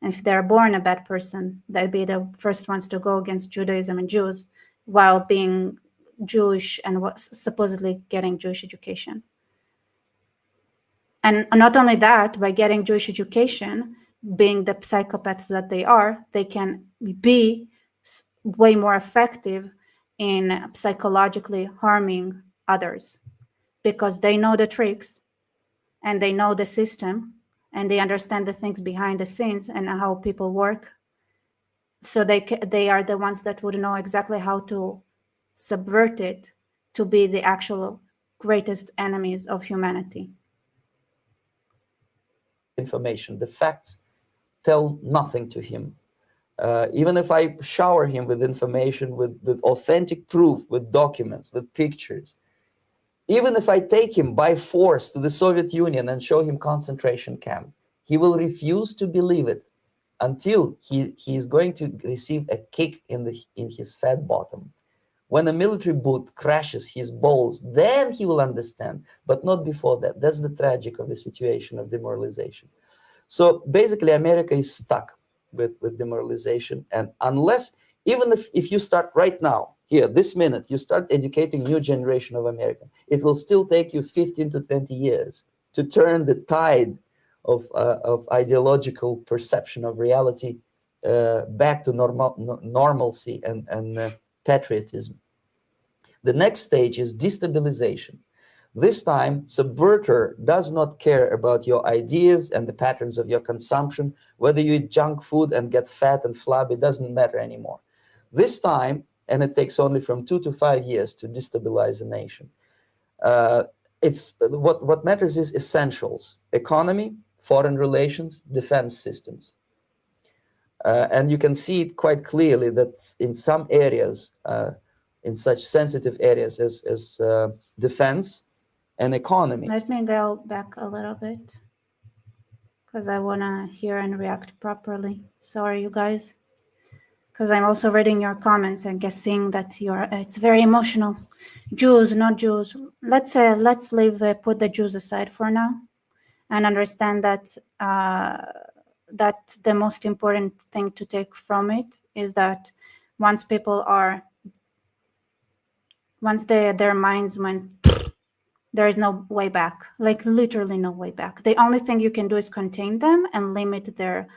S1: And if they're born a bad person, they'd be the first ones to go against Judaism and Jews while being Jewish and supposedly getting Jewish education. And not only that, by getting Jewish education, being the psychopaths that they are, they can be way more effective in psychologically harming others because they know the tricks and they know the system and they understand the things behind the scenes and how people work. So they are the ones that would know exactly how to subvert it to be the actual greatest enemies of humanity.
S3: Information. The facts tell nothing to him. Even if I shower him with information, with authentic proof, with documents, with pictures, even if I take him by force to the Soviet Union and show him concentration camp, he will refuse to believe it until he is going to receive a kick in his fat bottom. When a military boot crashes his balls, then he will understand, but not before that. That's the tragic of the situation of demoralization. So basically, America is stuck with demoralization. And unless, even if you start right now, here, this minute, you start educating new generation of Americans, it will still take you 15 to 20 years to turn the tide of ideological perception of reality back to normalcy and patriotism. The next stage is destabilization. This time, subverter does not care about your ideas and the patterns of your consumption. Whether you eat junk food and get fat and flabby, it doesn't matter anymore. This time, and it takes only from 2 to 5 years to destabilize a nation. It's what matters is essentials: economy, foreign relations, defense systems. And you can see it quite clearly that in some areas, in such sensitive areas as defense and economy.
S1: Let me go back a little bit because I want to hear and react properly. Sorry, you guys, because I'm also reading your comments and guessing that it's very emotional. Jews, not Jews. Let's leave put the Jews aside for now and understand that that the most important thing to take from it is that once their minds went, there is no way back, like literally no way back. The only thing you can do is contain them and limit their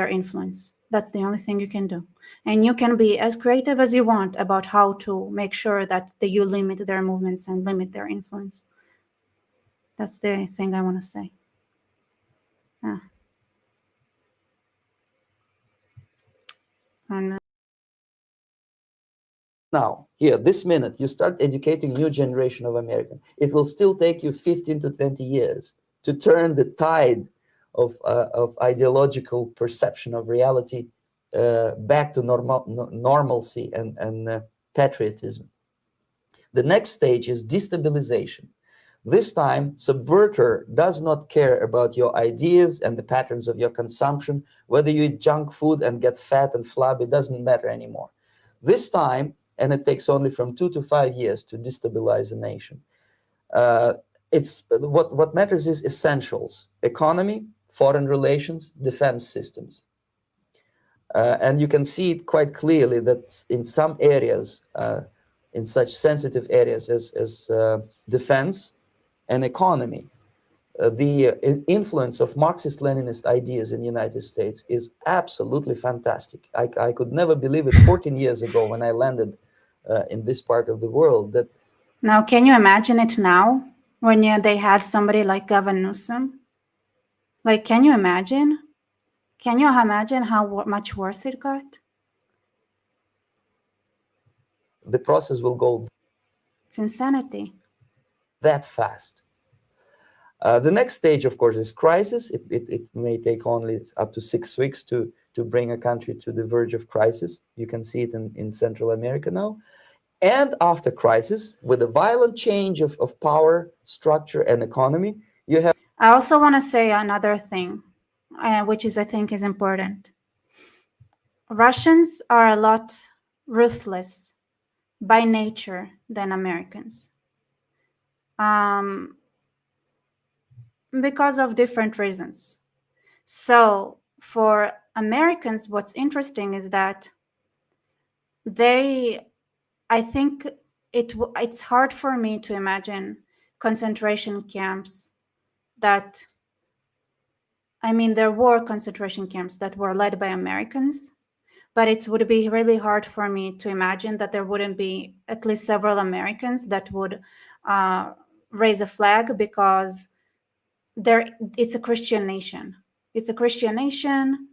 S1: influence. That's the only thing you can do. And you can be as creative as you want about how to make sure that you limit their movements and limit their influence. That's the thing I want to say. And
S3: now, here, this minute, you start educating new generation of American. It will still take you 15 to 20 years to turn the tide of ideological perception of reality back to normalcy and patriotism. The next stage is destabilization. This time, subverter does not care about your ideas and the patterns of your consumption. Whether you eat junk food and get fat and flabby, doesn't matter anymore. This time, and it takes only from 2 to 5 years to destabilize a nation. It's what matters is essentials: economy, foreign relations, defense systems. And you can see it quite clearly that in some areas, in such sensitive areas as defense and economy, the influence of Marxist-Leninist ideas in the United States is absolutely fantastic. I could never believe it 14 years ago when I landed in this part of the world. That
S1: now, can you imagine it now when they had somebody like Gavin Newsom? Like, can you imagine? Can you imagine how much worse it got?
S3: the process will go
S1: It's insanity.
S3: that fast. The next stage, of course, is crisis. It may take only up to 6 weeks to bring a country to the verge of crisis. You can see it in Central America now. And after crisis, with a violent change of power, structure, and economy, you have...
S1: I also want to say another thing, which I think is important. Russians are a lot ruthless by nature than Americans. Because of different reasons. So for Americans, what's interesting is that I think it's hard for me to imagine concentration camps that, I mean, there were concentration camps that were led by Americans, but it would be really hard for me to imagine that there wouldn't be at least several Americans that would raise a flag, because it's a Christian nation. It's a Christian nation,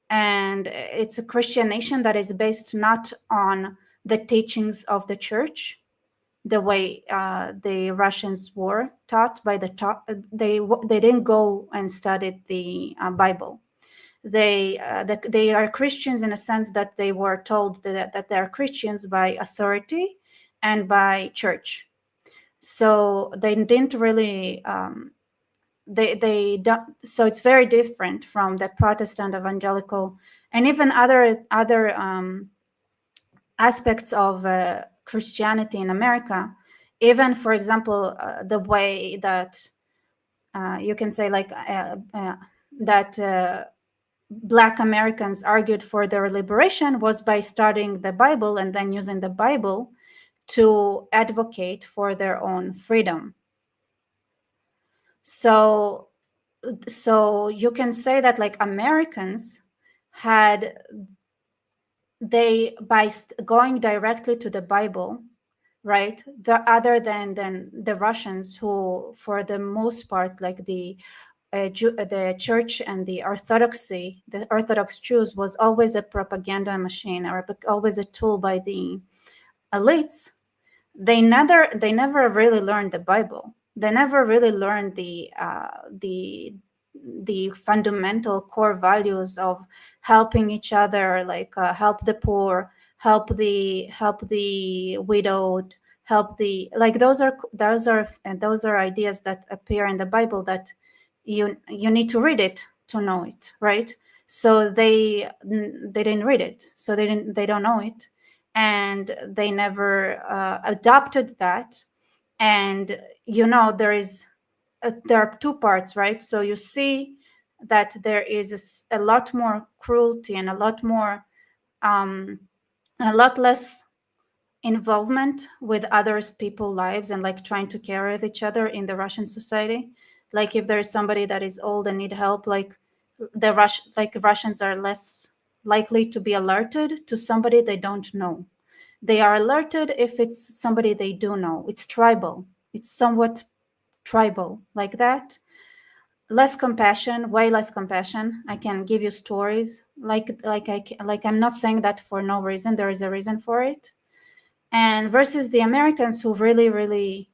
S1: and it's a Christian nation that is based not on the teachings of the church, the way the Russians were taught by the they didn't go and study the Bible. They are Christians in a sense that they were told that they are Christians by authority and by church. So they didn't really they don't. So it's very different from the Protestant evangelical and even other aspects of Christianity in America. Even, for example, the way that you can say like that Black Americans argued for their liberation was by studying the Bible and then using the Bible to advocate for their own freedom. So you can say that like Americans had, by going directly to the Bible, right? Other than the Russians, who for the most part, like the church and the Orthodox Jews was always a propaganda machine, or always a tool by the elites. They never really learned the Bible. They never really learned the fundamental core values of helping each other, like help the poor, help the widowed, help the, like those are ideas that appear in the Bible that you need to read it to know it, right? So they didn't read it, so they don't know it, and they never adopted that. And there are two parts, right? So you see that there is a lot more cruelty and a lot less involvement with others people's lives and like trying to care of each other in the Russian society. Like if there's somebody that is old and need help, like Russians are less likely to be alerted to somebody they don't know. They are alerted if it's somebody they do know. It's tribal. It's somewhat tribal like that. Less compassion, way less compassion. I can give you stories. I'm not saying that for no reason. There is a reason for it. and versus the Americans who really, really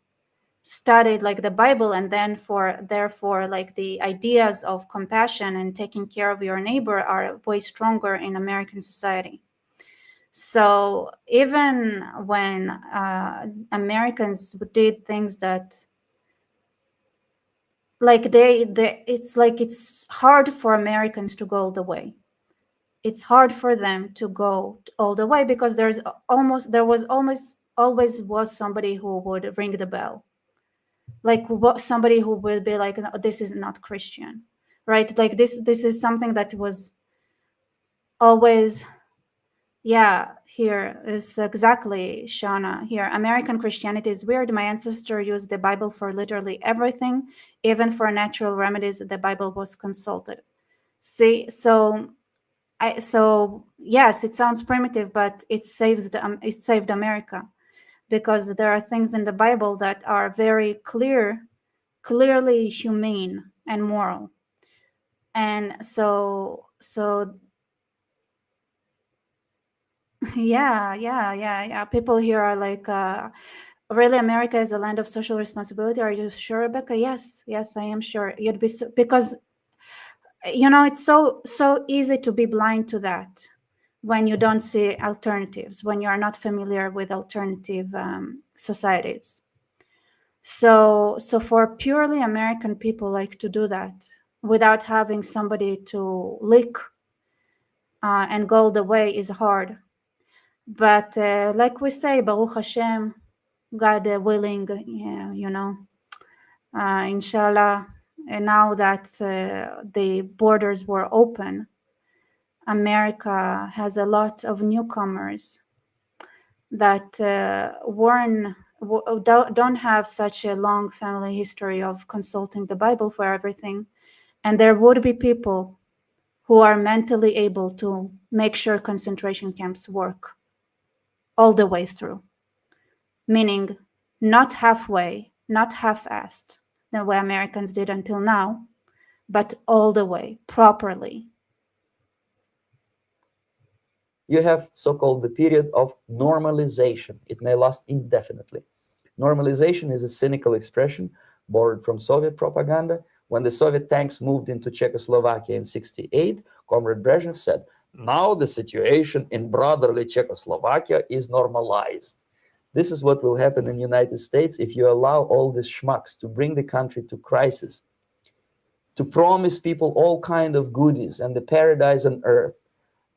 S1: studied like the Bible, and then therefore like the ideas of compassion and taking care of your neighbor are way stronger in American society. So even when Americans did things that like it's like it's hard for Americans to go all the way. It's hard for them to go all the way because there was always was somebody who would ring the bell, like somebody who will be like, no, this is not Christian, right? Like this is something that was always, yeah, here is exactly Shauna here. American Christianity is weird. My ancestor used the Bible for literally everything, even for natural remedies. The Bible was consulted. See, so yes, it sounds primitive, but it saved America, because there are things in the Bible that are very clearly humane and moral. And so yeah. People here are like, really, America is a land of social responsibility. Are you sure, Rebecca? Yes, I am sure. You'd be because it's so easy to be blind to that when you don't see alternatives, when you are not familiar with alternative societies. So for purely American people, like, to do that without having somebody to lick and go the way is hard. But like we say, Baruch Hashem, God willing, inshallah, and now that the borders were open, America has a lot of newcomers that don't have such a long family history of consulting the Bible for everything. And there would be people who are mentally able to make sure concentration camps work all the way through, meaning not halfway, not half-assed, the way Americans did until now, but all the way, properly.
S3: You have so-called the period of normalization. It may last indefinitely. Normalization is a cynical expression borrowed from Soviet propaganda. When the Soviet tanks moved into Czechoslovakia in '68, Comrade Brezhnev said, now the situation in brotherly Czechoslovakia is normalized. This is what will happen in the United States if you allow all these schmucks to bring the country to crisis, to promise people all kind of goodies and the paradise on earth,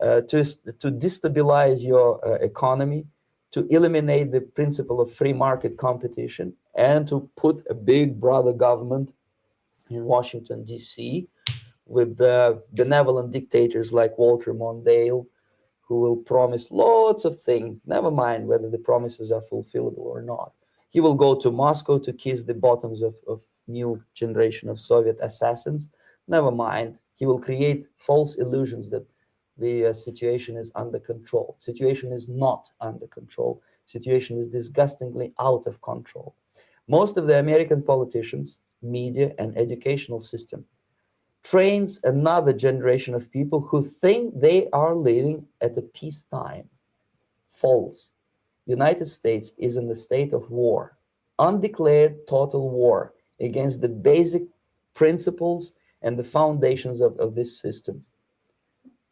S3: to destabilize your economy, to eliminate the principle of free market competition, and to put a big brother government in Washington, D.C., with benevolent dictators like Walter Mondale, who will promise lots of things, never mind whether the promises are fulfillable or not. He will go to Moscow to kiss the bottoms of new generation of Soviet assassins, never mind. He will create false illusions that the situation is under control. Situation is not under control. Situation is disgustingly out of control. Most of the American politicians, media, and educational system trains another generation of people who think they are living at a peacetime. False. United States is in the state of war, undeclared total war against the basic principles and the foundations of this system.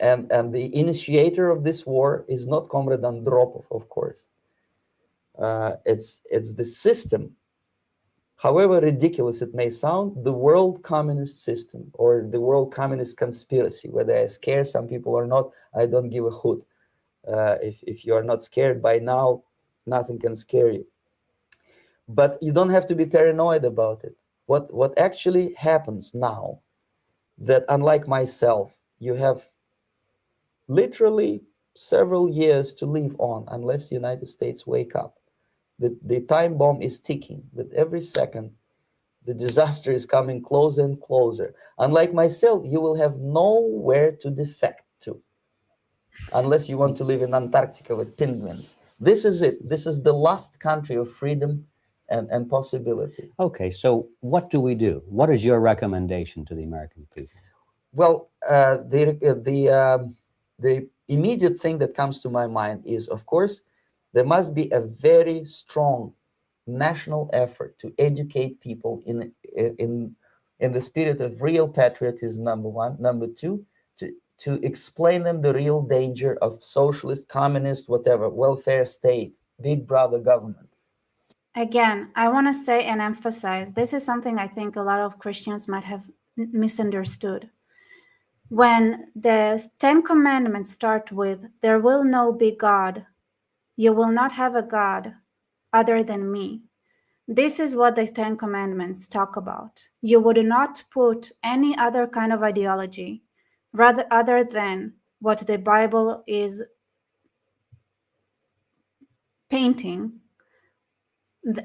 S3: And the initiator of this war is not Comrade Andropov, of course. It's the system. However ridiculous it may sound, the world communist system or the world communist conspiracy, whether I scare some people or not, I don't give a hoot. If you are not scared by now, nothing can scare you. But you don't have to be paranoid about it. What actually happens now, that unlike myself, you have literally several years to live on unless the United States wake up. The time bomb is ticking. With every second, the disaster is coming closer and closer. Unlike myself, you will have nowhere to defect to, unless you want to live in Antarctica with penguins. This is it. This is the last country of freedom and possibility.
S2: Okay, so what do we do? What is your recommendation to the American people?
S3: Well, the immediate thing that comes to my mind is, of course, There must be a very strong national effort to educate people in the spirit of real patriotism, number one. Number two, to explain them the real danger of socialist, communist, whatever, welfare state, big brother government.
S1: Again, I want to say and emphasize, this is something I think a lot of Christians might have misunderstood. When the 10 Commandments start with, there will no be God, you will not have a God other than me. This is what the 10 Commandments talk about. You would not put any other kind of ideology rather other than what the Bible is painting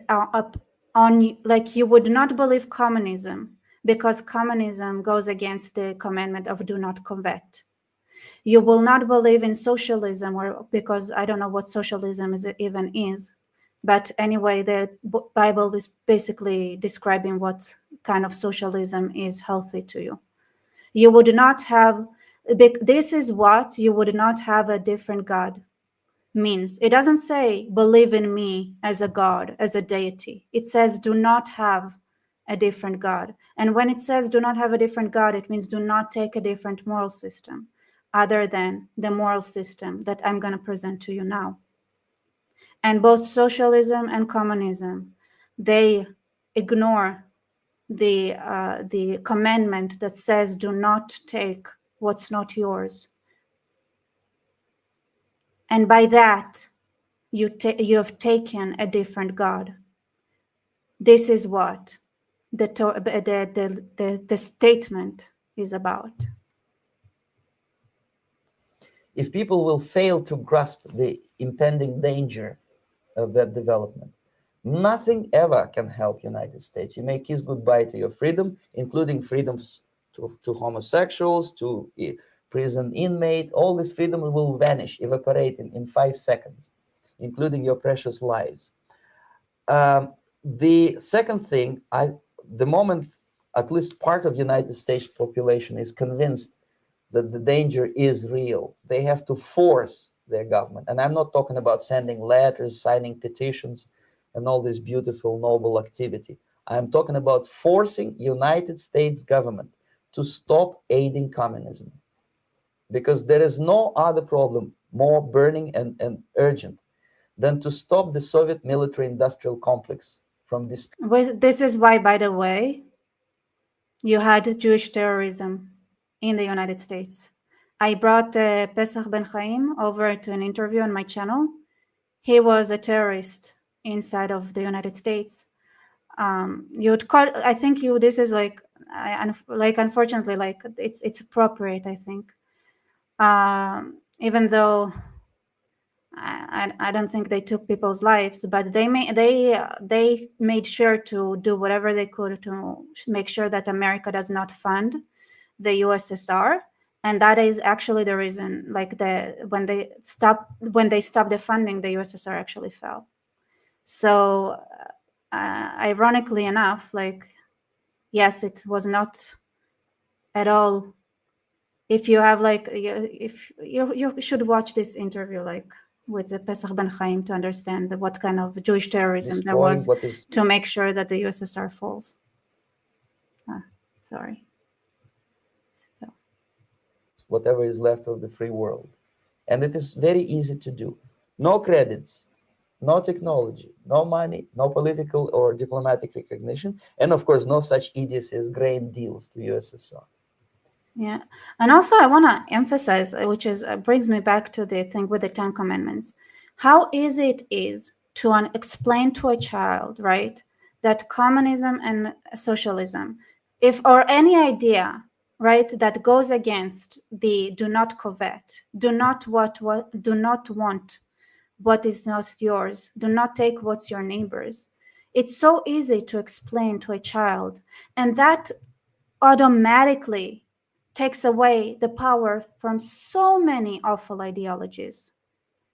S1: up on, like you would not believe communism because communism goes against the commandment of do not covet. You will not believe in socialism, or because I don't know what socialism even is, but anyway, the Bible is basically describing what kind of socialism is healthy to you. You would not have, this is what you would not have a different God means. It doesn't say believe in me as a God, as a deity. It says do not have a different God. And when it says do not have a different God, it means do not take a different moral system other than the moral system that I'm going to present to you now. And both socialism and communism, they ignore the commandment that says do not take what's not yours. And by that, you have taken a different God. This is what the statement is about.
S3: If people will fail to grasp the impending danger of that development, nothing ever can help United States. You may kiss goodbye to your freedom, including freedoms to homosexuals, to prison inmate. All this freedom will vanish, evaporate in 5 seconds, including your precious lives. The second thing, the moment at least part of United States population is convinced that the danger is real, they have to force their government. And I'm not talking about sending letters, signing petitions, and all this beautiful, noble activity. I'm talking about forcing United States government to stop aiding communism. Because there is no other problem more burning and urgent than to stop the Soviet military-industrial complex from this.
S1: This is why, by the way, you had Jewish terrorism in the United States. I brought Pesach Ben Chaim over to an interview on my channel. He was a terrorist inside of the United States. You'd call, I think you, this is like unfortunately, like it's appropriate, I think. Even though I don't think they took people's lives, but they made sure to do whatever they could to make sure that America does not fund the USSR, and that is actually the reason. Like when they stopped the funding, the USSR actually fell. So, ironically enough, like yes, it was not at all. If you have like, if you should watch this interview, like with the Pesach Ben Chaim, to understand what kind of Jewish terrorism there was to make sure that the USSR falls. Sorry.
S3: Whatever is left of the free world. And it is very easy to do. No credits, no technology, no money, no political or diplomatic recognition, and of course, no such idiocy as grain deals to USSR.
S1: Yeah, and also I want to emphasize, which is brings me back to the thing with the 10 Commandments, how easy it is to explain to a child, right, that communism and socialism, or any idea, right, that goes against the do not covet, do not want what is not yours, do not take what's your neighbor's. It's so easy to explain to a child, and that automatically takes away the power from so many awful ideologies.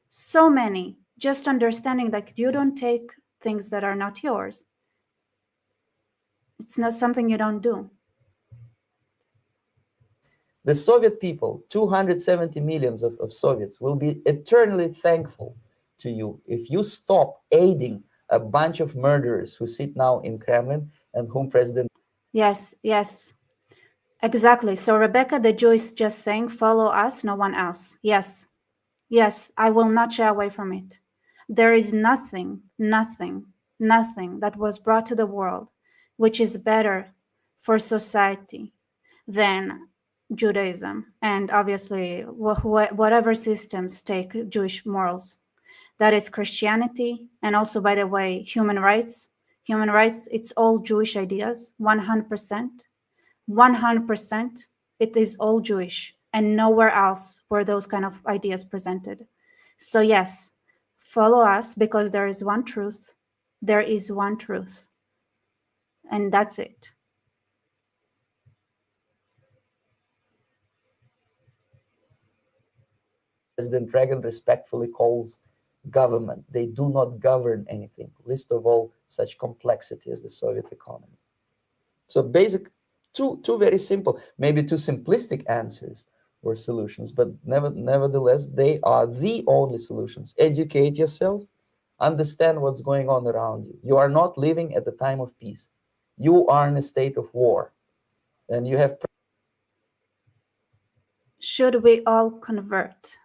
S1: So many. Just understanding that you don't take things that are not yours. It's not something you don't do.
S3: The Soviet people, 270 millions of Soviets, will be eternally thankful to you if you stop aiding a bunch of murderers who sit now in Kremlin and whom President.
S1: Yes, yes, exactly. So Rebecca, the Jew, is just saying, follow us, no one else. Yes, yes, I will not shy away from it. There is nothing that was brought to the world which is better for society than Judaism, and obviously whatever systems take Jewish morals. That is Christianity, and also, by the way, human rights. Human rights, it's all Jewish ideas, 100%. 100%. It is all Jewish, and nowhere else were those kind of ideas presented. So yes, follow us because there is one truth. There is one truth, and that's it.
S3: President Reagan respectfully calls government. They do not govern anything, least of all such complexity as the Soviet economy. So basic, two very simple, maybe two simplistic answers or solutions, but nevertheless, they are the only solutions. Educate yourself, understand what's going on around you. You are not living at the time of peace. You are in a state of war, and you have.
S1: Should we all convert?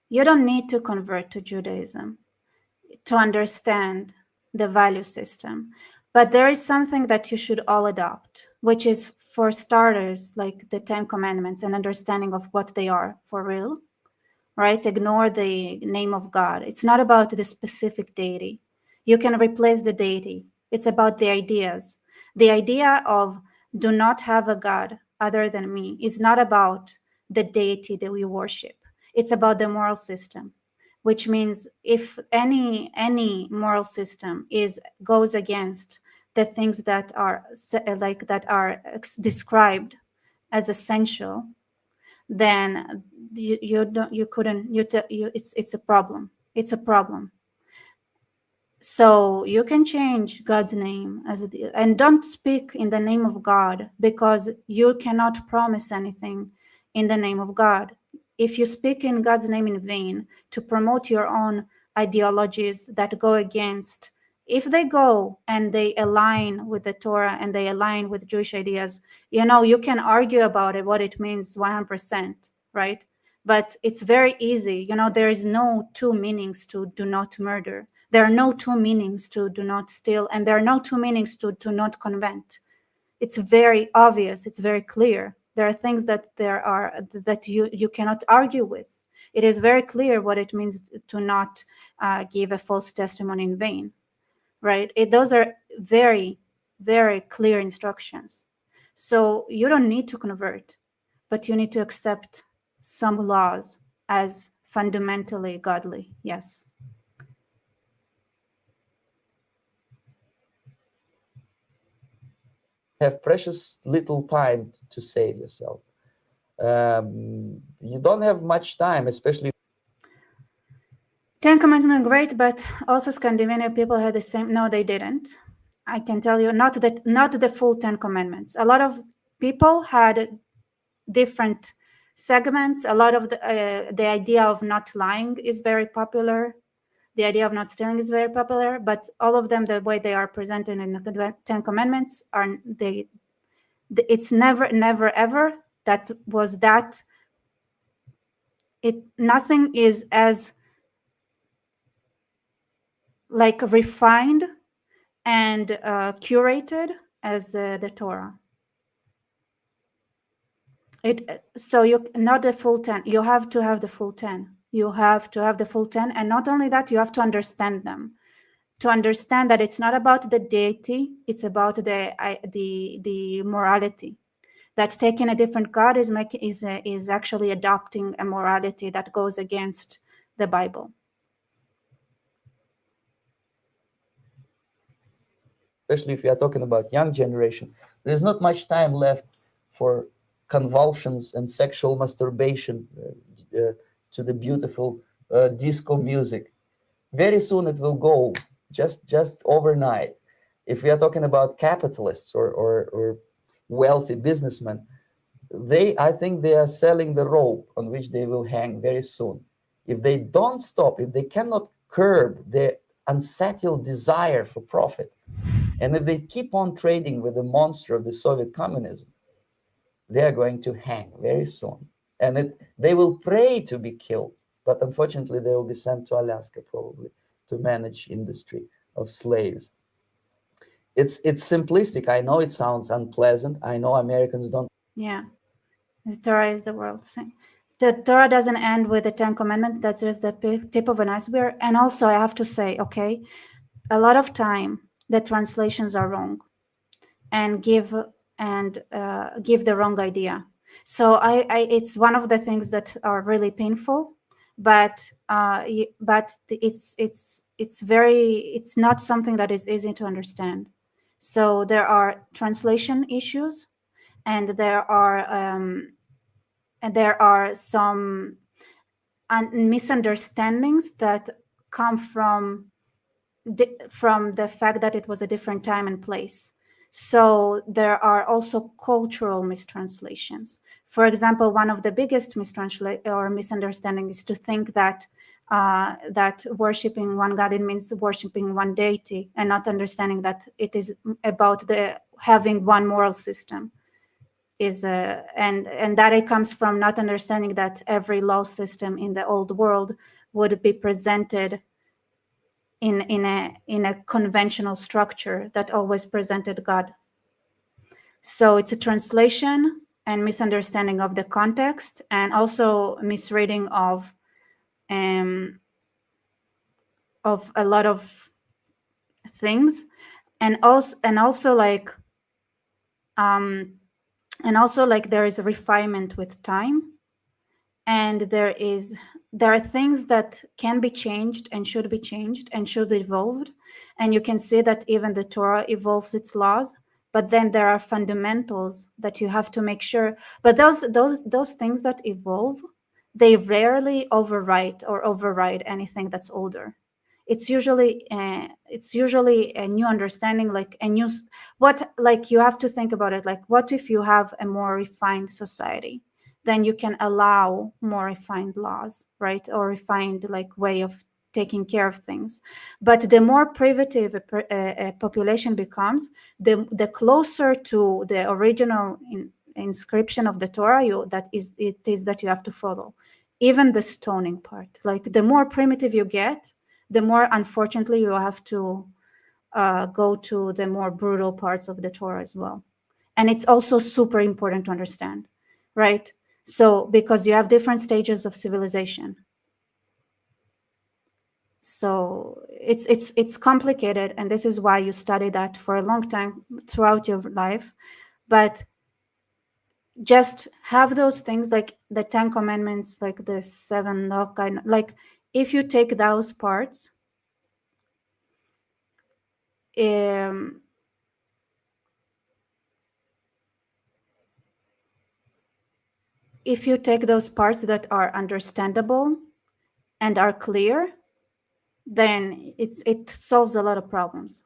S1: You don't need to convert to Judaism to understand the value system. But there is something that you should all adopt, which is, for starters, like the 10 Commandments and understanding of what they are for real, right? Ignore the name of God. It's not about the specific deity. You can replace the deity. It's about the ideas. The idea of do not have a God other than me is not about the deity that we worship. It's about the moral system, which means if any moral system goes against the things that are described as essential, then it's a problem. It's a problem. So you can change God's name and don't speak in the name of God, because you cannot promise anything in the name of God. If you speak in God's name in vain to promote your own ideologies that go against, if they go and they align with the Torah and they align with Jewish ideas, you can argue about it, what it means 100%, right? But it's very easy. There is no two meanings to do not murder. There are no two meanings to do not steal, and there are no two meanings to do not convent. It's very obvious. It's very clear. There are things that you cannot argue with. It is very clear what it means to not give a false testimony in vain, right? Those are very, very clear instructions. So you don't need to convert, but you need to accept some laws as fundamentally godly. Yes.
S3: Have precious little time to save yourself. You don't have much time, especially.
S1: 10 Commandments, great, but also Scandinavian people had the same. No, they didn't. I can tell you, not the full 10 Commandments. A lot of people had different segments. A lot of the idea of not lying is very popular. The idea of not stealing is very popular, but all of them, the way they are presented in the 10 Commandments, it's never, ever that was that. Nothing is as like refined and curated as the Torah. So you not the full 10. You have to have the full 10. You have to have the full 10, and not only that, you have to understand them. To understand that it's not about the deity, it's about the morality. That taking a different God is actually adopting a morality that goes against the Bible.
S3: Especially if you are talking about young generation, there's not much time left for convulsions and sexual masturbation to the beautiful disco music. Very soon it will go, just overnight. If we are talking about capitalists or wealthy businessmen, I think they are selling the rope on which they will hang very soon. If they don't stop, if they cannot curb their unsettled desire for profit. And if they keep on trading with the monster of the Soviet communism, they are going to hang very soon. And they will pray to be killed, but unfortunately they will be sent to Alaska probably to manage industry of slaves. It's simplistic. I know it sounds unpleasant. I know Americans don't.
S1: Yeah, the Torah is the world thing. The Torah doesn't end with the Ten Commandments. That's just the tip of an iceberg. And also, I have to say, okay, a lot of time the translations are wrong and give the wrong idea. So it's one of the things that are really painful, but it's not something that is easy to understand. So there are translation issues, and there are some misunderstandings that come from the fact that it was a different time and place. So there are also cultural mistranslations. For example, one of the biggest misunderstandings is to think that worshiping one God, it means worshiping one deity, and not understanding that it is about having one moral system. And that it comes from not understanding that every law system in the old world would be presented in a conventional structure that always presented God. So it's a translation and misunderstanding of the context, and also misreading of a lot of things, and also like there is a refinement with time, and there are things that can be changed and should be changed and should evolve. And you can see that even the Torah evolves its laws, but then there are fundamentals that you have to make sure. But those things that evolve, they rarely override anything that's older. It's usually a new understanding, like a new you have to think about it, like, what if you have a more refined society? Then you can allow more refined laws, right? Or refined way of taking care of things. But the more primitive a population becomes, the closer to the original inscription of the Torah that you have to follow. Even the stoning part, like the more primitive you get, the more, unfortunately, you have to go to the more brutal parts of the Torah as well. And it's also super important to understand, right? So, because you have different stages of civilization. So it's complicated, and this is why you study that for a long time throughout your life. But just have those things, like the 10 Commandments, like the 7 law kind, like if you take those parts, if you take those parts that are understandable and are clear, then it solves a lot of problems.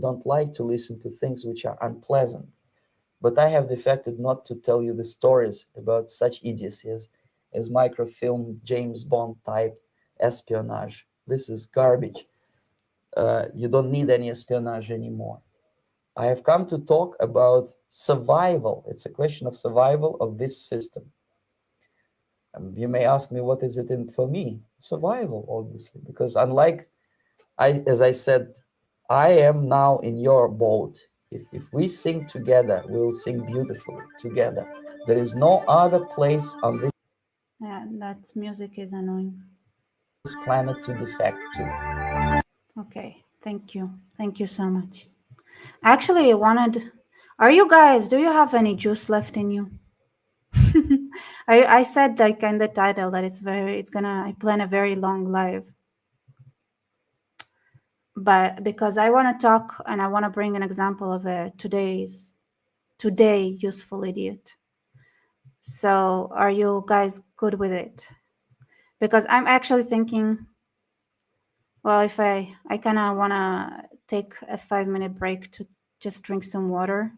S3: Don't like to listen to things which are unpleasant, but I have defected not to tell you the stories about such idiocy as microfilm, James Bond type espionage. This is garbage. You don't need any espionage anymore. I have come to talk about survival. It's a question of survival of this system. You may ask me, what is it in for me? Survival, obviously, because as I said, I am now in your boat. If we sing together, we'll sing beautifully together. There is no other place on this
S1: That music is annoying.
S3: planet to defect to.
S1: Okay, thank you so much. Actually, are you guys, do you have any juice left in you? I said, like, in the title, that I plan a very long live. But because I want to talk, and I want to bring an example of a today useful idiot. So are you guys good with it? Because I'm actually thinking, well, if I kind of want to take a 5-minute break to just drink some water.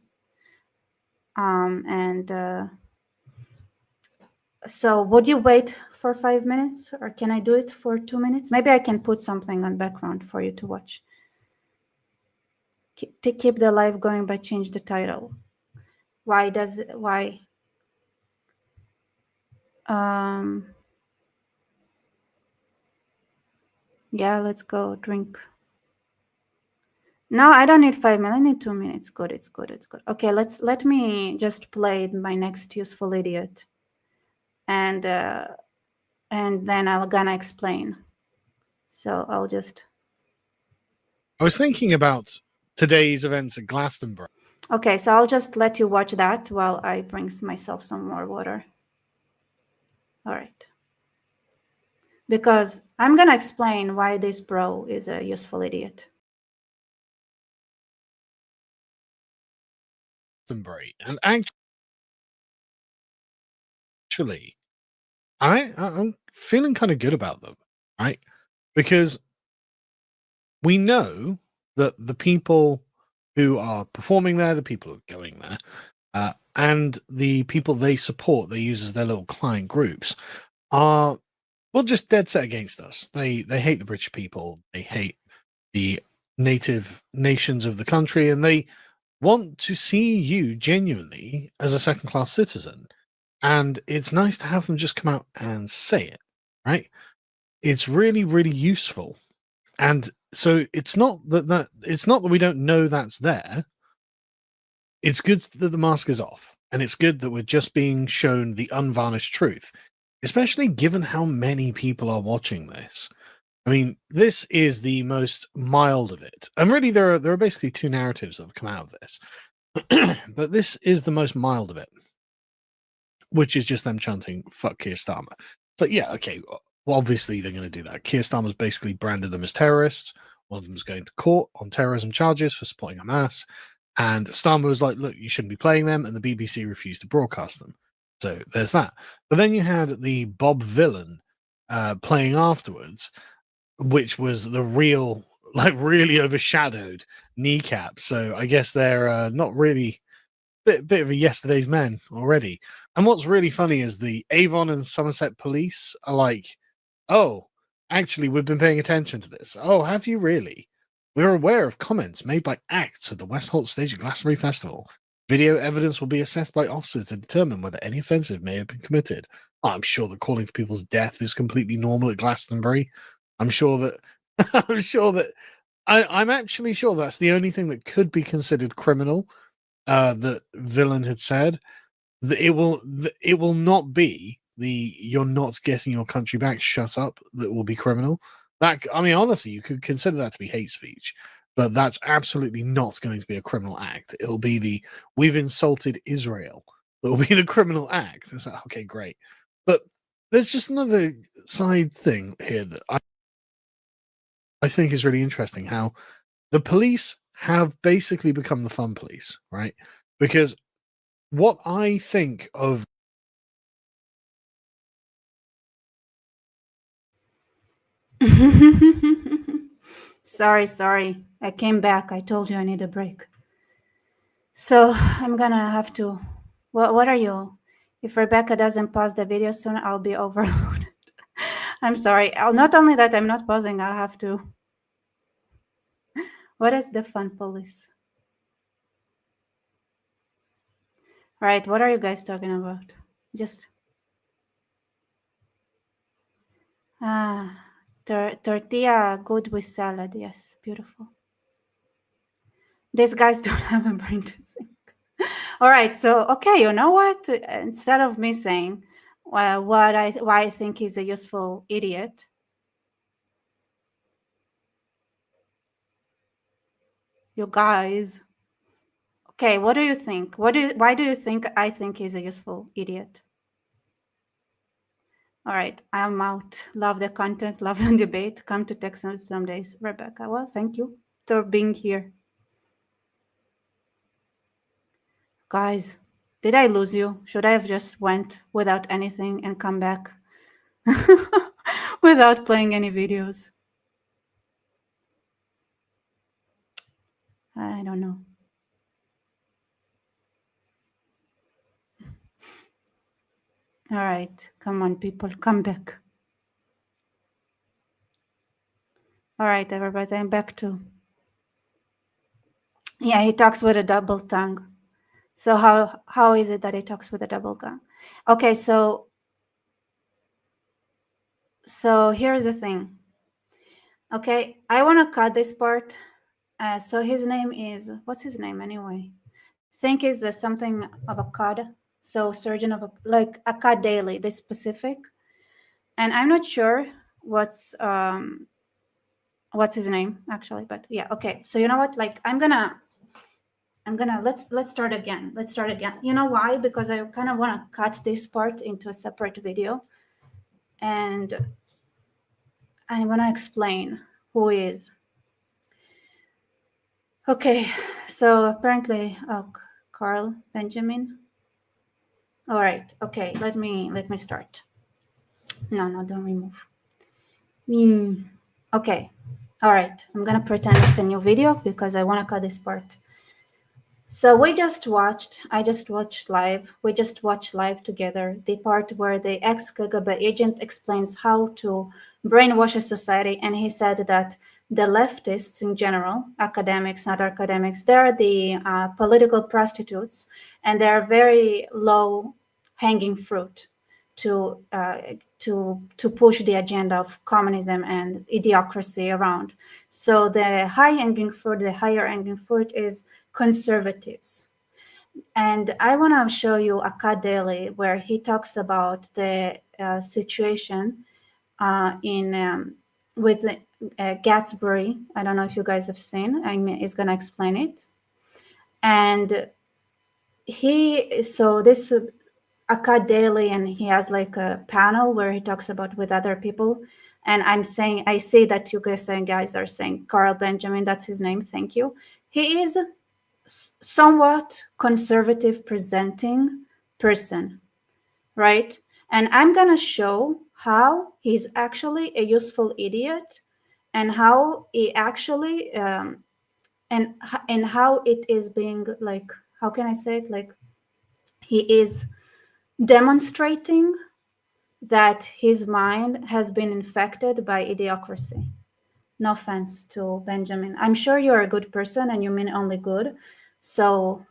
S1: So would you wait for 5 minutes, or can I do it for 2 minutes? Maybe I can put something on background for you to watch. To keep the live going, but change the title. Why? Yeah, let's go drink. No, I don't need 5 minutes. I need 2 minutes. Good, it's good, it's good. Okay, let me just play my next useful idiot, and then I'm gonna explain. So I'll just.
S4: I was thinking about today's events at Glastonbury.
S1: Okay, so I'll just let you watch that while I bring myself some more water. All right. Because I'm gonna explain why this bro is a useful idiot.
S4: And actually, I'm feeling kind of good about them, right? Because we know that the people who are performing there, the people who are going there, and the people they support, they use as their little client groups, are well just dead set against us. They hate the British people. They hate the native nations of the country, and they want to see you genuinely as a second-class citizen. And it's nice to have them just come out and say it, right? It's really, really useful. And so it's not that it's not that we don't know that's there. It's good that the mask is off, and it's good that we're just being shown the unvarnished truth, especially given how many people are watching this. I mean, this is the most mild of it. And really there are basically two narratives that have come out of this. But this is the most mild of it, which is just them chanting "fuck Keir Starmer." So yeah, okay, well, obviously they're going to do that. Keir Starmer's basically branded them as terrorists. One of them's going to court on terrorism charges for supporting Hamas, and Starmer was like, "Look, you shouldn't be playing them," and the BBC refused to broadcast them. So there's that. But then you had the Bob Villain playing afterwards, which was the real, like, really overshadowed kneecap. So I guess they're not really bit of a yesterday's men already. And what's really funny is the Avon and Somerset police are like, "Oh, actually, we've been paying attention to this." "Oh, have you really? We're aware of comments made by acts at the West Holt stage at Glastonbury Festival. Video evidence will be assessed by officers to determine whether any offences may have been committed." I'm sure that calling for people's death is completely normal at Glastonbury. I'm sure that I'm actually sure that's the only thing that could be considered criminal. That Villain had said that it will not be the "you're not getting your country back, shut up" that will be criminal. That, I mean, honestly, you could consider that to be hate speech, but that's absolutely not going to be a criminal act. It'll be the "we've insulted Israel" that will be the criminal act. It's like, okay, great. But there's just another side thing here that I think is really interesting, how the police have basically become the fun police, right? Because what I think of
S1: Sorry. I came back. I told you I need a break. So I'm gonna have to. What are you? If Rebecca doesn't pause the video soon, I'll be overloaded. I'm sorry. Not only that, I'm not pausing. I'll have to. What is the fun police? All right. What are you guys talking about? Just. Tortilla good with salad. Yes, beautiful. These guys don't have a brain to think. All right, so okay, you know what? Instead of me saying why I think he's a useful idiot, you guys. Okay, what do you think? Why do you think I think he's a useful idiot? All right, I'm out. Love the content, love the debate. Come to Texas some days, Rebecca. Well, thank you for being here. Guys, did I lose you? Should I have just went without anything and come back without playing any videos? I don't know. All right, come on, people, come back. All right, everybody, I'm back too. Yeah, he talks with a double tongue. So how is it that he talks with a double tongue? Okay, so here's the thing. Okay, I want to cut this part. So his name is, what's his name anyway? I think is something of a cod. So surgeon of like a cod daily, this specific. And I'm not sure what's his name actually, but yeah, okay. So you know what? Like I'm gonna let's start again. Let's start again. You know why? Because I kind of want to cut this part into a separate video, and I want to explain who he is. Okay, so apparently, Carl Benjamin. All right. Okay, let me start. No, don't remove. Okay. All right. I'm gonna pretend it's a new video because I want to cut this part. So I just watched live together the part where the ex-KGB agent explains how to brainwash a society, and he said that the leftists in general, academics, not academics, they're the political prostitutes, and they're very low-hanging fruit to push the agenda of communism and idiocracy around. So the higher-hanging fruit is conservatives. And I want to show you a cut daily where he talks about the situation in with Gatsby. I don't know if you guys have seen. I mean, he's going to explain it. And this a cut daily, and he has like a panel where he talks about with other people. And I see that you guys are saying Carl Benjamin, that's his name. Thank you. He is somewhat conservative presenting person, right? And I'm gonna show how he's actually a useful idiot, and how he actually and how it is being like, how can I say it, like he is demonstrating that his mind has been infected by idiocracy. No offense to Benjamin. I'm sure you're a good person and you mean only good. So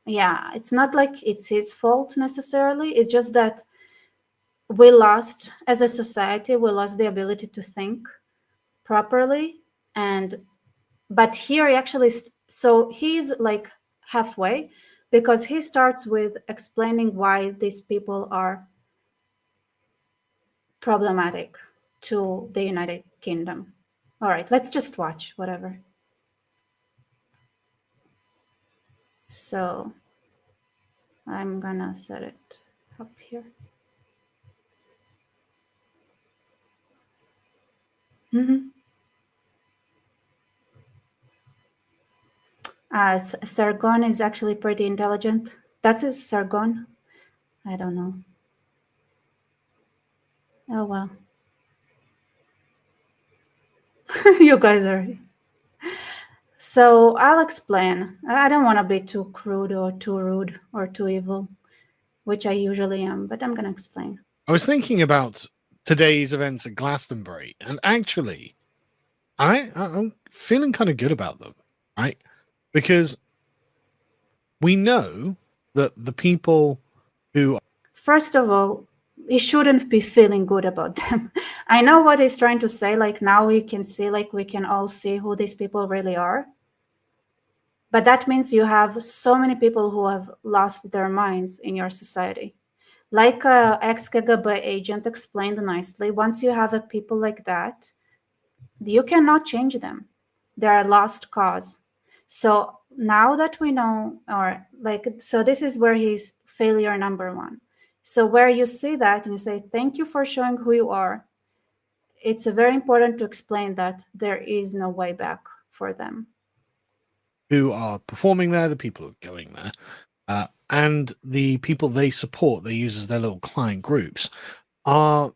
S1: yeah, it's not like it's his fault necessarily. It's just that we lost, as a society, we lost the ability to think properly. But here he actually, so he's like halfway, because he starts with explaining why these people are problematic to the United Kingdom. All right, let's just watch, whatever. So I'm gonna set it up here. Sargon is actually pretty intelligent. That's his Sargon. I don't know. Oh well. You guys are. So I'll explain. I don't want to be too crude or too rude or too evil, which I usually am, but I'm going to explain.
S4: I was thinking about today's events at Glastonbury, and actually, I'm feeling kind of good about them, right? Because we know that the people who...
S1: First of all, he shouldn't be feeling good about them. I know what he's trying to say. Like now we can see, like we can all see who these people really are. But that means you have so many people who have lost their minds in your society. Like ex-KGB agent explained nicely, once you have a people like that, you cannot change them. They are a lost cause. So now that we know, so this is where he's failure number one. So where you see that and you say, thank you for showing who you are, it's very important to explain that there is no way back for them.
S4: Who are performing there, the people who are going there, and the people they support, they use as their little client groups, are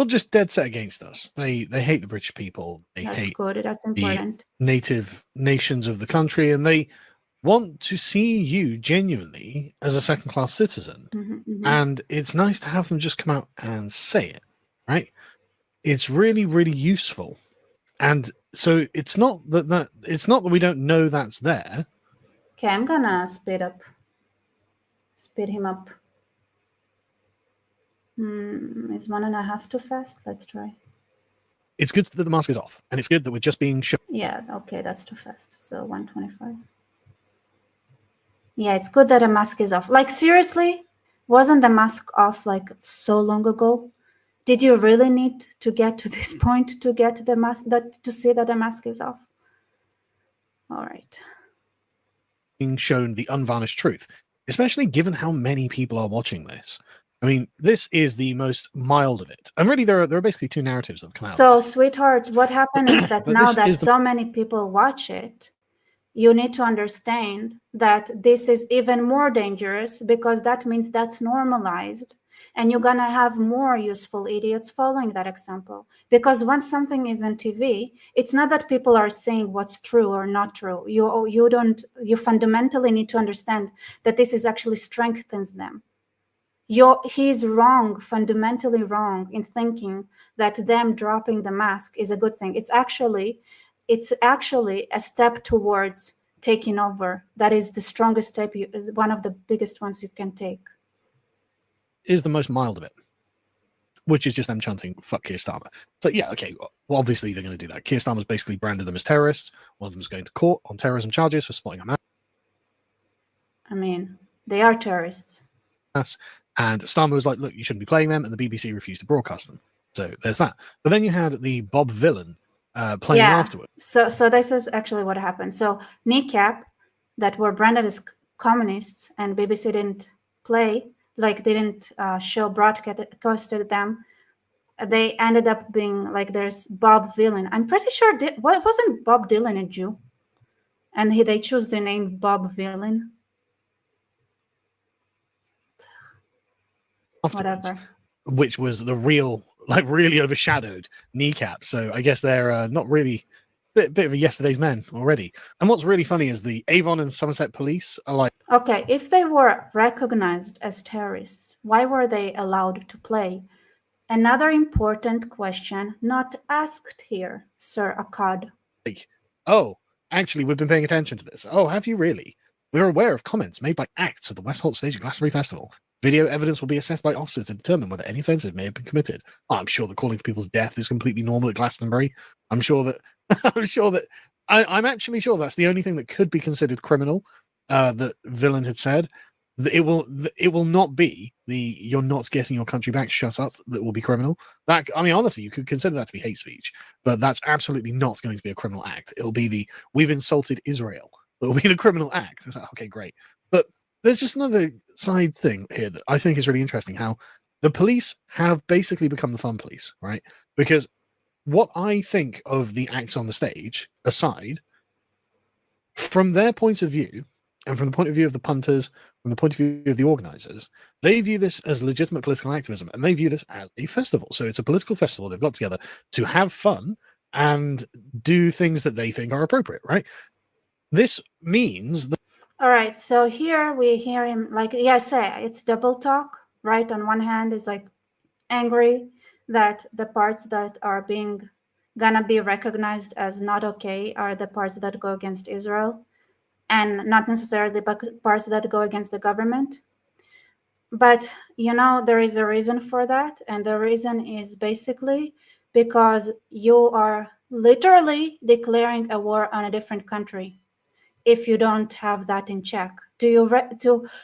S4: just dead set against us. They hate the British people. They
S1: That's
S4: hate
S1: good. That's important.
S4: the native nations of the country, and they want to see you genuinely as a second-class citizen. And it's nice to have them just come out and say it, right? It's really, really useful. And so it's not that we don't know that's there.
S1: Okay, I'm gonna speed him up. Is 1.5 too fast? Let's try.
S4: It's good that the mask is off, and it's good that we're just being shown.
S1: Yeah, okay, that's too fast. So 125. Yeah, it's good that the mask is off. Like, seriously, wasn't the mask off like so long ago? Did you really need to get to this point to get the mask, to see that the mask is off? All right.
S4: Being shown the unvarnished truth, especially given how many people are watching this. I mean, this is the most mild of it. And really, there are basically two narratives that have come out.
S1: So, sweetheart, what happened is that now that so many people watch it, you need to understand that this is even more dangerous, because that means that's normalized, and you're gonna have more useful idiots following that example. Because once something is on TV, it's not that people are saying what's true or not true. You fundamentally need to understand that this is actually strengthens them. He's wrong, fundamentally wrong, in thinking that them dropping the mask is a good thing. It's actually a step towards taking over. That is the strongest step, one of the biggest ones you can take.
S4: Is the most mild of it, which is just them chanting "fuck Keir Starmer." So yeah, okay, well, obviously they're going to do that. Keir Starmer's basically branded them as terrorists. One of them is going to court on terrorism charges for spotting a mask.
S1: I mean, they are terrorists.
S4: And Starmer was like, look, you shouldn't be playing them, and the BBC refused to broadcast them. So there's that. But then you had the Bob Villain playing afterwards.
S1: So this is actually what happened. So Kneecap, that were branded as communists, and BBC didn't play, like didn't broadcasted them. They ended up being like, there's Bob Villain. I'm pretty sure wasn't Bob Dylan a Jew, and they chose the name Bob Villain. Whatever.
S4: Which was the real, like, really overshadowed Kneecap. So I guess they're not really bit of a yesterday's men already. And what's really funny is the Avon and Somerset police are like,
S1: okay, if they were recognized as terrorists, why were they allowed to play? Another important question not asked here, Sir Akkad.
S4: Like, oh, actually, we've been paying attention to this. Oh, have you really? We're aware of comments made by acts at the West Holt stage at Glastonbury Festival. Video evidence will be assessed by officers to determine whether any offences may have been committed. Oh, I'm sure that calling for people's death is completely normal at Glastonbury. I'm actually sure that's the only thing that could be considered criminal. That Villain had said that it will not be the "you're not getting your country back, shut up" that will be criminal. That, I mean, honestly, you could consider that to be hate speech, but that's absolutely not going to be a criminal act. It'll be the "we've insulted Israel" that will be the criminal act. It's like, okay, great, but there's just another side thing here that I think is really interesting, how the police have basically become the fun police, right? Because what I think of the acts on the stage aside, from their point of view, and from the point of view of the punters, from the point of view of the organizers, they view this as legitimate political activism, and they view this as a festival. So it's a political festival. They've got together to have fun and do things that they think are appropriate, right? This means that.
S1: All right, so here we hear him like, yeah, say it's double talk, right? On one hand is like angry that the parts that are gonna be recognized as not okay are the parts that go against Israel, and not necessarily the parts that go against the government. But, there is a reason for that. And the reason is basically because you are literally declaring a war on a different country if you don't have that in check.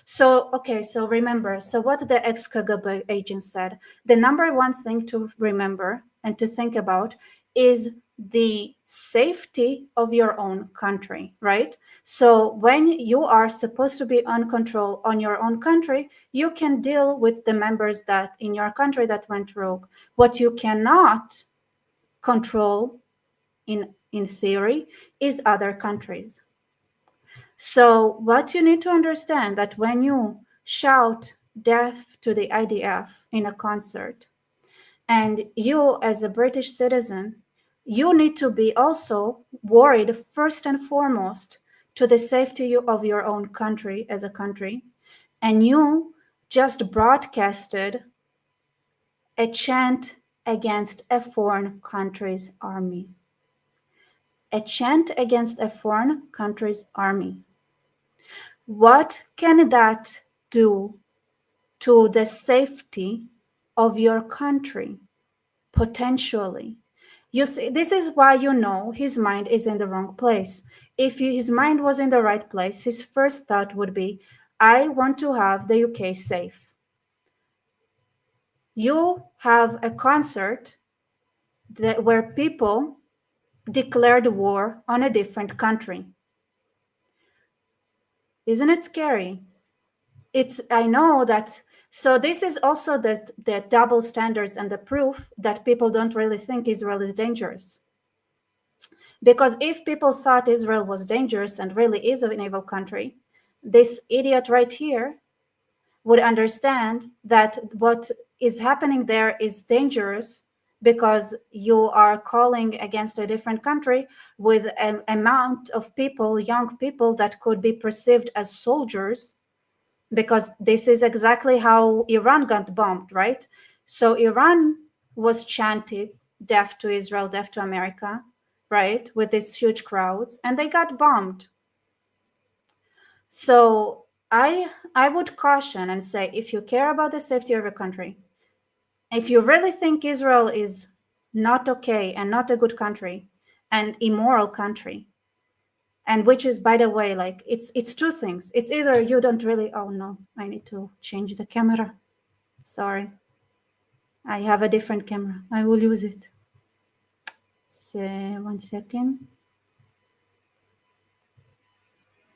S1: So remember, so what the ex-KGB agent said, the number one thing to remember and to think about is the safety of your own country, right? So when you are supposed to be on control on your own country, you can deal with the members that in your country that went rogue. What you cannot control in theory is other countries. So what you need to understand that when you shout death to the IDF in a concert, and you as a British citizen, you need to be also worried first and foremost to the safety of your own country as a country, and you just broadcasted a chant against a foreign country's army. A chant against a foreign country's army. What can that do to the safety of your country? Potentially. You see, this is why you know his mind is in the wrong place. If his mind was in the right place, his first thought would be, I want to have the UK safe. You have a concert where people declared war on a different country. Isn't it scary? I know that. So this is also the double standards and the proof that people don't really think Israel is dangerous. Because if people thought Israel was dangerous and really is an evil country, this idiot right here would understand that what is happening there is dangerous because you are calling against a different country with an amount of people, young people, that could be perceived as soldiers, because this is exactly how Iran got bombed, right? So Iran was chanted, death to Israel, death to America, right? With these huge crowds, and they got bombed. So I would caution and say, if you care about the safety of your country, if you really think Israel is not okay and not a good country and immoral country, and which is, by the way, like it's two things. It's either you don't really, oh no, I need to change the camera. Sorry. I have a different camera. I will use it. So, 1 second.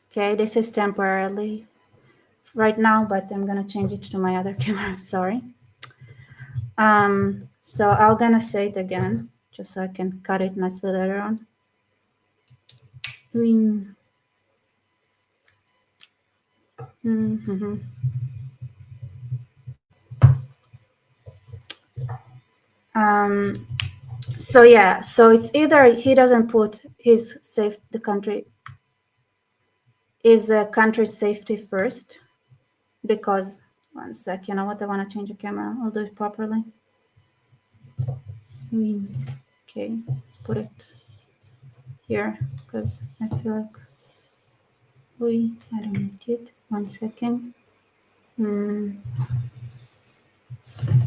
S1: Okay, this is temporarily right now, but I'm gonna change it to my other camera. Sorry. So I'm gonna say it again, just so I can cut it nicely later on. Mm-hmm. So yeah, so it's either he doesn't put the country's safety first, because 1 sec, you know what? I want to change the camera. I'll do it properly. Okay, let's put it here because I feel like I don't need it. 1 second. Oh,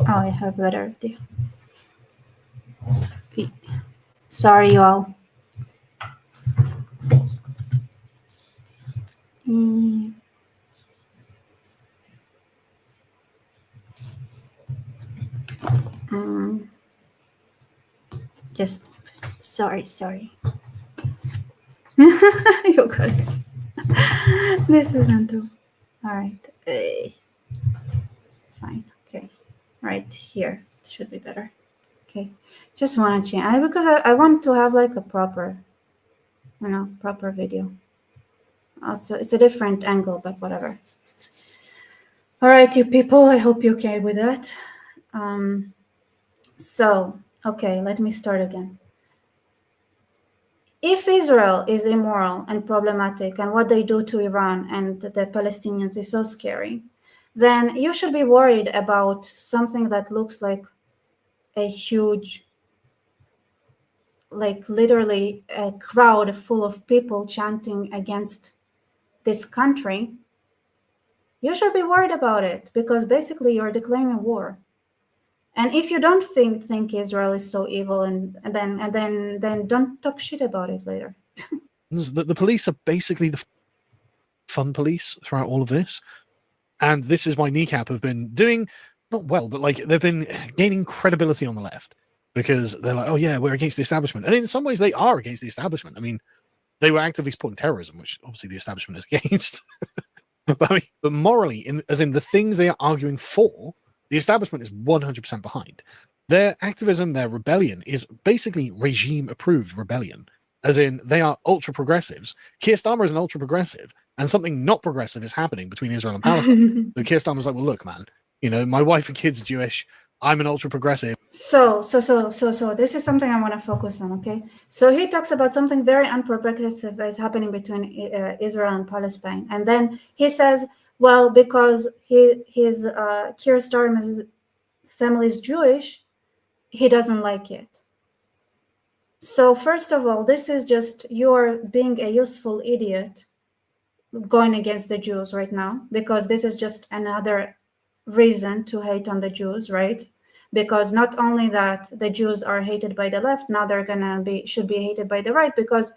S1: I have a better idea. Sorry, you all. Just sorry. You guys. This is not too. All right. Fine. Okay. Right here. It should be better. Okay. Just want to change. Because I want to have like a proper video. Also, it's a different angle, but whatever. All right, you people. I hope you're okay with that. So, okay, let me start again. If Israel is immoral and problematic, and what they do to Iran and the Palestinians is so scary, then you should be worried about something that looks like a huge, like literally a crowd full of people chanting against this country. You should be worried about it, because basically you're declaring a war. And if you don't think Israel is so evil, and then don't talk shit about it later.
S4: The police are basically the fun police throughout all of this, and this is why Kneecap have been doing not well, but like they've been gaining credibility on the left, because they're like, oh yeah, we're against the establishment, and in some ways they are against the establishment. I mean, they were actively supporting terrorism, which obviously the establishment is against. but morally, as in the things they are arguing for, the establishment is 100% behind. Their activism, their rebellion is basically regime-approved rebellion, as in they are ultra-progressives. Keir Starmer is an ultra-progressive, and something not progressive is happening between Israel and Palestine. So Keir Starmer's like, well, look, man, you know, my wife and kids are Jewish. I'm an ultra progressive.
S1: So this is something I want to focus on, okay? So he talks about something very unprogressive is happening between Israel and Palestine. And then he says, well, because his Keir Starmer's family is Jewish, he doesn't like it. So first of all, this is just you're being a useful idiot going against the Jews right now, because this is just another reason to hate on the Jews, right? Because not only that the Jews are hated by the left, now they're should be hated by the right because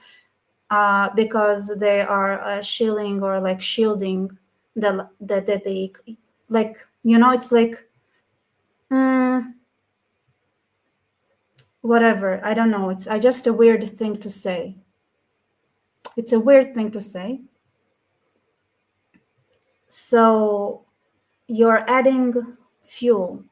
S1: they are shielding or like shielding the like, you know, it's like whatever, I don't know, it's just a weird thing to say. It's a weird thing to say. So you're adding fuel.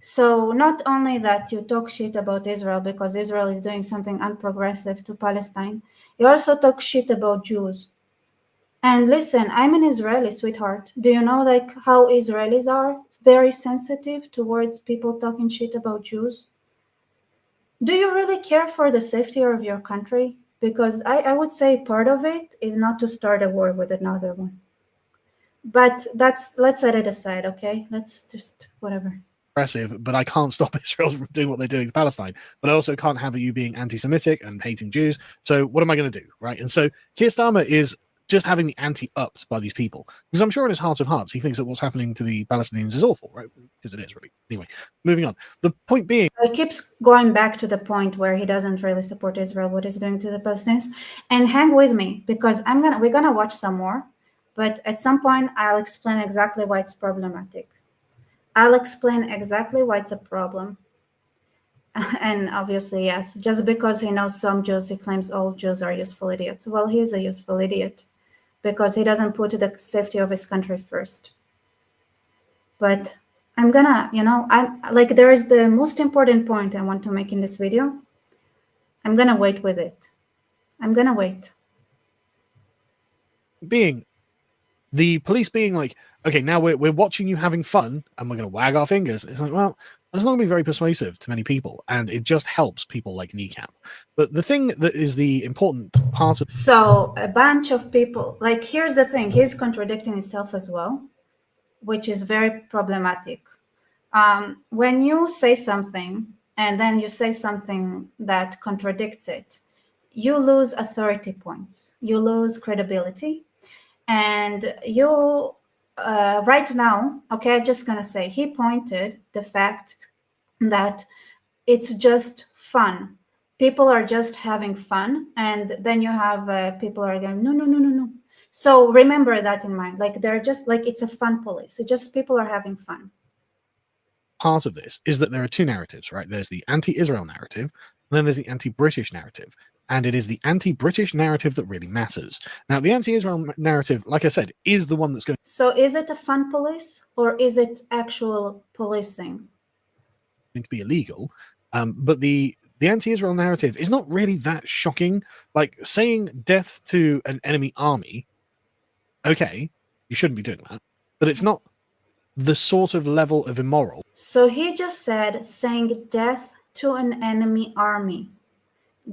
S1: So not only that you talk shit about Israel because Israel is doing something unprogressive to Palestine, you also talk shit about Jews. And listen, I'm an Israeli, sweetheart. Do you know like how Israelis are very sensitive towards people talking shit about Jews? Do you really care for the safety of your country? Because I would say part of it is not to start a war with another one. But let's set it aside, okay? Let's just whatever.
S4: Progressive, but I can't stop Israel from doing what they're doing to Palestine. But I also can't have you being anti-Semitic and hating Jews. So what am I going to do, right? And so Keir Starmer is just having the anti-ups by these people, because I'm sure in his heart of hearts he thinks that what's happening to the Palestinians is awful, right? Because it is, really. Anyway, moving on. The point being,
S1: he keeps going back to the point where he doesn't really support Israel, what he's doing to the Palestinians. And hang with me, because we're gonna watch some more, but at some point I'll explain exactly why it's problematic. I'll explain exactly why it's a problem. And obviously, yes, just because he knows some Jews, he claims all Jews are useful idiots. Well, he's a useful idiot because he doesn't put the safety of his country first. But I'm gonna, I'm like, there is the most important point I want to make in this video. I'm gonna wait with it. I'm gonna wait.
S4: Being the police being like, okay, now we're watching you having fun and we're going to wag our fingers. It's like, well, that's not going to be very persuasive to many people, and it just helps people like Kneecap. But the thing that is the important part of...
S1: So a bunch of people, like, here's the thing, he's contradicting himself as well, which is very problematic. When you say something and then you say something that contradicts it, you lose authority points, you lose credibility. And you, right now, okay, I'm just gonna say, he pointed the fact that it's just fun. People are just having fun. And then you have people are going, no. So remember that in mind. Like, they're just like, it's a fun police. It's just people are having fun.
S4: Part of this is that there are two narratives, right? There's the anti-Israel narrative, and then there's the anti-British narrative. And it is the anti-British narrative that really matters. Now, the anti-Israel narrative, like I said, is the one that's going...
S1: So is it a fun police or is it actual policing?
S4: To be illegal. But the anti-Israel narrative is not really that shocking. Like, saying death to an enemy army, okay, you shouldn't be doing that. But it's not the sort of level of immoral.
S1: So he just said saying death to an enemy army.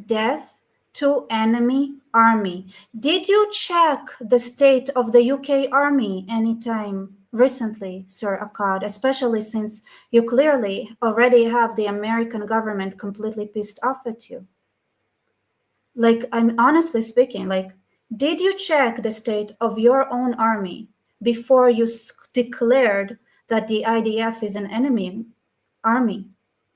S1: Death to enemy army. Did you check the state of the UK army anytime recently, Sir Akkad, especially since you clearly already have the American government completely pissed off at you? Like, I'm honestly speaking, like, did you check the state of your own army before you declared that the IDF is an enemy army?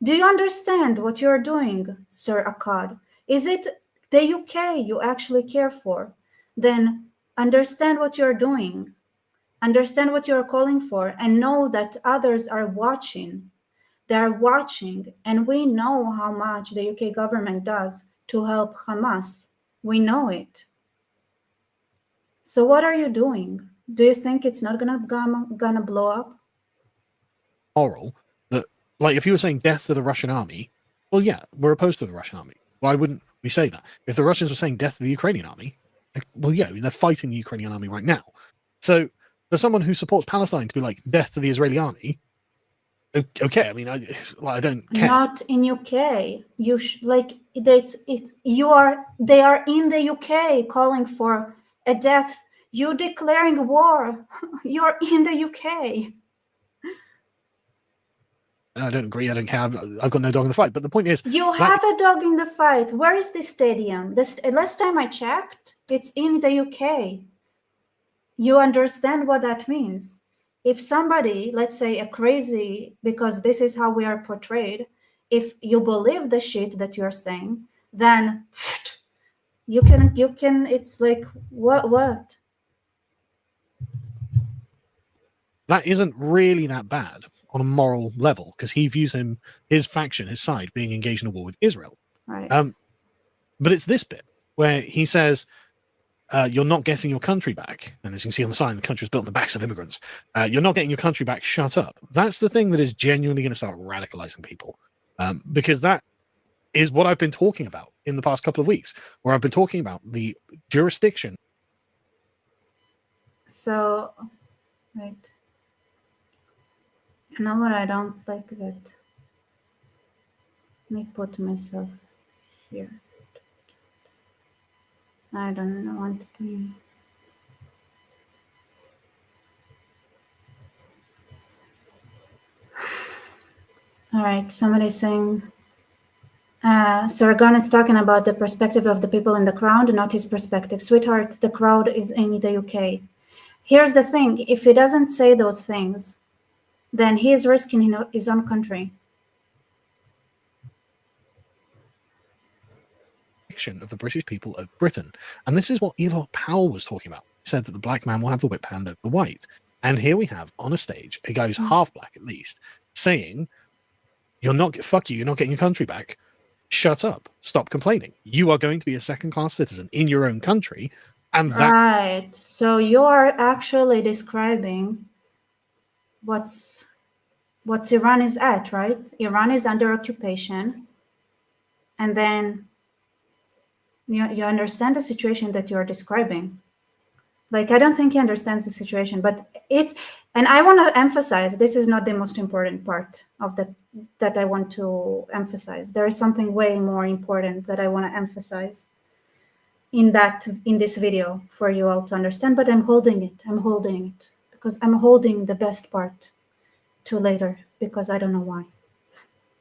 S1: Do you understand what you're doing, Sir Akkad? Is it the UK you actually care for? Then understand what you're doing. Understand what you're calling for, and know that others are watching. They're watching, and we know how much the UK government does to help Hamas. We know it. So what are you doing? Do you think it's not gonna blow up?
S4: Moral that, like, if you were saying death to the Russian army, well, yeah, we're opposed to the Russian army. Why wouldn't we say that? If the Russians were saying death to the Ukrainian army, like, well, yeah, they're fighting the Ukrainian army right now. So for someone who supports Palestine to be like death to the Israeli army, Okay, I mean, I don't care.
S1: Not in UK. You like they are in the UK calling for a death. You declaring war. You're in the UK.
S4: I don't agree. I don't care. I've got no dog in the fight. But the point is,
S1: You have a dog in the fight. Where is the stadium? Last time I checked, it's in the UK. You understand what that means? If somebody, let's say a crazy, because this is how we are portrayed, if you believe the shit that you're saying, then you can, it's like, what?
S4: that isn't really that bad on a moral level, because he views his faction, his side, being engaged in a war with Israel.
S1: Right.
S4: But it's this bit where he says, you're not getting your country back. And as you can see on the sign, the country is built on the backs of immigrants. You're not getting your country back. Shut up. That's the thing that is genuinely going to start radicalizing people. Because that is what I've been talking about in the past couple of weeks, where I've been talking about the jurisdiction.
S1: So, wait. You know what? I don't like that. Let me put myself here. I don't want to. All right, somebody's saying, Sargon is talking about the perspective of the people in the crowd, not his perspective. Sweetheart, the crowd is in the UK. Here's the thing, if he doesn't say those things, then he is risking his own country.
S4: Of the British people of Britain. And this is what Eva Powell was talking about. He said that the black man will have the whip hand over the white. And here we have on a stage a guy who's half black at least saying, fuck you, you're not getting your country back. Shut up. Stop complaining. You are going to be a second-class citizen in your own country. And that
S1: Right. So you're actually describing what's Iran is at, right? Iran is under occupation. And then you understand the situation that you're describing. Like, I don't think he understands the situation, but and I want to emphasize, this is not the most important part of that I want to emphasize. There is something way more important that I want to emphasize in this video for you all to understand, but I'm holding it because I'm holding the best part to later, because I don't know why.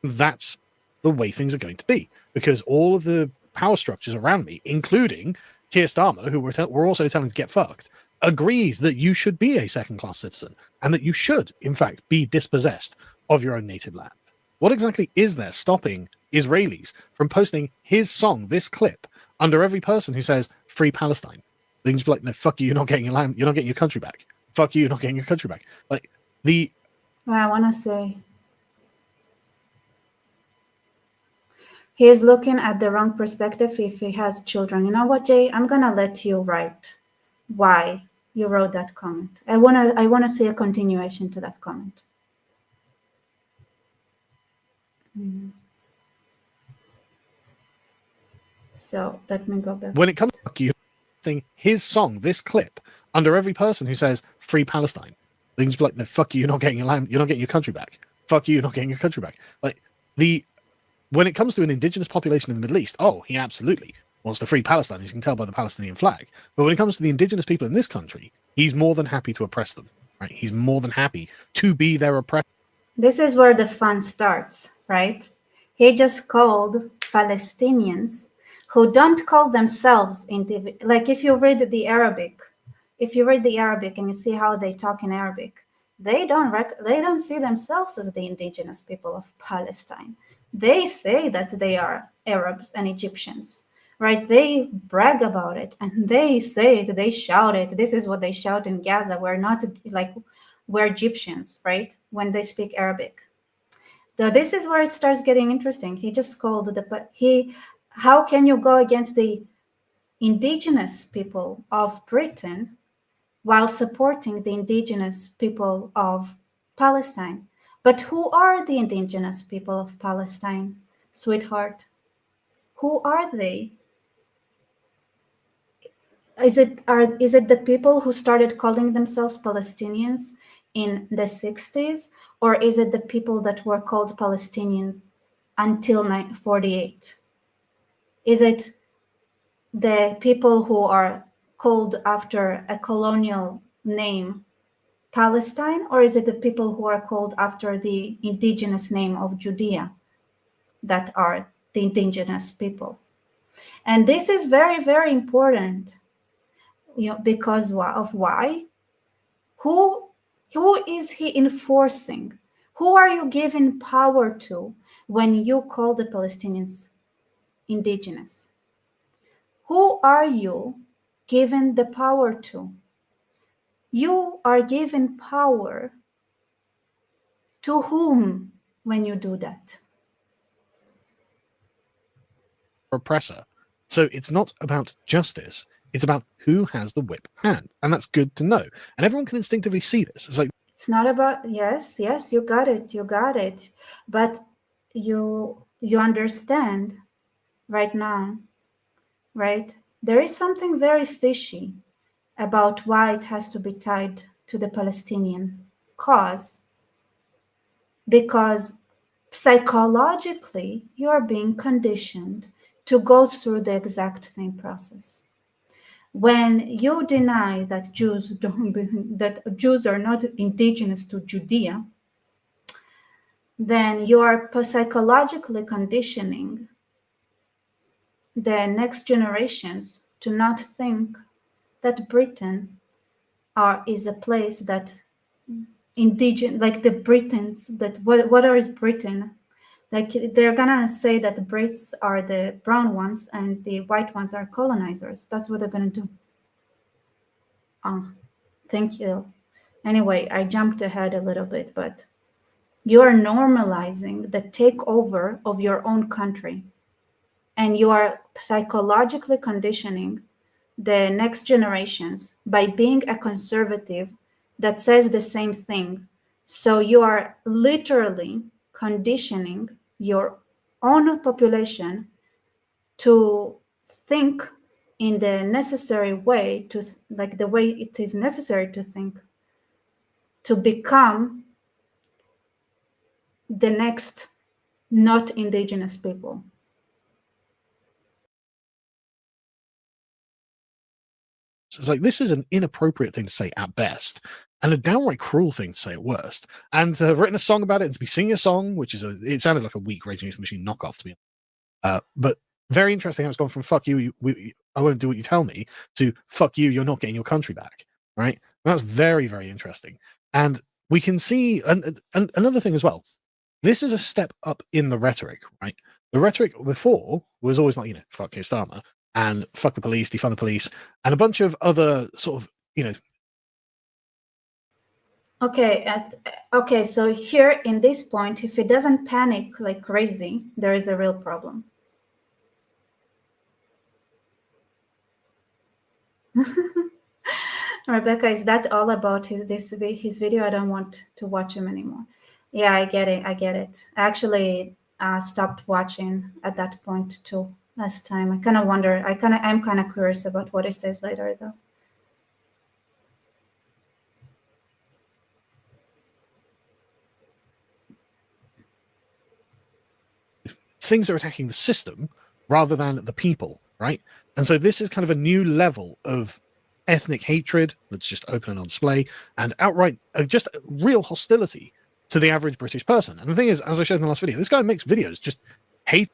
S4: That's the way things are going to be, because all of the power structures around me, including Keir Starmer, who we're also telling to get fucked, agrees that you should be a second-class citizen and that you should, in fact, be dispossessed of your own native land. What exactly is there stopping Israelis from posting his song, this clip, under every person who says "Free Palestine"? They can just be like, "No, fuck you, you're not getting your land, you're not getting your country back. Fuck you, you're not getting your country back." Like
S1: I want to say, he is looking at the wrong perspective if he has children. You know what, Jay? I'm gonna let you write why you wrote that comment. I wanna see a continuation to that comment. So let me go back.
S4: When it comes to fuck you, his song, this clip, under every person who says "Free Palestine," they can just be like, "No, fuck you, you're not getting your land, you're not getting your country back. Fuck you, you're not getting your country back." Like when it comes to an indigenous population in the Middle East, he absolutely wants to free Palestine, as you can tell by the Palestinian flag. But when it comes to the indigenous people in this country, he's more than happy to oppress them. Right? He's more than happy to be their oppressor.
S1: This is where the fun starts, right? He just called Palestinians who don't call themselves like if you read the Arabic and you see how they talk in Arabic, they don't see themselves as the indigenous people of Palestine. They say that they are Arabs and Egyptians, right? They brag about it and they say it, they shout it. This is what they shout in Gaza. We're Egyptians, right? When they speak Arabic. So this is where it starts getting interesting. He just called how can you go against the indigenous people of Britain while supporting the indigenous people of Palestine? But who are the indigenous people of Palestine, sweetheart? Who are they? Is it the people who started calling themselves Palestinians in the 60s, or is it the people that were called Palestinians until 1948? Is it the people who are called after a colonial name, Palestine, or is it the people who are called after the indigenous name of Judea, that are the indigenous people? And this is very, very important, because of why? Who is he enforcing? Who are you giving power to when you call the Palestinians indigenous? Who are you giving the power to? You are giving power to whom when you do that?
S4: Oppressor. So it's not about justice. It's about who has the whip hand. And that's good to know. And everyone can instinctively see this. It's like,
S1: It's not about, yes, you got it. But you understand right now, right? There is something very fishy about why it has to be tied to the Palestinian cause. Because psychologically, you are being conditioned to go through the exact same process. When you deny that Jews are not indigenous to Judea, then you are psychologically conditioning the next generations to not think that Britain is a place that indigenous, like the Britons, that what is Britain? Like they're gonna say that the Brits are the brown ones and the white ones are colonizers. That's what they're gonna do. Thank you. Anyway, I jumped ahead a little bit, but you are normalizing the takeover of your own country, and you are psychologically conditioning the next generations by being a conservative that says the same thing. So you are literally conditioning your own population to think in the necessary way, to like the way it is necessary to think, to become the next not indigenous people.
S4: it's like, this is an inappropriate thing to say at best, and a downright cruel thing to say at worst. And to have written a song about it, and to be singing a song, which is it sounded like a weak Rage Against the Machine knockoff to me. But very interesting how it's gone from "fuck you, I won't do what you tell me" to "fuck you, you're not getting your country back." Right? And that's very, very interesting. And we can see another thing as well. This is a step up in the rhetoric, right? The rhetoric before was always like, fuck Keir Starmer and fuck the police, defund the police, and a bunch of other sort of,
S1: Okay, so here in this point, if it doesn't panic like crazy, there is a real problem. Rebecca, is that all about his video? I don't want to watch him anymore. Yeah, I get it. I actually stopped watching at that point too last time. I kind of wonder. I'm kind of curious about what he says later, though.
S4: things are attacking the system rather than the people, right? And so this is kind of a new level of ethnic hatred that's just open and on display, and outright just real hostility to the average British person. And the thing is, as I showed in the last video, this guy makes videos just hate.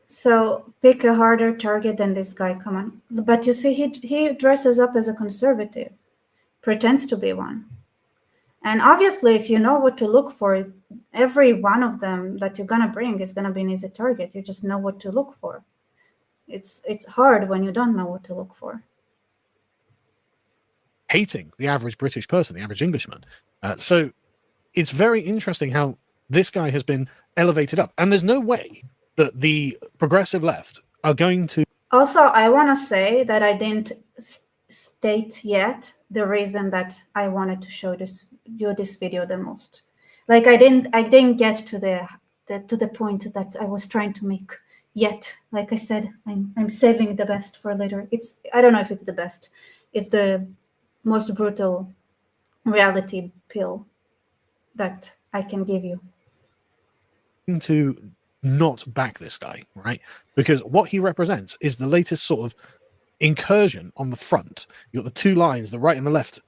S1: So pick a harder target than this guy. Come on. But you see, he dresses up as a conservative, pretends to be one. And obviously, if you know what to look for, every one of them that you're gonna bring is gonna be an easy target. You just know what to look for. It's hard when you don't know what to look for.
S4: Hating the average British person, the average Englishman. So it's very interesting how this guy has been elevated up. And there's no way that the progressive left are going to.
S1: Also, I want to say that I didn't state yet the reason that I wanted to show you this video the most. Like I didn't get to the point that I was trying to make yet. Like I said, I'm saving the best for later. I don't know if it's the best. It's the most brutal reality pill that I can give you.
S4: To not back this guy, right? Because what he represents is the latest sort of incursion on the front. You've got the two lines, the right and the left,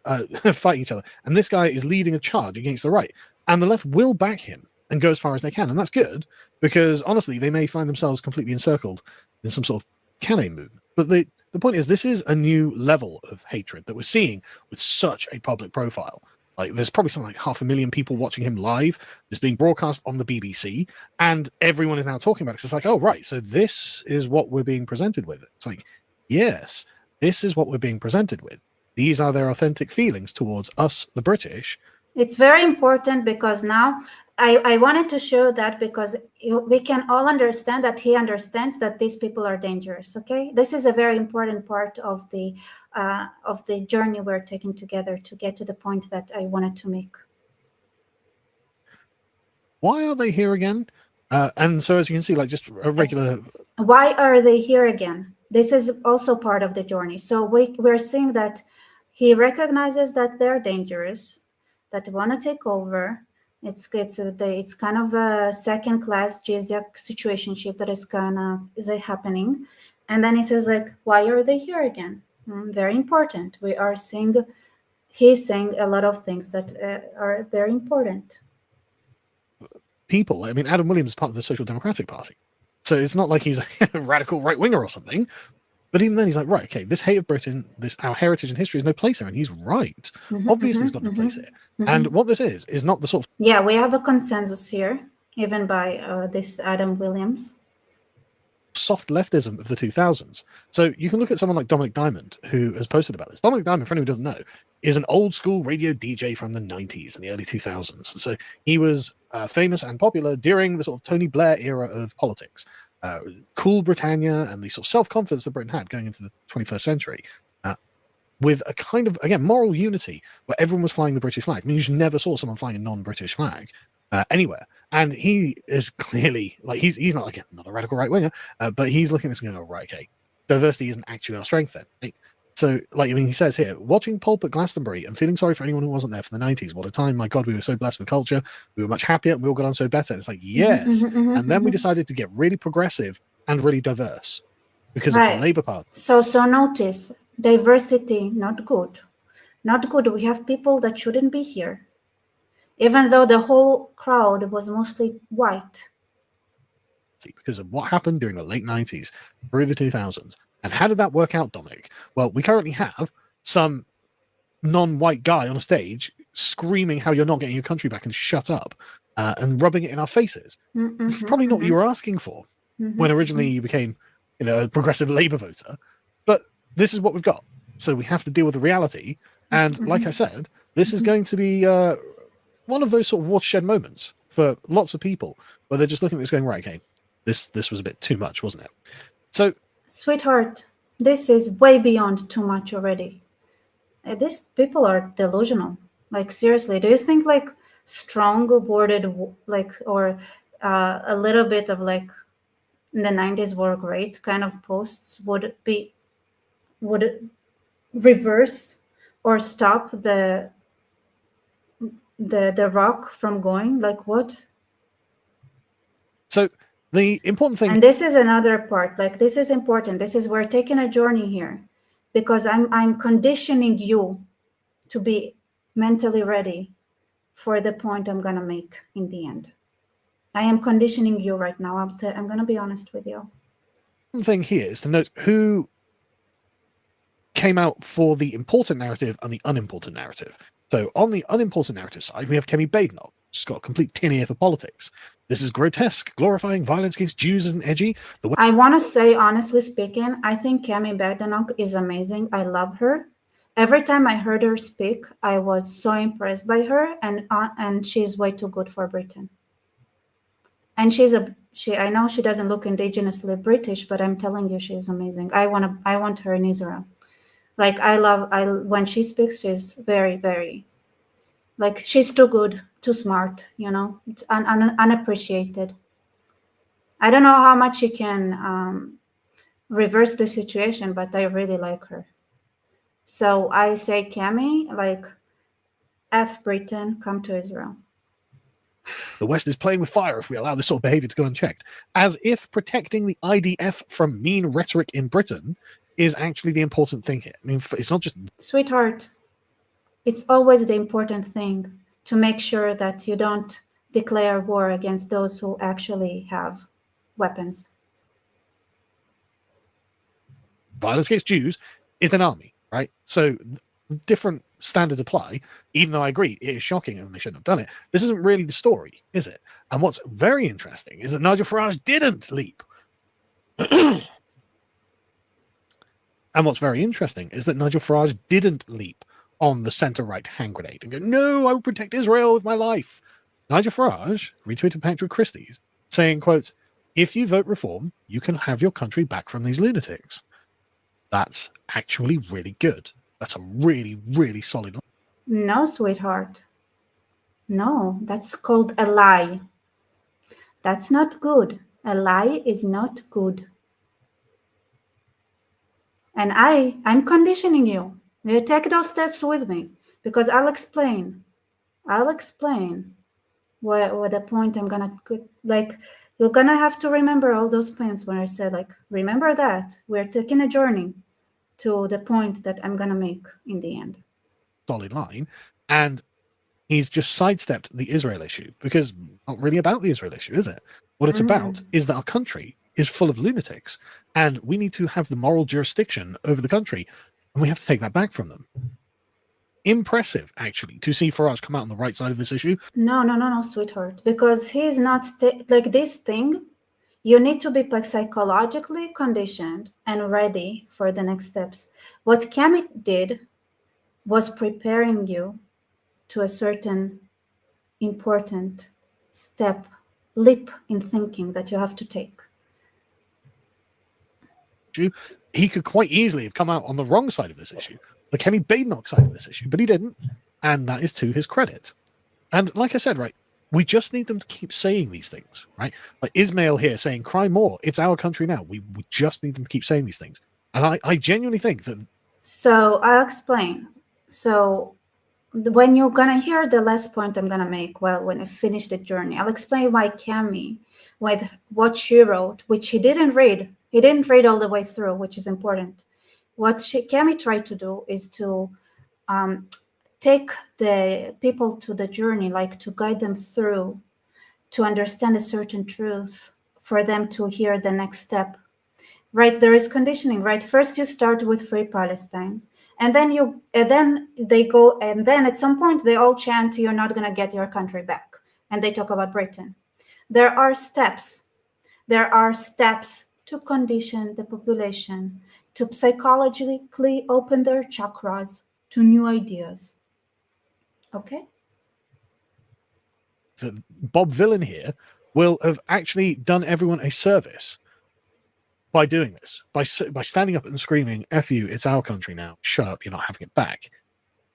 S4: fighting each other. And this guy is leading a charge against the right. And the left will back him and go as far as they can. And that's good because honestly, they may find themselves completely encircled in some sort of Calais movement. But the point is, this is a new level of hatred that we're seeing with such a public profile. Like, there's probably something like 500,000 people watching him live. It's being broadcast on the BBC, and everyone is now talking about it. It's like, oh, right, so this is what we're being presented with. It's like, yes, this is what we're being presented with. These are their authentic feelings towards us, the British.
S1: It's very important because now I wanted to show that because we can all understand that he understands that these people are dangerous. Okay, this is a very important part of the journey we're taking together to get to the point that I wanted to make.
S4: Why are they here again? And so, as you can see, like just a regular.
S1: Why are they here again? This is also part of the journey. So we're seeing that he recognizes that they're dangerous, that want to take over. It's kind of a second-class jizya situationship that is happening, and then he says like, why are they here again? Very important. He's saying a lot of things that are very important.
S4: People. I mean, Adam Williams is part of the Social Democratic Party, so it's not like he's a radical right winger or something. But even then, he's like, right, okay, this hate of Britain, our heritage and history has no place here, and he's right. Obviously, it's got no place here. And what this is not the sort of
S1: we have a consensus here, even by this Adam Williams.
S4: Soft leftism of the 2000s. So you can look at someone like Dominic Diamond, who has posted about this. Dominic Diamond, for anyone who doesn't know, is an old school radio DJ from the 90s and the early 2000s. So he was famous and popular during the sort of Tony Blair era of politics. Cool Britannia and the sort of self-confidence that Britain had going into the 21st century, with a kind of, again, moral unity where everyone was flying the British flag. I mean, you just never saw someone flying a non-British flag anywhere. And he is clearly, like, he's not, again, not a radical right-winger, but he's looking at this and going, oh, right, okay, diversity isn't actually our strength then. Like, so, like, I mean, he says here, watching Pulp at Glastonbury and feeling sorry for anyone who wasn't there for the 90s. What a time, my God, we were so blessed with culture. We were much happier and we all got on so better. And it's like, yes. And then we decided to get really progressive and really diverse because of the Labour Party.
S1: So notice, diversity, not good. Not good. We have people that shouldn't be here, even though the whole crowd was mostly white.
S4: Because of what happened during the late 90s through the 2000s. And how did that work out, Dominic? Well, we currently have some non-white guy on a stage screaming how you're not getting your country back and shut up and rubbing it in our faces. It's probably not what you were asking for when originally you became, a progressive Labour voter. But this is what we've got. So we have to deal with the reality. And like I said, this is going to be one of those sort of watershed moments for lots of people where they're just looking at this going, right, okay, this was a bit too much, wasn't it? So,
S1: sweetheart, this is way beyond too much already. These people are delusional. Like, seriously, do you think like strong worded, like, or a little bit of like in the 90s were great kind of posts would reverse or stop the rock from going? Like, what?
S4: So the important thing,
S1: and this is another part, like, this is important. This is, we're taking a journey here because I'm conditioning you to be mentally ready for the point I'm gonna make in the end. I am conditioning you right now. I'm gonna be honest with you.
S4: One thing here is to note who came out for the important narrative and the unimportant narrative. So on the unimportant narrative side, we have Kemi Badenoch. She's got a complete tin ear for politics. This is grotesque, glorifying violence against Jews isn't edgy.
S1: I want to say, honestly speaking, I think Kemi Badenoch is amazing. I love her. Every time I heard her speak, I was so impressed by her, and she's way too good for Britain. And I know she doesn't look indigenously British, but I'm telling you, she's amazing. I want her in Israel. Like, when she speaks, she's very, very, like, she's too good, too smart, it's unappreciated. I don't know how much she can reverse the situation, but I really like her. So I say, Kemi, like, F Britain, come to Israel.
S4: The West is playing with fire if we allow this sort of behavior to go unchecked. As if protecting the IDF from mean rhetoric in Britain is actually the important thing here. I mean, it's not just...
S1: Sweetheart, it's always the important thing to make sure that you don't declare war against those who actually have weapons.
S4: Violence against Jews is an army, right? So different standards apply, even though I agree it is shocking and they shouldn't have done it. This isn't really the story, is it? And what's very interesting is that Nigel Farage didn't leap. And what's very interesting is that Nigel Farage didn't leap on the centre-right hand grenade and go, no, I will protect Israel with my life. Nigel Farage retweeted Patrick Christie's saying, quote, if you vote reform, you can have your country back from these lunatics. That's actually really good. That's a really, really solid line.
S1: No, sweetheart. No, that's called a lie. That's not good. A lie is not good. And I'm conditioning you. You take those steps with me because I'll explain what the point I'm gonna, like, you're gonna have to remember all those points when I said, like, remember that we're taking a journey to the point that I'm gonna make in the end.
S4: Solid line. And he's just sidestepped the Israel issue because not really about the Israel issue, is it? What it's about is that our country is full of lunatics and we need to have the moral jurisdiction over the country and we have to take that back from them. Impressive, actually, to see Farage come out on the right side of this issue.
S1: No, sweetheart, because he's not like this thing. You need to be psychologically conditioned and ready for the next steps. What Cami did was preparing you to a certain important leap in thinking that you have to take.
S4: He could quite easily have come out on the wrong side of this issue, the Kemi Badenoch side of this issue, but he didn't, and that is to his credit. And like I said, right, we just need them to keep saying these things, right? Like Ismail here saying, cry more, it's our country now. We just need them to keep saying these things. And I genuinely think that...
S1: So I'll explain. So when you're going to hear the last point I'm going to make, well, when I finish the journey, I'll explain why Cami, with what she wrote, which he didn't read all the way through, which is important. What Cami tried to do is to take the people to the journey, like to guide them through, to understand a certain truth, for them to hear the next step. Right, there is conditioning, right? First you start with Free Palestine, and then they go, and then at some point they all chant, you're not going to get your country back. And they talk about Britain. There are steps to condition the population to psychologically open their chakras to new ideas. Okay?
S4: Bob Villain here will have actually done everyone a service by doing this, by standing up and screaming, F you, it's our country now, shut up, you're not having it back.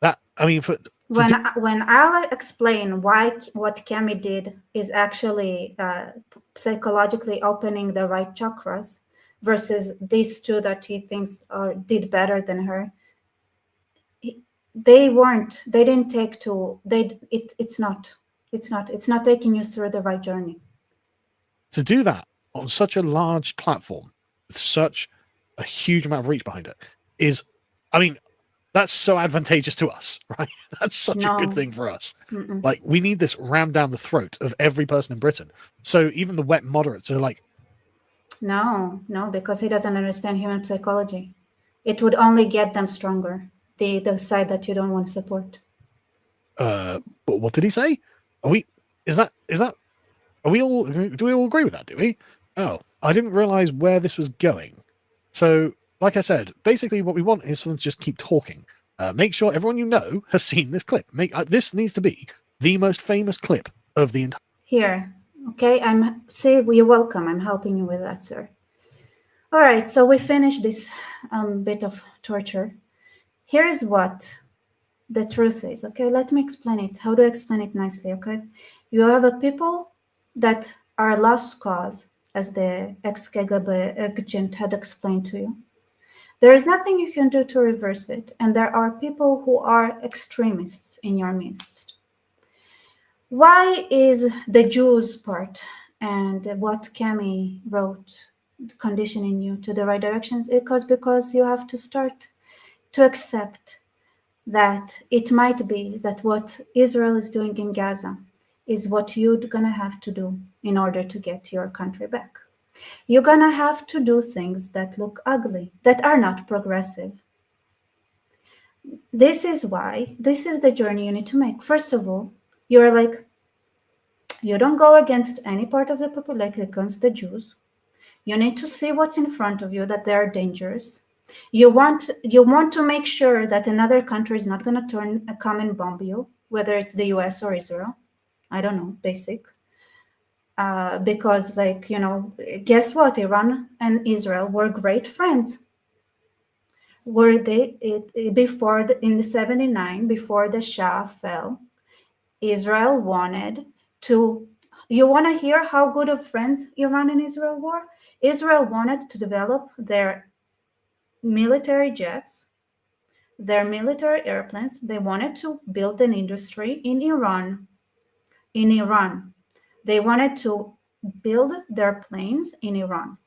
S4: That, I mean,
S1: when I'll explain why what Cami did is actually psychologically opening the right chakras versus these two that he thinks did better than her, it's not taking you through the right journey.
S4: To do that on such a large platform with such a huge amount of reach behind it is, I mean, that's so advantageous to us, right? That's such a good thing for us. Like, we need this rammed down the throat of every person in Britain. So even the wet moderates are like...
S1: No, because he doesn't understand human psychology. It would only get them stronger, the side that you don't want to support.
S4: But what did he say? Do we all agree with that, do we? Oh, I didn't realize where this was going. So, like I said, basically what we want is for them to just keep talking. Make sure everyone you know has seen this clip. This needs to be the most famous clip of the entire...
S1: Here, okay, you're welcome. I'm helping you with that, sir. All right, so we finished this bit of torture. Here's what the truth is, okay? Let me explain it. How do I explain it nicely, okay? You have a people that are lost cause, as the ex-KGB agent had explained to you. There is nothing you can do to reverse it, and there are people who are extremists in your midst. Why is the Jews part and what Cami wrote conditioning you to the right directions? Because you have to start to accept that it might be that what Israel is doing in Gaza is what you're gonna have to do in order to get your country back. You're gonna have to do things that look ugly, that are not progressive. This is the journey you need to make. First of all, you're like, you don't go against any part of the population, like against the Jews. You need to see what's in front of you, that they are dangerous. You want to make sure that another country is not going to come and bomb you, whether it's the US or Israel. I don't know, basic. Because, like, guess what? Iran and Israel were great friends. Were they before in the 79, before the Shah fell? Israel wanted to. You want to hear how good of friends Iran and Israel were? Israel wanted to develop their military jets, their military airplanes. They wanted to build an industry in Iran. They wanted to build their planes in Iran.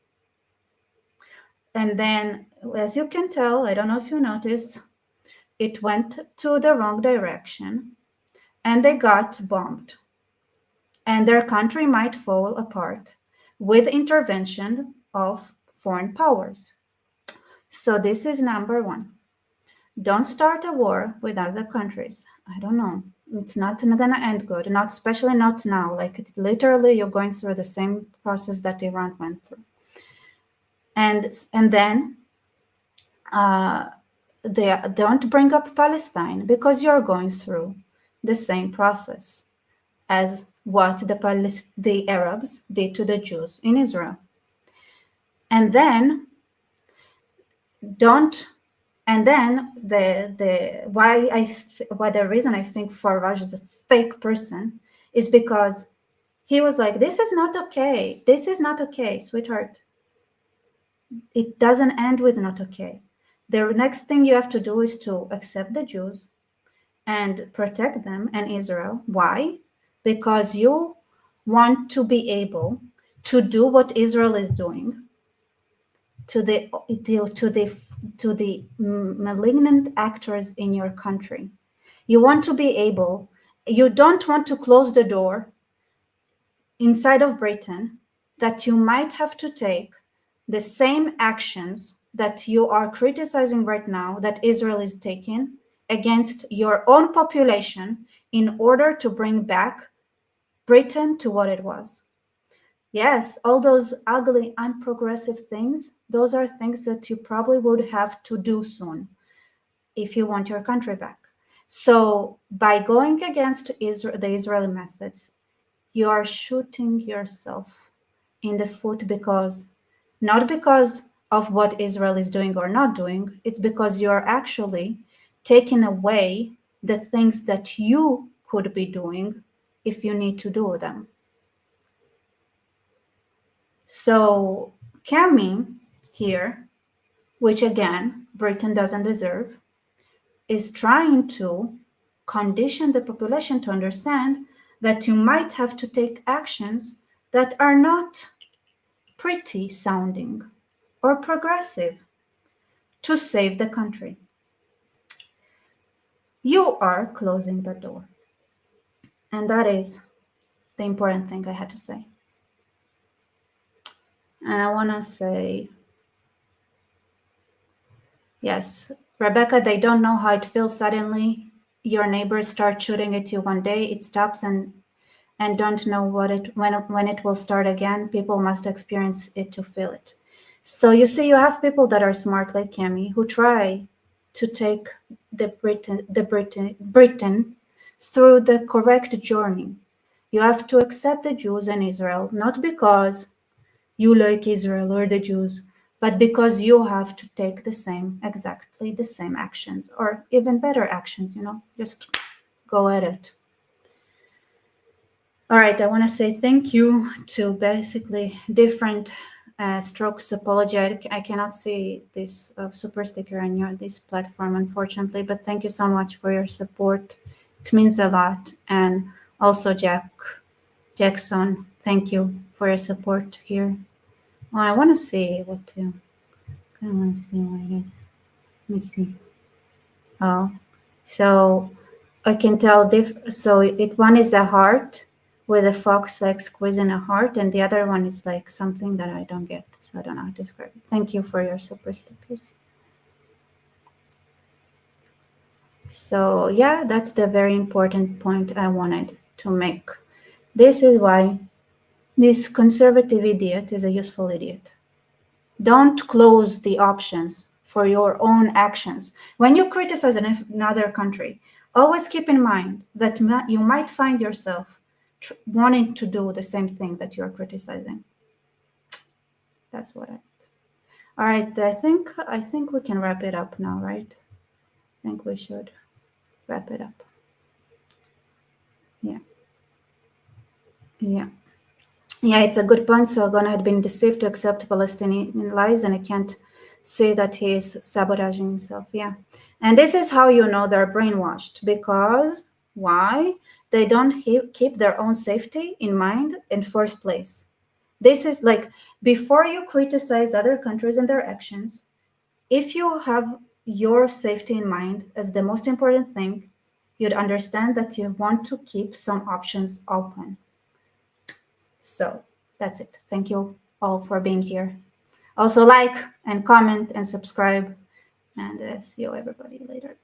S1: And then, as you can tell, I don't know if you noticed, it went to the wrong direction and they got bombed. And their country might fall apart with intervention of foreign powers. So this is number one. Don't start a war with other countries. I don't know. It's not going to end good, not especially not now. Like, literally, you're going through the same process that Iran went through. And then they don't bring up Palestine, because you're going through the same process as what the Arabs did to the Jews in Israel. And then the reason I think Farage is a fake person is because he was like, this is not okay. This is not okay, sweetheart. It doesn't end with not okay. The next thing you have to do is to accept the Jews and protect them and Israel. Why? Because you want to be able to do what Israel is doing to the malignant actors in your country. You want to be able, you don't want to close the door inside of Britain that you might have to take the same actions that you are criticizing right now that Israel is taking against your own population in order to bring back Britain to what it was. Yes, all those ugly, unprogressive things, those are things that you probably would have to do soon if you want your country back. So by going against the Israeli methods, you are shooting yourself in the foot, not because of what Israel is doing or not doing, it's because you're actually taking away the things that you could be doing if you need to do them. So Cami here, which again, Britain doesn't deserve, is trying to condition the population to understand that you might have to take actions that are not pretty sounding or progressive to save the country. You are closing the door. And that is the important thing I had to say. And I want to say, yes, Rebecca, they don't know how it feels suddenly. Your neighbors start shooting at you one day, it stops, and don't know when it will start again. People must experience it to feel it. So you see, you have people that are smart like Cami who try to take Britain through the correct journey. You have to accept the Jews and Israel, not because you like Israel or the Jews, but because you have to take exactly the same actions, or even better actions, just go at it. All right, I want to say thank you to basically different Strokes apology. I cannot see this super sticker on this platform, unfortunately, but thank you so much for your support. It means a lot. And also Jackson, thank you for your support here. Well, I want to see what to. I want to see what it is. Let me see. Oh, so I can tell so one is a heart with a fox like squeezing a heart, and the other one is like something that I don't get, so I don't know how to describe it. Thank you for your super stickers. So yeah, that's the very important point I wanted to make. This is why this conservative idiot is a useful idiot. Don't close the options for your own actions. When you criticize another country, always keep in mind that you might find yourself wanting to do the same thing that you're criticizing. That's what all right, I think we can wrap it up now, right? I think we should wrap it up. Yeah. Yeah, it's a good point. Sargon had been deceived to accept Palestinian lies, and I can't say that he is sabotaging himself. Yeah. And this is how you know they're brainwashed. Because why? They don't keep their own safety in mind in first place. This is like, before you criticize other countries and their actions, if you have your safety in mind as the most important thing, you'd understand that you want to keep some options open. So that's it. Thank you all for being here. Also like and comment and subscribe, and see you everybody later.